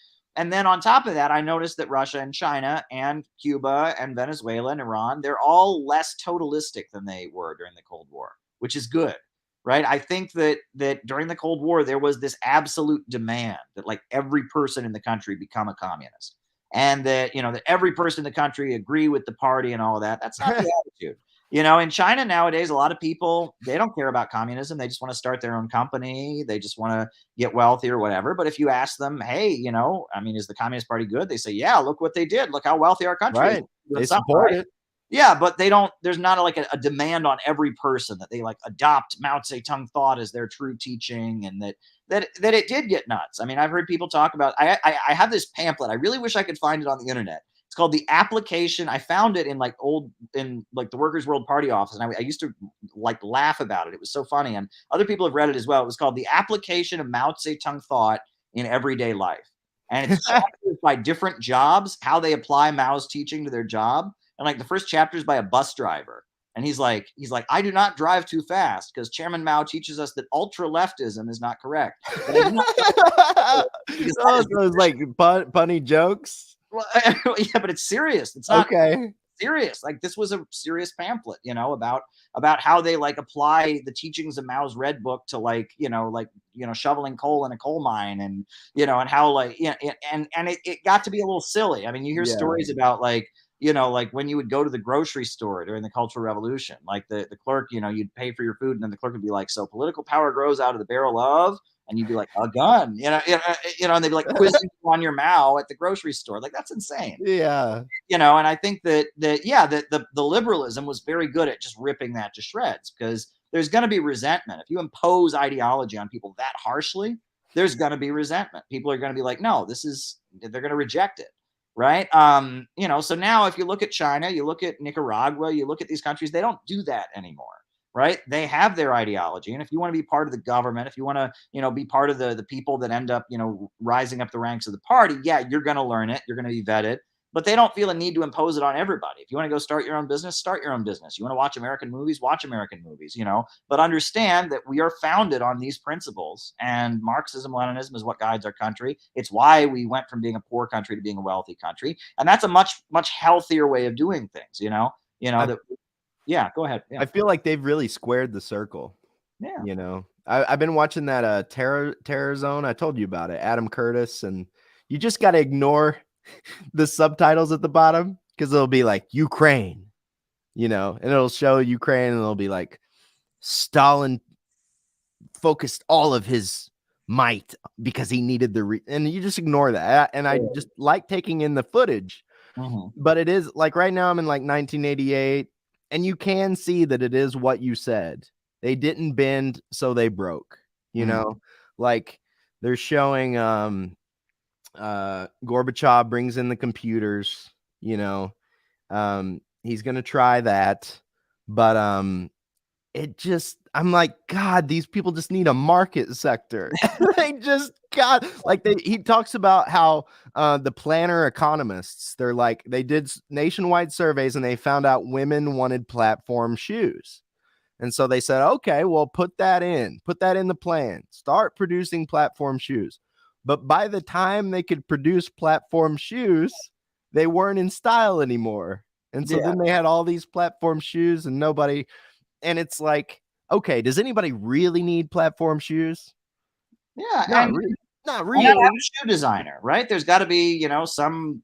Speaker 2: then on top of that, I noticed that Russia and China and Cuba and Venezuela and Iran, they're all less totalistic than they were during the Cold War, which is good, right? I think that during the Cold War, there was this absolute demand that like every person in the country become a communist, and that, you know, that every person in the country agree with the party and all of that. That's not the attitude. You know, in China nowadays, a lot of people, they don't care about communism. They just want to start their own company. They just want to get wealthy or whatever. But if you ask them, hey, you know, I mean, is the Communist Party good? They say, yeah, look what they did. Look how wealthy our country is.
Speaker 4: They support it.
Speaker 2: Yeah, but they don't, there's not like a demand on every person that they like adopt Mao Zedong thought as their true teaching, and that it did get nuts. I mean, I've heard people talk about, I have this pamphlet. I really wish I could find it on the internet. It's called The Application. I found it in the Workers' World Party office, and I used to like laugh about it. It was so funny, and other people have read it as well. It was called The Application of Mao Zedong Thought in Everyday Life, and it's chapters by different jobs, how they apply Mao's teaching to their job. And like the first chapter is by a bus driver, and he's like, I do not drive too fast because Chairman Mao teaches us that ultra leftism is not correct.
Speaker 4: So it's like funny jokes.
Speaker 2: Well, yeah, but it's serious. It's not
Speaker 4: okay.
Speaker 2: serious. Like this was a serious pamphlet, you know, about how they like apply the teachings of Mao's Red Book to like shoveling coal in a coal mine, and and how like and it got to be a little silly. I mean, you hear stories about like like when you would go to the grocery store during the Cultural Revolution, like the clerk, you'd pay for your food, and then the clerk would be like, "So political power grows out of the barrel of," and you'd be like, "A gun," and they'd be like quizzing you on your Mao at the grocery store. Like that's insane.
Speaker 4: Yeah.
Speaker 2: And I think that the liberalism was very good at just ripping that to shreds, because there's going to be resentment if you impose ideology on people that harshly. There's going to be resentment. People are going to be like, no, they're going to reject it. Right. So now if you look at China, you look at Nicaragua, you look at these countries, they don't do that anymore. Right. They have their ideology. And if you want to be part of the government, if you want to, be part of the people that end up, rising up the ranks of the party, yeah, you're going to learn it. You're going to be vetted. But they don't feel a need to impose it on everybody. If you want to go start your own business, start your own business. You want to watch American movies, watch American movies, but understand that we are founded on these principles, and Marxism, Leninism is what guides our country. It's why we went from being a poor country to being a wealthy country. And that's a much, much healthier way of doing things, yeah, go ahead. Yeah.
Speaker 4: I feel like they've really squared the circle.
Speaker 2: Yeah.
Speaker 4: I've been watching that Terror Zone. I told you about it, Adam Curtis, and you just got to ignore the subtitles at the bottom, because it'll be like Ukraine, and it'll show Ukraine, and it'll be like Stalin focused all of his might because he needed and you just ignore that. And I just like taking in the footage. But it is like right now I'm in like 1988, and you can see that it is what you said. They didn't bend, so they broke, like they're showing Gorbachev brings in the computers, he's going to try that, but I'm like, God, these people just need a market sector. They just got like he talks about how the planner economists, they did nationwide surveys and they found out women wanted platform shoes. And so they said, okay, well, put that in the plan, start producing platform shoes. But by the time they could produce platform shoes, they weren't in style anymore. And so then they had all these platform shoes and nobody. And it's like, okay, does anybody really need platform shoes?
Speaker 2: Yeah.
Speaker 4: Not really.
Speaker 2: Have a shoe designer, right? There's got to be, some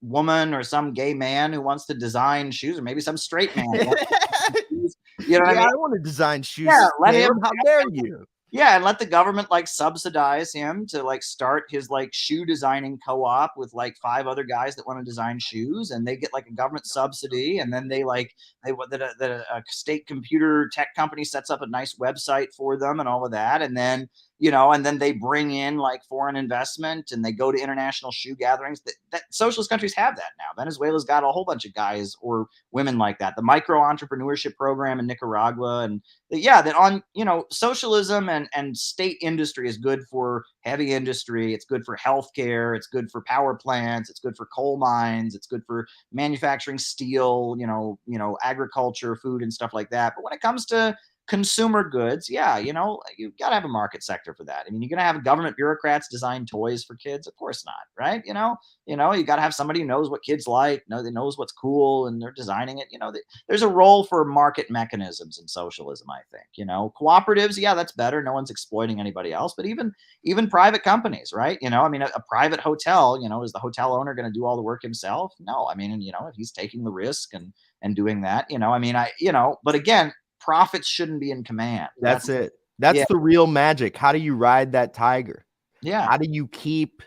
Speaker 2: woman or some gay man who wants to design shoes, or maybe some straight man.
Speaker 4: I want to design shoes.
Speaker 2: Yeah, let him.
Speaker 4: How dare you?
Speaker 2: Yeah, and let the government like subsidize him to like start his like shoe designing co-op with like 5 other guys that want to design shoes, and they get like a government subsidy, and then a state computer tech company sets up a nice website for them and all of that, and then and then they bring in like foreign investment, and they go to international shoe gatherings. That socialist countries have that now. Venezuela's got a whole bunch of guys or women like that. The micro entrepreneurship program in Nicaragua, and that on socialism and state industry is good for heavy industry. It's good for healthcare. It's good for power plants. It's good for coal mines. It's good for manufacturing steel. Agriculture, food, and stuff like that. But when it comes to consumer goods, you've got to have a market sector for that. I mean, you're going to have government bureaucrats design toys for kids? Of course not, right? You got to have somebody who knows what kids like, that knows what's cool, and they're designing it. There's a role for market mechanisms in socialism, I think. Cooperatives, that's better. No one's exploiting anybody else. But even private companies, right? A private hotel, is the hotel owner going to do all the work himself? No. I mean, if he's taking the risk and doing that, but again, profits shouldn't be in command.
Speaker 4: That's it. That's the real magic. How do you ride that tiger?
Speaker 2: Yeah.
Speaker 4: How do you keep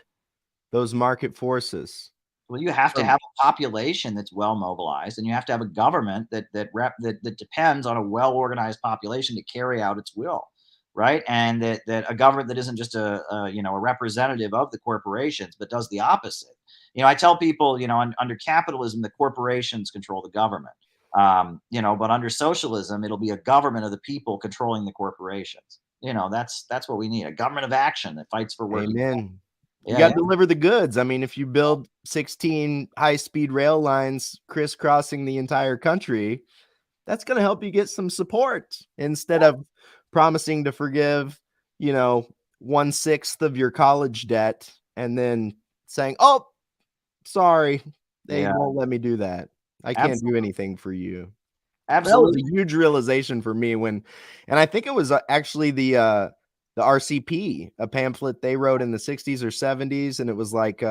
Speaker 4: those market forces?
Speaker 2: Well, you have to have a population that's well mobilized, and you have to have a government that depends on a well organized population to carry out its will, right? And that a government that isn't just a representative of the corporations, but does the opposite. I tell people, under capitalism, the corporations control the government. But under socialism, it'll be a government of the people controlling the corporations. That's what we need. A government of action that fights for working.
Speaker 4: Amen. You got to deliver the goods. I mean, if you build 16 high-speed rail lines crisscrossing the entire country, that's going to help you get some support instead of promising to forgive, 1/6 of your college debt and then saying, "Oh, sorry, they won't let me do that." I can't do anything for you.
Speaker 2: Absolutely.
Speaker 4: That was a huge realization for me and I think it was actually the RCP, a pamphlet they wrote in the 60s or 70s, and it was like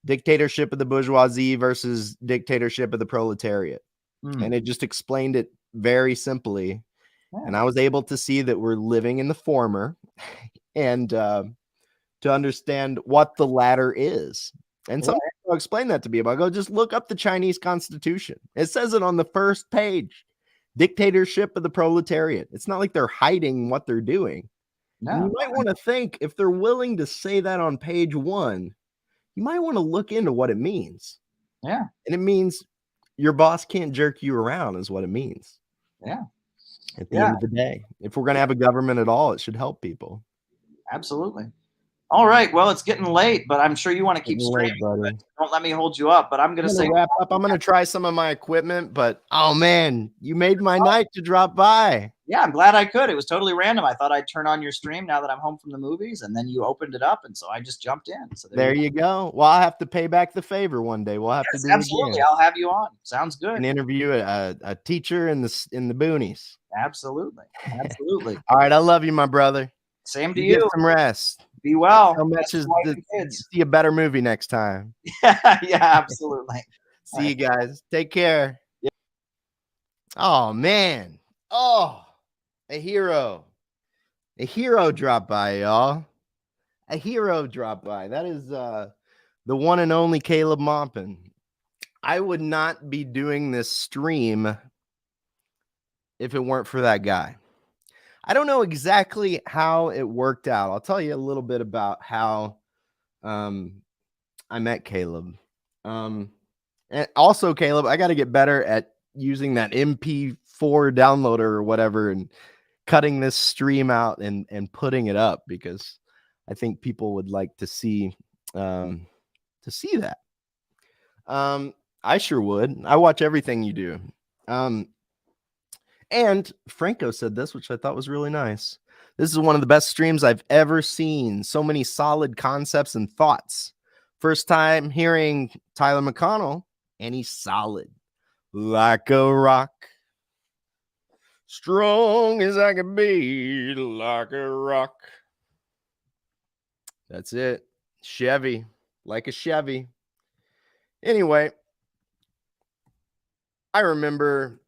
Speaker 4: dictatorship of the bourgeoisie versus dictatorship of the proletariat. And it just explained it very simply. Yeah. And I was able to see that we're living in the former and to understand what the latter is. And some people explain that to me. I go, just look up the Chinese Constitution. It says it on the first page. Dictatorship of the proletariat. It's not like they're hiding what they're doing. No. You might want to think, if they're willing to say that on page 1, you might want to look into what it means.
Speaker 2: Yeah.
Speaker 4: And it means your boss can't jerk you around is what it means.
Speaker 2: Yeah.
Speaker 4: At the end of the day, if we're going to have a government at all, it should help people.
Speaker 2: Absolutely. All right. Well, it's getting late, but I'm sure you want to keep streaming. Don't let me hold you up, but I'm going to say
Speaker 4: wrap up. I'm going to try some of my equipment, but oh man, you made my night to drop by.
Speaker 2: Yeah, I'm glad I could. It was totally random. I thought I'd turn on your stream now that I'm home from the movies, and then you opened it up, and so I just jumped in. So
Speaker 4: there you go. Well, I'll have to pay back the favor one day. We'll have to do
Speaker 2: absolutely.
Speaker 4: It again.
Speaker 2: I'll have you on. Sounds good.
Speaker 4: An interview a teacher in the boonies.
Speaker 2: Absolutely. Absolutely.
Speaker 4: All right, I love you, my brother.
Speaker 2: Same to you.
Speaker 4: Get some rest.
Speaker 2: Be well.
Speaker 4: How much is see a better movie next time?
Speaker 2: Yeah, absolutely.
Speaker 4: See you guys. Take care. Yep. Oh man. Oh, a hero. A hero dropped by, y'all. A hero dropped by. That is the one and only Caleb Maupin. I would not be doing this stream if it weren't for that guy. I don't know exactly how it worked out. I'll tell you a little bit about how I met Caleb. And also, Caleb, I got to get better at using that MP4 downloader or whatever and cutting this stream out and putting it up, because I think people would like to see that. I sure would. I watch everything you do. And Franco said this, which I thought was really nice. This is one of the best streams I've ever seen. So many solid concepts and thoughts. First time hearing Tyler McConnell, and he's solid. Like a rock. Strong as I can be, like a rock. That's it. Chevy. Like a Chevy. Anyway, I remember...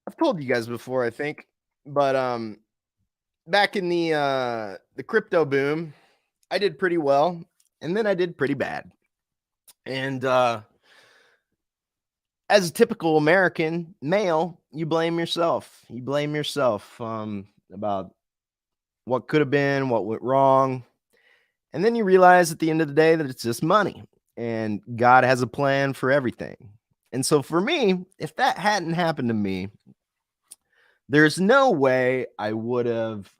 Speaker 4: I've told you guys before, I think, but back in the crypto boom, I did pretty well, and then I did pretty bad. And as a typical American male, you blame yourself. You blame yourself about what could have been, what went wrong, and then you realize at the end of the day that it's just money, and God has a plan for everything. And so for me, if that hadn't happened to me, there's no way I would have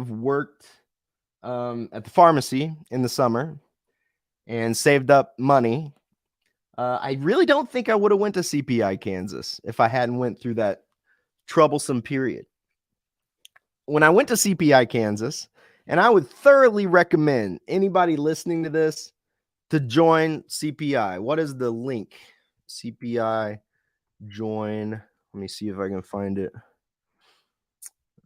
Speaker 4: worked at the pharmacy in the summer and saved up money. I really don't think I would have went to CPI Kansas if I hadn't went through that troublesome period. When I went to CPI Kansas, and I would thoroughly recommend anybody listening to this to join CPI. What is the link? CPI join. Let me see if I can find it.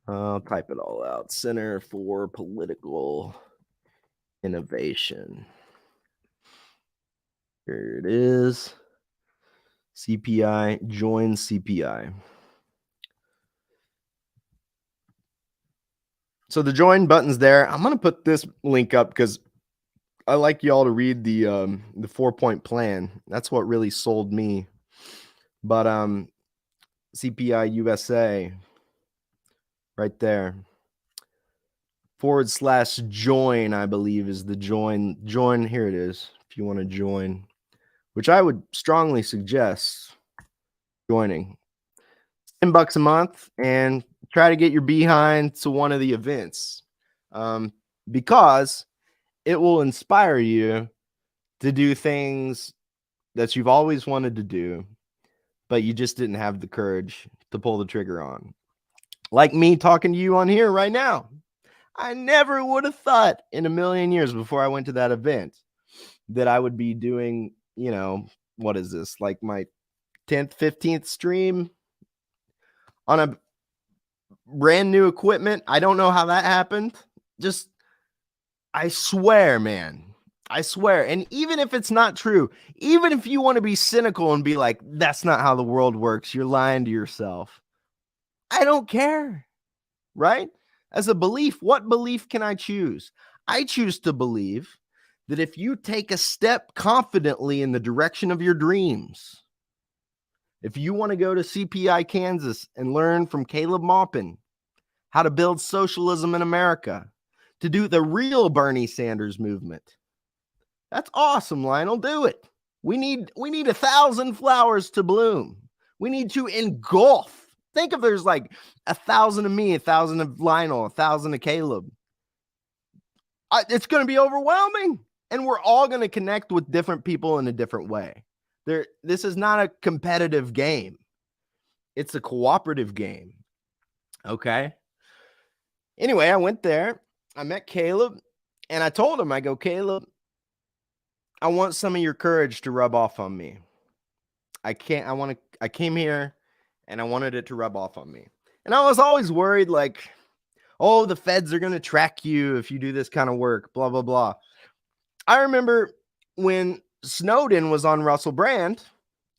Speaker 4: I'll type it all out. Center for Political Innovation. Here it is. CPI, join CPI. So the join button's there. I'm going to put this link up because I like y'all to read the 4-point plan. That's what really sold me. But CPI USA, right there. /join, I believe, is the join. Join, here it is, if you want to join, which I would strongly suggest joining. $10 a month, and try to get your behind to one of the events, because it will inspire you to do things that you've always wanted to do, but you just didn't have the courage to pull the trigger on. Like me talking to you on here right now. I never would have thought in a million years before I went to that event that I would be doing, what is this? Like my 10th, 15th stream on a brand new equipment. I don't know how that happened. I swear, man. I swear. And even if it's not true, even if you want to be cynical and be like, that's not how the world works, you're lying to yourself. I don't care. Right? As a belief, what belief can I choose? I choose to believe that if you take a step confidently in the direction of your dreams, if you want to go to CPI Kansas and learn from Caleb Maupin how to build socialism in America, to do the real Bernie Sanders movement, that's awesome, Lionel. Do it. We need 1,000 flowers to bloom. We need to engulf. Think if there's like 1,000 of me, 1,000 of Lionel, 1,000 of Caleb. It's going to be overwhelming. And we're all going to connect with different people in a different way. This is not a competitive game. It's a cooperative game. Okay. Anyway, I went there. I met Caleb. And I told him, I go, Caleb, I want some of your courage to rub off on me. I came here and I wanted it to rub off on me. And I was always worried, like, oh, the feds are going to track you if you do this kind of work, blah, blah, blah. I remember when Snowden was on Russell Brand,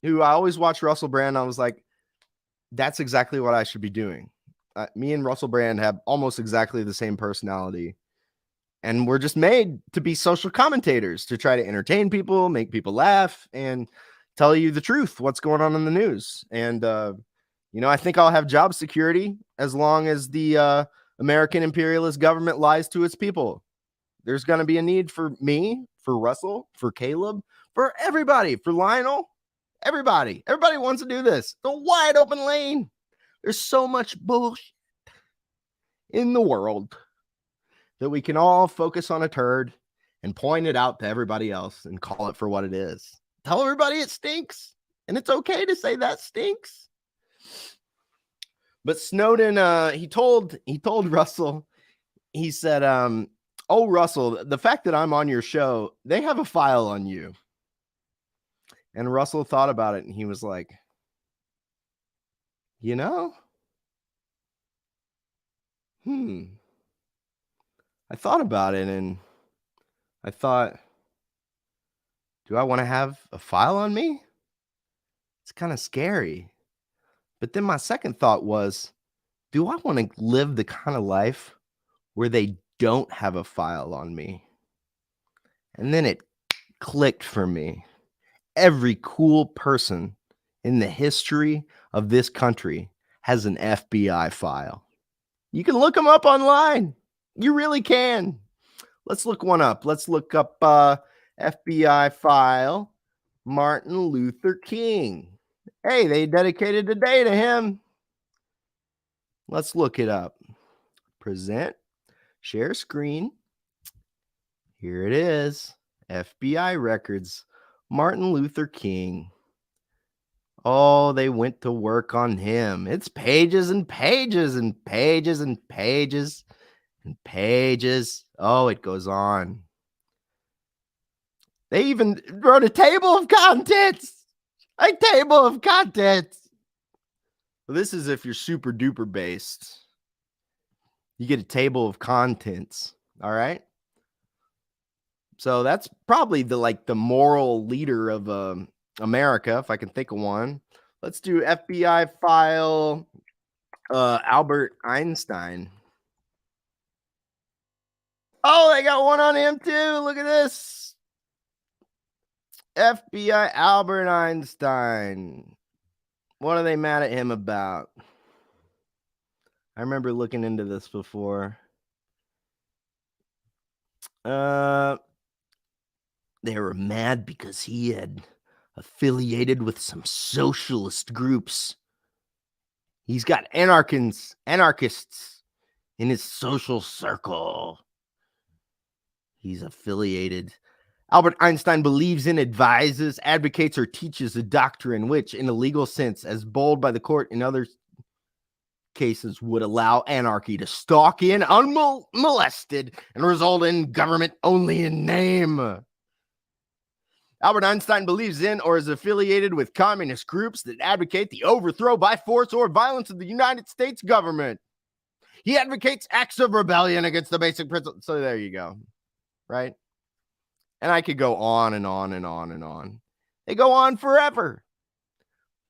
Speaker 4: who I always watch Russell Brand. I was like, that's exactly what I should be doing. Me and Russell Brand have almost exactly the same personality. And we're just made to be social commentators, to try to entertain people, make people laugh, and tell you the truth, what's going on in the news. And, I think I'll have job security as long as the American imperialist government lies to its people. There's going to be a need for me, for Russell, for Caleb, for everybody, for Lionel, everybody. Everybody wants to do this. The wide open lane. There's so much bullshit in the world that we can all focus on a turd and point it out to everybody else and call it for what it is. Tell everybody it stinks. And it's okay to say that stinks. But Snowden, he told Russell, he said, oh, Russell, the fact that I'm on your show, they have a file on you. And Russell thought about it and he was like, I thought about it and I thought, do I want to have a file on me? It's kind of scary. But then my second thought was, do I want to live the kind of life where they don't have a file on me? And then it clicked for me. Every cool person in the history of this country has an FBI file. You can look them up online. You really can. Let's look one up. Let's look up FBI file Martin Luther King. Hey, they dedicated a day to him. Let's look it up. Present, share screen. Here it is. FBI records, Martin Luther King. Oh, they went to work on him. It's pages and pages and pages and pages and pages. Oh, it goes on. They even wrote a table of contents. A table of contents. Well, this is if you're super duper based. You get a table of contents. All right. So that's probably the moral leader of America, if I can think of one. Let's do FBI file Albert Einstein. Oh, they got one on him too. Look at this. FBI Albert Einstein. What are they mad at him about? I remember looking into this before. They were mad because he had affiliated with some socialist groups. He's got anarchists in his social circle. He's affiliated. Albert Einstein believes in, advises, advocates, or teaches a doctrine which, in a legal sense, as bold by the court and others. cases would allow anarchy to stalk in unmolested and result in government only in name. Albert Einstein believes in or is affiliated with communist groups that advocate the overthrow by force or violence of the United States government. He advocates acts of rebellion against the basic principles. So there you go. Right? And I could go on and on and on and on. They go on forever.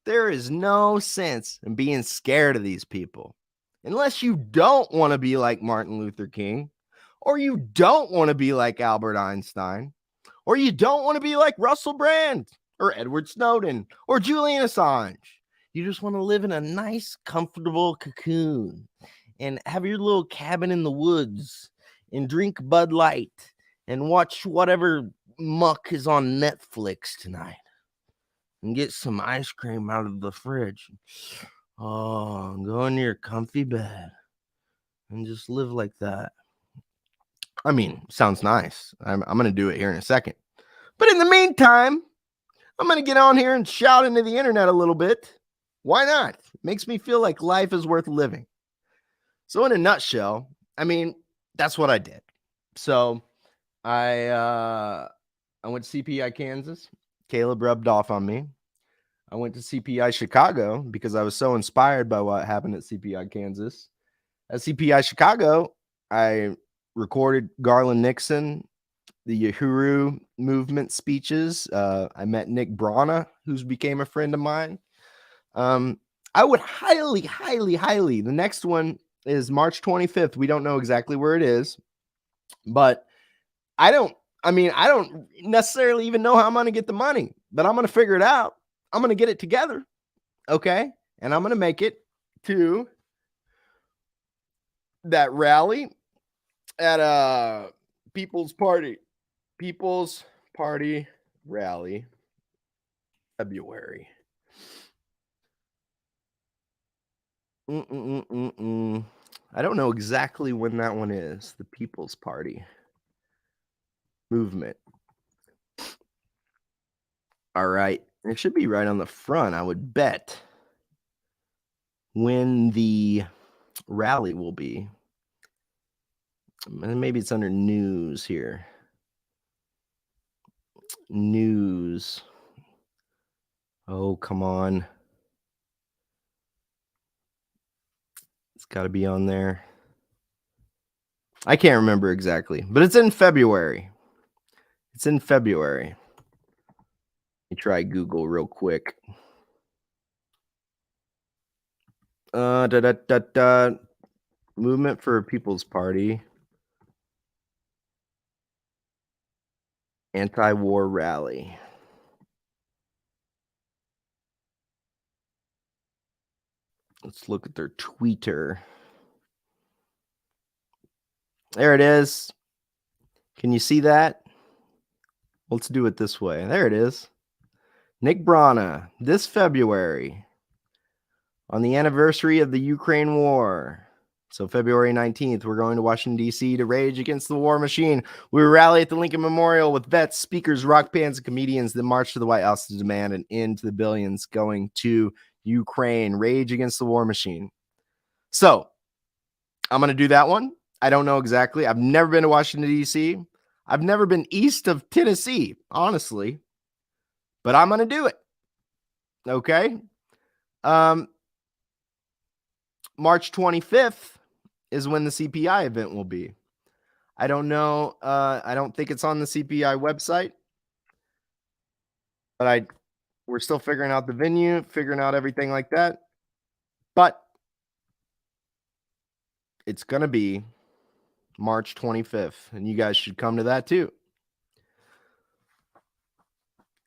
Speaker 4: There is no sense in being scared of these people. Unless you don't want to be like Martin Luther King, or you don't want to be like Albert Einstein, or you don't want to be like Russell Brand, or Edward Snowden, or Julian Assange. You just want to live in a nice, comfortable cocoon and have your little cabin in the woods and drink Bud Light and watch whatever muck is on Netflix tonight and get some ice cream out of the fridge. Oh, go in your comfy bed and just live like that. I mean, sounds nice. I'm going to do it here in a second. But in the meantime, I'm going to get on here and shout into the internet a little bit. Why not? It makes me feel like life is worth living. So in a nutshell, I mean, that's what I did. So I went to CPI Kansas. Caleb rubbed off on me. I went to CPI Chicago because I was so inspired by what happened at CPI Kansas. At CPI Chicago, I recorded Garland Nixon, the Uhuru movement speeches. I met Nick Brana, who's became a friend of mine. I would highly, the next one is March 25th. We don't know exactly where it is, but I don't necessarily even know how I'm going to get the money, but I'm going to figure it out. I'm going to get it together. Okay. And I'm going to make it to that rally at People's Party rally, February. I don't know exactly when that one is. The People's Party movement. All right. It should be right on the front, I would bet, when the rally will be. And maybe it's under news here. News. Oh, come on. It's got to be on there. I can't remember exactly, but it's in February. It's in February. Let me try Google real quick. Movement for People's Party. Anti-war rally. Let's look at their Twitter. There it is. Can you see that? Let's do it this way. There it is. Nick Brana, this February, on the anniversary of the Ukraine war. So February 19th, we're going to Washington, D.C. to rage against the war machine. We rally at the Lincoln Memorial with vets, speakers, rock bands, and comedians that march to the White House to demand an end to the billions going to Ukraine. Rage against the war machine. So I'm going to do that one. I don't know exactly. I've never been to Washington, D.C. I've never been east of Tennessee, honestly. But I'm going to do it. Okay. March 25th is when the CPI event will be. I don't know. I don't think it's on the CPI website. But we're still figuring out the venue, figuring out everything like that. But it's going to be March 25th. And you guys should come to that too.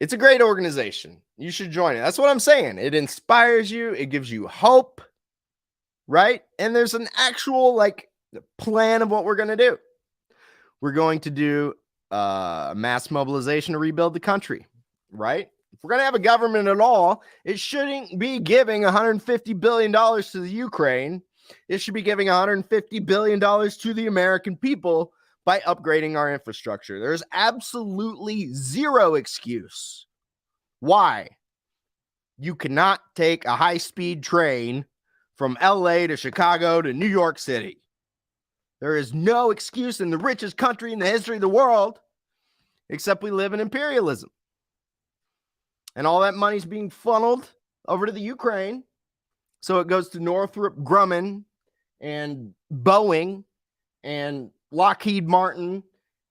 Speaker 4: It's a great organization. You should join it. That's what I'm saying. It inspires you. It gives you hope. Right? And there's an actual plan of what we're going to do. We're going to do mass mobilization to rebuild the country. Right? If we're going to have a government at all, it shouldn't be giving $150 billion to the Ukraine. It should be giving $150 billion to the American people by upgrading our infrastructure. There's absolutely zero excuse why you cannot take a high-speed train from LA to Chicago to New York City. There is no excuse in the richest country in the history of the world, except we live in imperialism. And all that money's being funneled over to the Ukraine. So it goes to Northrop Grumman and Boeing and Lockheed Martin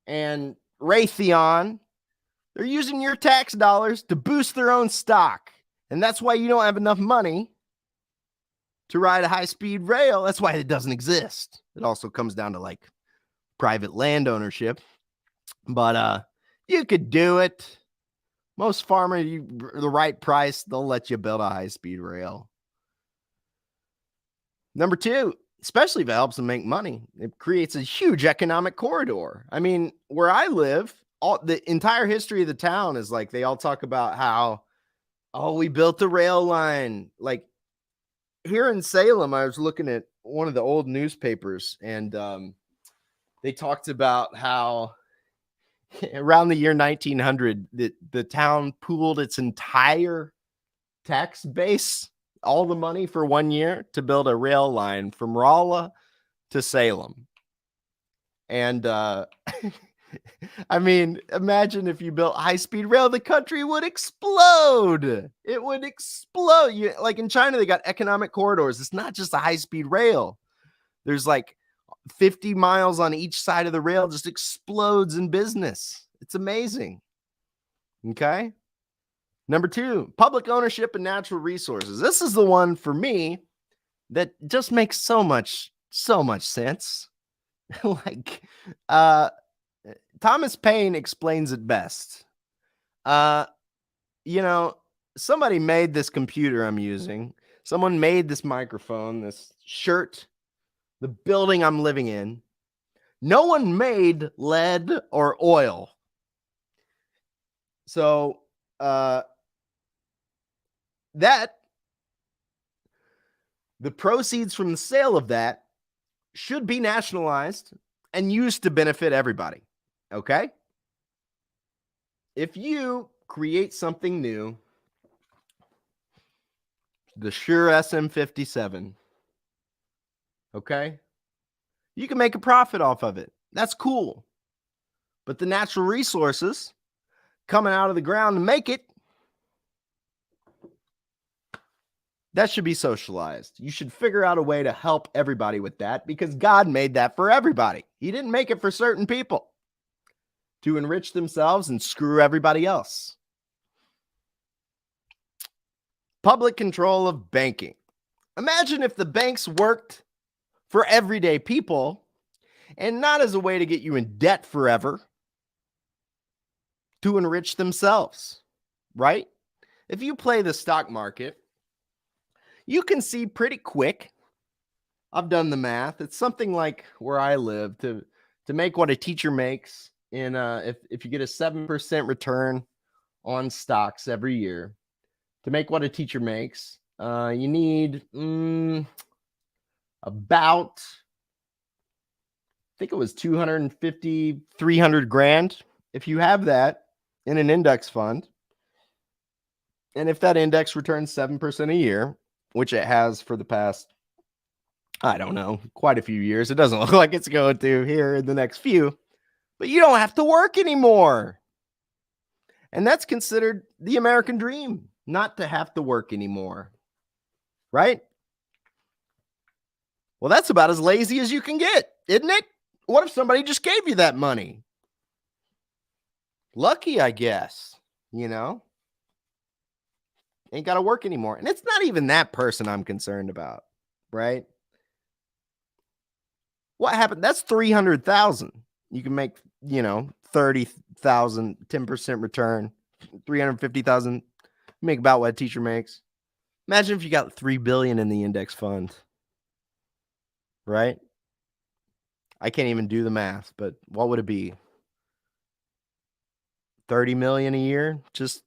Speaker 4: and Raytheon. They're using your tax dollars to boost their own stock. And that's why you don't have enough money to ride a high-speed rail. That's why it doesn't exist. It also comes down to like private land ownership. But you could do it. Most farmers, the right price, they'll let you build a high-speed rail. Number two, especially if it helps them make money, it creates a huge economic corridor. I mean, where I live, the entire history of the town is like they all talk about how, oh, we built a rail line. Like here in Salem, I was looking at one of the old newspapers, and they talked about how around the year 1900, the town pooled its entire tax base, all the money for 1 year, to build a rail line from Rolla to Salem. And I mean, imagine if you built high-speed rail, the country would explode. It would explode. Like in China, they got economic corridors. It's not just a high-speed rail. There's like 50 miles on each side of the rail, just explodes in business. It's amazing. Okay. Number two, public ownership and natural resources. This is the one for me that just makes so much sense. Like, Thomas Paine explains it best. Somebody made this computer I'm using. Someone made this microphone, this shirt, the building I'm living in. No one made lead or oil. So, the proceeds from the sale of that should be nationalized and used to benefit everybody. Okay? If you create something new, the Shure SM57, okay, you can make a profit off of it. That's cool. But the natural resources coming out of the ground to make it, that should be socialized. You should figure out a way to help everybody with that, because God made that for everybody. He didn't make it for certain people to enrich themselves and screw everybody else. Public control of banking. Imagine if the banks worked for everyday people and not as a way to get you in debt forever, to enrich themselves, right? If you play the stock market, you can see pretty quick. I've done the math. It's something like where I live, to make what a teacher makes in if you get a 7% return on stocks every year, to make what a teacher makes, you need about, I think it was 250, 300 grand. If you have that in an index fund, and if that index returns 7% a year, which it has for the past, I don't know, quite a few years. It doesn't look like it's going to here in the next few, but you don't have to work anymore. And that's considered the American dream, not to have to work anymore, right? Well, that's about as lazy as you can get, isn't it? What if somebody just gave you that money? Lucky, I guess, ain't got to work anymore. And it's not even that person I'm concerned about, right? What happened? That's 300,000. You can make, 30,000, 10% return, 350,000. Make about what a teacher makes. Imagine if you got 3 billion in the index fund, right? I can't even do the math, but what would it be? 30 million a year? Just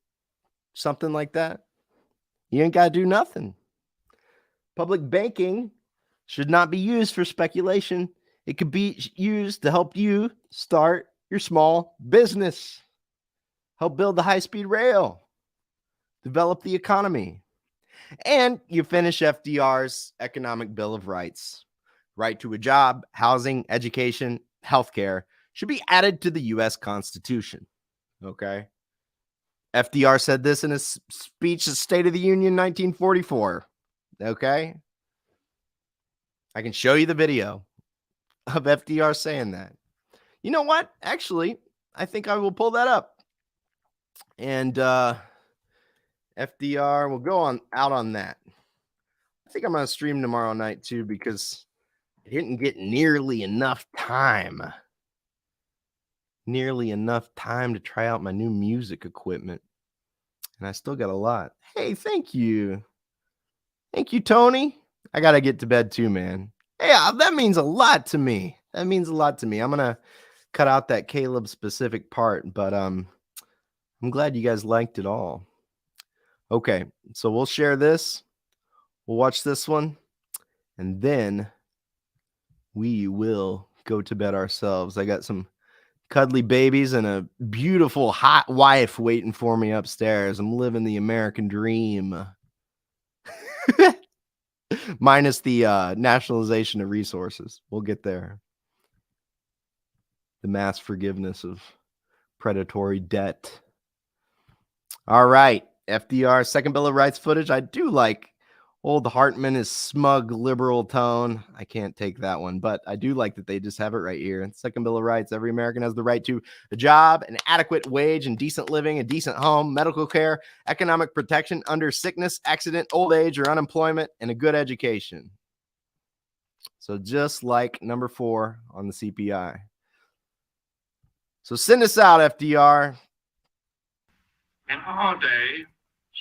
Speaker 4: something like that. You ain't got to do nothing. Public banking should not be used for speculation. It could be used to help you start your small business, help build the high-speed rail, develop the economy. And you finish FDR's economic bill of rights. Right to a job, housing, education, healthcare should be added to the U.S. Constitution. Okay. FDR said this in his speech at State of the Union 1944. Okay. I can show you the video of FDR saying that. You know what? Actually, I think I will pull that up. And FDR will go on out on that. I think I'm going to stream tomorrow night too, because I didn't get nearly enough time. To try out my new music equipment. And I still got a lot. Hey, thank you. Thank you, Tony. I got to get to bed too, man. Hey, that means a lot to me. I'm going to cut out that Caleb specific part, but I'm glad you guys liked it all. Okay, so we'll share this. We'll watch this one. And then we will go to bed ourselves. I got some cuddly babies and a beautiful hot wife waiting for me upstairs. I'm living the American dream. Minus the nationalization of resources. We'll get there. The mass forgiveness of predatory debt. All right. FDR second Bill of Rights footage. I do like old Hartman, his smug liberal tone. I can't take that one, but I do like that they just have it right here. Second Bill of Rights. Every American has the right to a job, an adequate wage, and decent living, a decent home, medical care, economic protection under sickness, accident, old age, or unemployment, and a good education. So just like number 4 on the CPI. So send us out, FDR.
Speaker 5: In our day,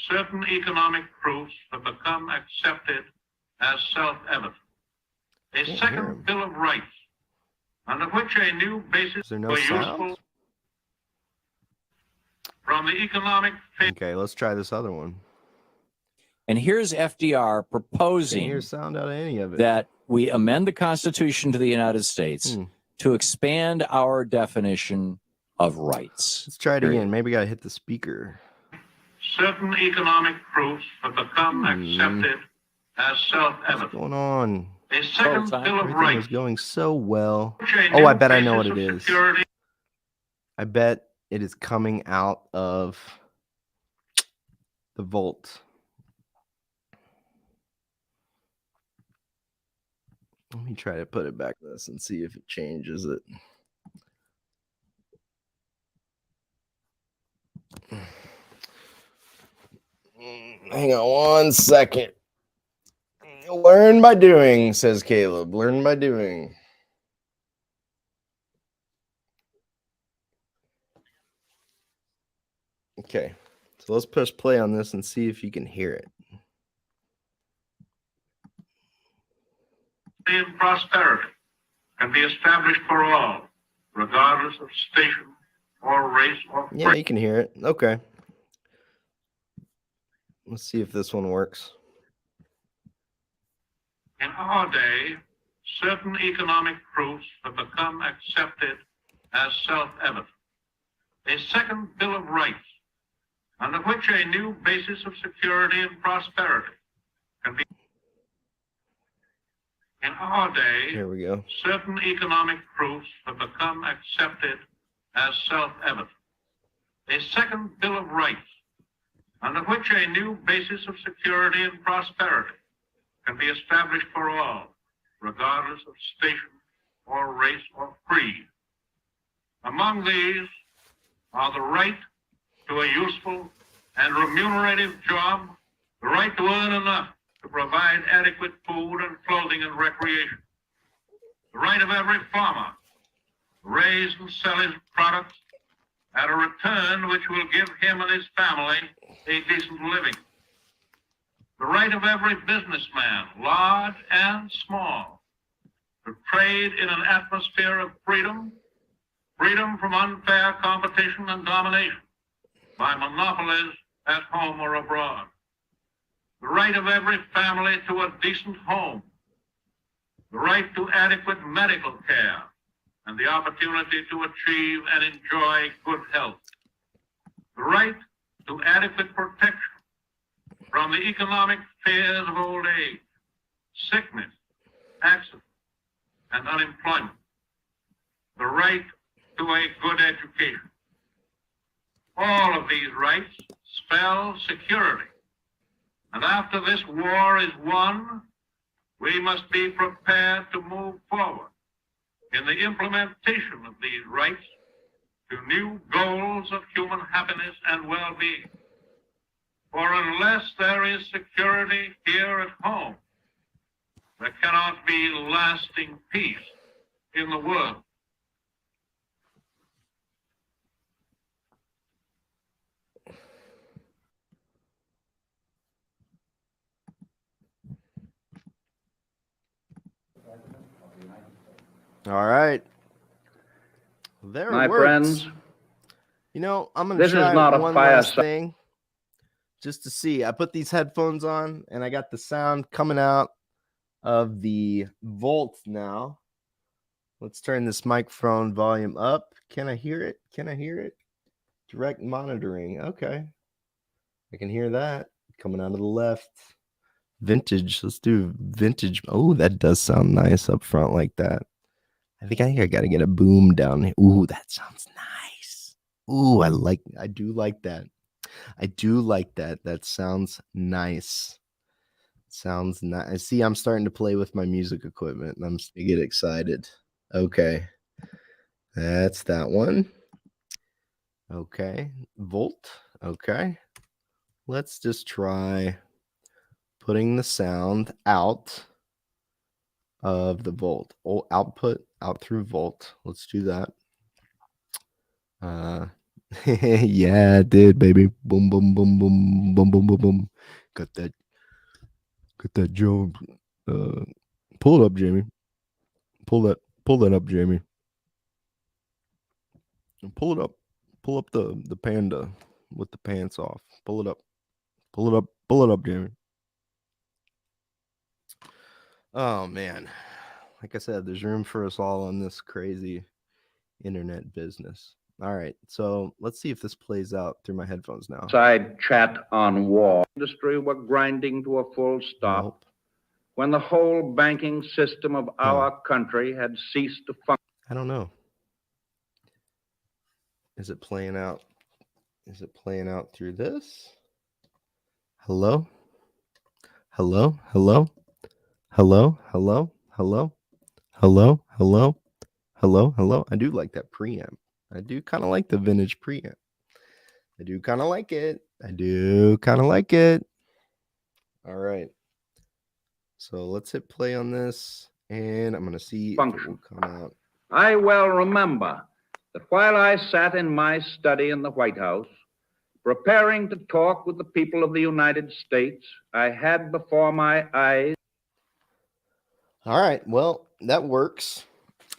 Speaker 5: certain economic proofs have become accepted as self-evident. A second Bill of Rights, under which a new basis for useful from the economic...
Speaker 4: Okay, let's try this other one.
Speaker 6: And here's FDR proposing
Speaker 4: Can't hear sound out of any of it.
Speaker 6: that we amend the Constitution to the United States to expand our definition of rights.
Speaker 4: Let's try it again. Maybe I got to hit the speaker.
Speaker 5: Certain economic proofs have become accepted as self-evident.
Speaker 4: What's going on?
Speaker 5: A second Bill of Rights
Speaker 4: is going so well. Oh, I bet I know what it is. I bet it is coming out of the vault. Let me try to put it back to this and see if it changes it. Hang on 1 second. Learn by doing, says Caleb. Learn by doing. Okay, so let's push play on this and see if you can hear it.
Speaker 5: And prosperity can be established for all, regardless of station or race or
Speaker 4: Yeah, you can hear it. Okay. Let's see if this one works.
Speaker 5: In our day, certain economic proofs have become accepted as self-evident. A second Bill of Rights, under which a new basis of security and prosperity can be. In our day,
Speaker 4: here we go.
Speaker 5: Certain economic proofs have become accepted as self-evident. A second Bill of Rights, under which a new basis of security and prosperity can be established for all, regardless of station or race or creed. Among these are the right to a useful and remunerative job, the right to earn enough to provide adequate food and clothing and recreation, the right of every farmer to raise and sell his products at a return which will give him and his family a decent living, the right of every businessman, large and small, to trade in an atmosphere of freedom, freedom from unfair competition and domination by monopolies at home or abroad, the right of every family to a decent home, the right to adequate medical care, and the opportunity to achieve and enjoy good health, the right to adequate protection from the economic fears of old age, sickness, accident, and unemployment. The right to a good education. All of these rights spell security. And after this war is won, we must be prepared to move forward in the implementation of these rights to new goals of human happiness and well-being. For unless there is security here at home, there cannot be lasting peace in the world.
Speaker 4: All right. There
Speaker 7: My
Speaker 4: works.
Speaker 7: friends,
Speaker 4: you know, I'm gonna
Speaker 7: this
Speaker 4: try
Speaker 7: is not a
Speaker 4: one
Speaker 7: fire
Speaker 4: last thing just to see. I put these headphones on and I got the sound coming out of the Volt now. Let's turn this microphone volume up. Can I hear it? Can I hear it? Direct monitoring. Okay. I can hear that coming out of the left. Vintage. Let's do vintage. Oh, that does sound nice up front like that. I think I got to get a boom down here. Ooh, that sounds nice. Ooh, I do like that. I do like that. That sounds nice. Sounds nice. See, I'm starting to play with my music equipment and I'm starting to get excited. Okay. That's that one. Okay. Volt. Okay. Let's just try putting the sound out of the Volt. Oh, output out through Volt. Let's do that. Yeah, it did, baby. Boom, boom, boom, boom, boom, boom, boom, boom. Got that Joe. Pull it up, Jamie. Pull that up, Jamie. Pull it up. Pull up the panda with the pants off. Pull it up. Pull it up. Pull it up, Jamie. Oh man. Like I said, there's room for us all on this crazy internet business. All right, so let's see if this plays out through my headphones now.
Speaker 7: Side chat on war. Industry were grinding to a full stop.
Speaker 4: Nope.
Speaker 7: When the whole banking system of our country had ceased to function.
Speaker 4: I don't know. Is it playing out? Is it playing out through this? Hello? Hello? Hello? Hello? Hello? Hello? Hello? Hello? Hello? Hello? I do like that preamp. I do kind of like the vintage preamp. I do kind of like it. I do kind of like it. All right. So let's hit play on this, and I'm going to see if it will come out.
Speaker 7: I well remember that while I sat in my study in the White House, preparing to talk with the people of the United States, I had before my eyes.
Speaker 4: All right. Well, that works.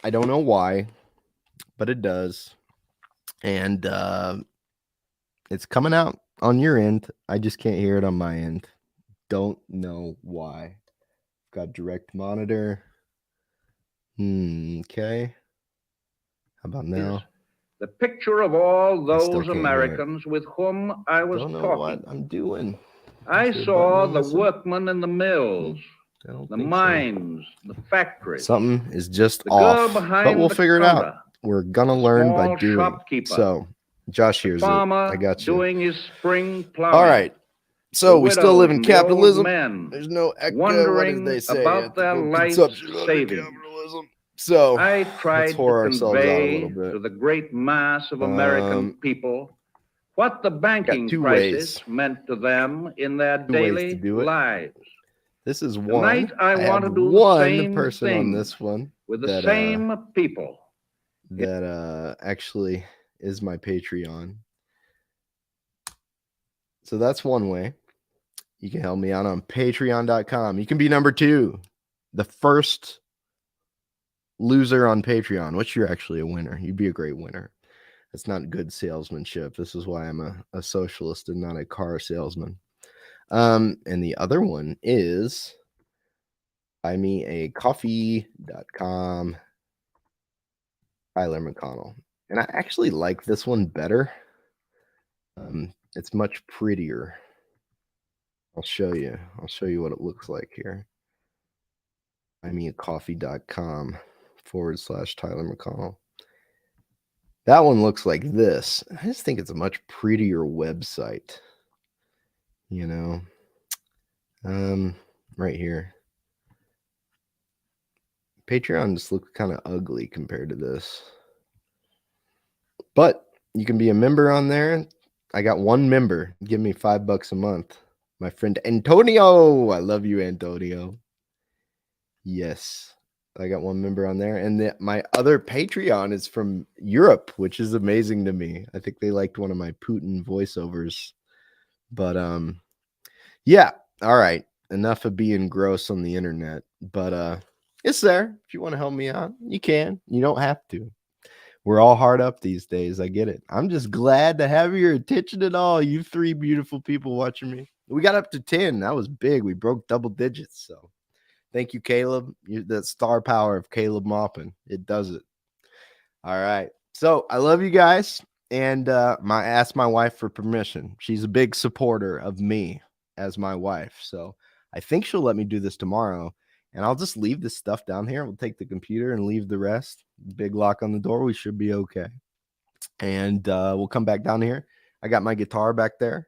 Speaker 4: I don't know why, but it does. And it's coming out on your end. I just can't hear it on my end. Don't know why. Got direct monitor. Okay. How about now?
Speaker 7: The picture of all those Americans with whom I was
Speaker 4: talking.
Speaker 7: Don't know
Speaker 4: what I'm doing.
Speaker 7: I saw the workmen in the mills, the mines, the factories.
Speaker 4: Something is just off, but we'll figure it out. We're gonna learn by doing. So, Josh, here's it. I got you.
Speaker 7: Doing his spring plowing.
Speaker 4: All right. So we still live in capitalism.
Speaker 7: There's
Speaker 4: no echo. What did they say?
Speaker 7: About their life savings.
Speaker 4: Capitalism. So
Speaker 7: I tried to convey
Speaker 4: to
Speaker 7: the great mass of American people what the banking crisis meant to them in their daily lives.
Speaker 4: This is one.
Speaker 7: Tonight I want to do
Speaker 4: one
Speaker 7: the same
Speaker 4: person
Speaker 7: thing
Speaker 4: on this one
Speaker 7: with the same people.
Speaker 4: That actually is my Patreon. So that's one way. You can help me out on patreon.com. You can be number 2. The first loser on Patreon, which you're actually a winner. You'd be a great winner. That's not good salesmanship. This is why I'm a socialist and not a car salesman. And the other one is buymeacoffee.com. Tyler McConnell. And I actually like this one better. It's much prettier. I'll show you. I'll show you what it looks like here. buymeacoffee.com/Tyler McConnell. That one looks like this. I just think it's a much prettier website. You know, right here. Patreon just looks kind of ugly compared to this. But you can be a member on there. I got one member. Give me $5 a month. My friend Antonio. I love you, Antonio. Yes. I got one member on there. And my other Patreon is from Europe, which is amazing to me. I think they liked one of my Putin voiceovers. But yeah. All right. Enough of being gross on the internet. But it's there. If you want to help me out, you can. You don't have to. We're all hard up these days. I get it. I'm just glad to have your attention at all. You 3 beautiful people watching me. We got up to 10. That was big. We broke double digits. So thank you, Caleb. You're the star power of Caleb Maupin. It does it. All right. So I love you guys. And I asked my wife for permission. She's a big supporter of me as my wife. So I think she'll let me do this tomorrow. And I'll just leave this stuff down here. We'll take the computer and leave the rest. Big lock on the door. We should be okay. And we'll come back down here. I got my guitar back there.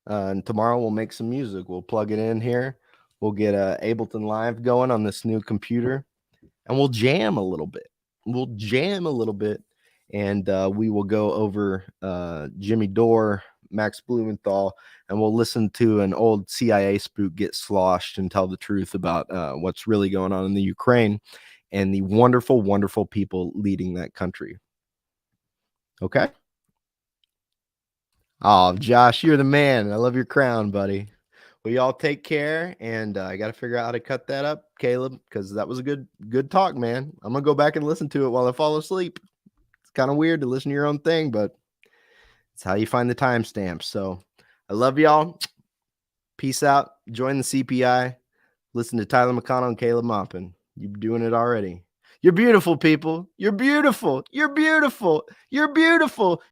Speaker 4: And tomorrow we'll make some music. We'll plug it in here. We'll get Ableton Live going on this new computer. And we'll jam a little bit. And we will go over Jimmy Dore, Max Blumenthal, and we'll listen to an old CIA spook get sloshed and tell the truth about what's really going on in the Ukraine and the wonderful, wonderful people leading that country. Okay? Oh, Josh, you're the man. I love your crown, buddy. Well, y'all take care, and I got to figure out how to cut that up, Caleb, because that was a good talk, man. I'm going to go back and listen to it while I fall asleep. It's kind of weird to listen to your own thing, but it's how you find the timestamps. So I love y'all. Peace out. Join the CPI. Listen to Tyler McConnell and Caleb Maupin. You're doing it already. You're beautiful, people. You're beautiful. You're beautiful. You're beautiful.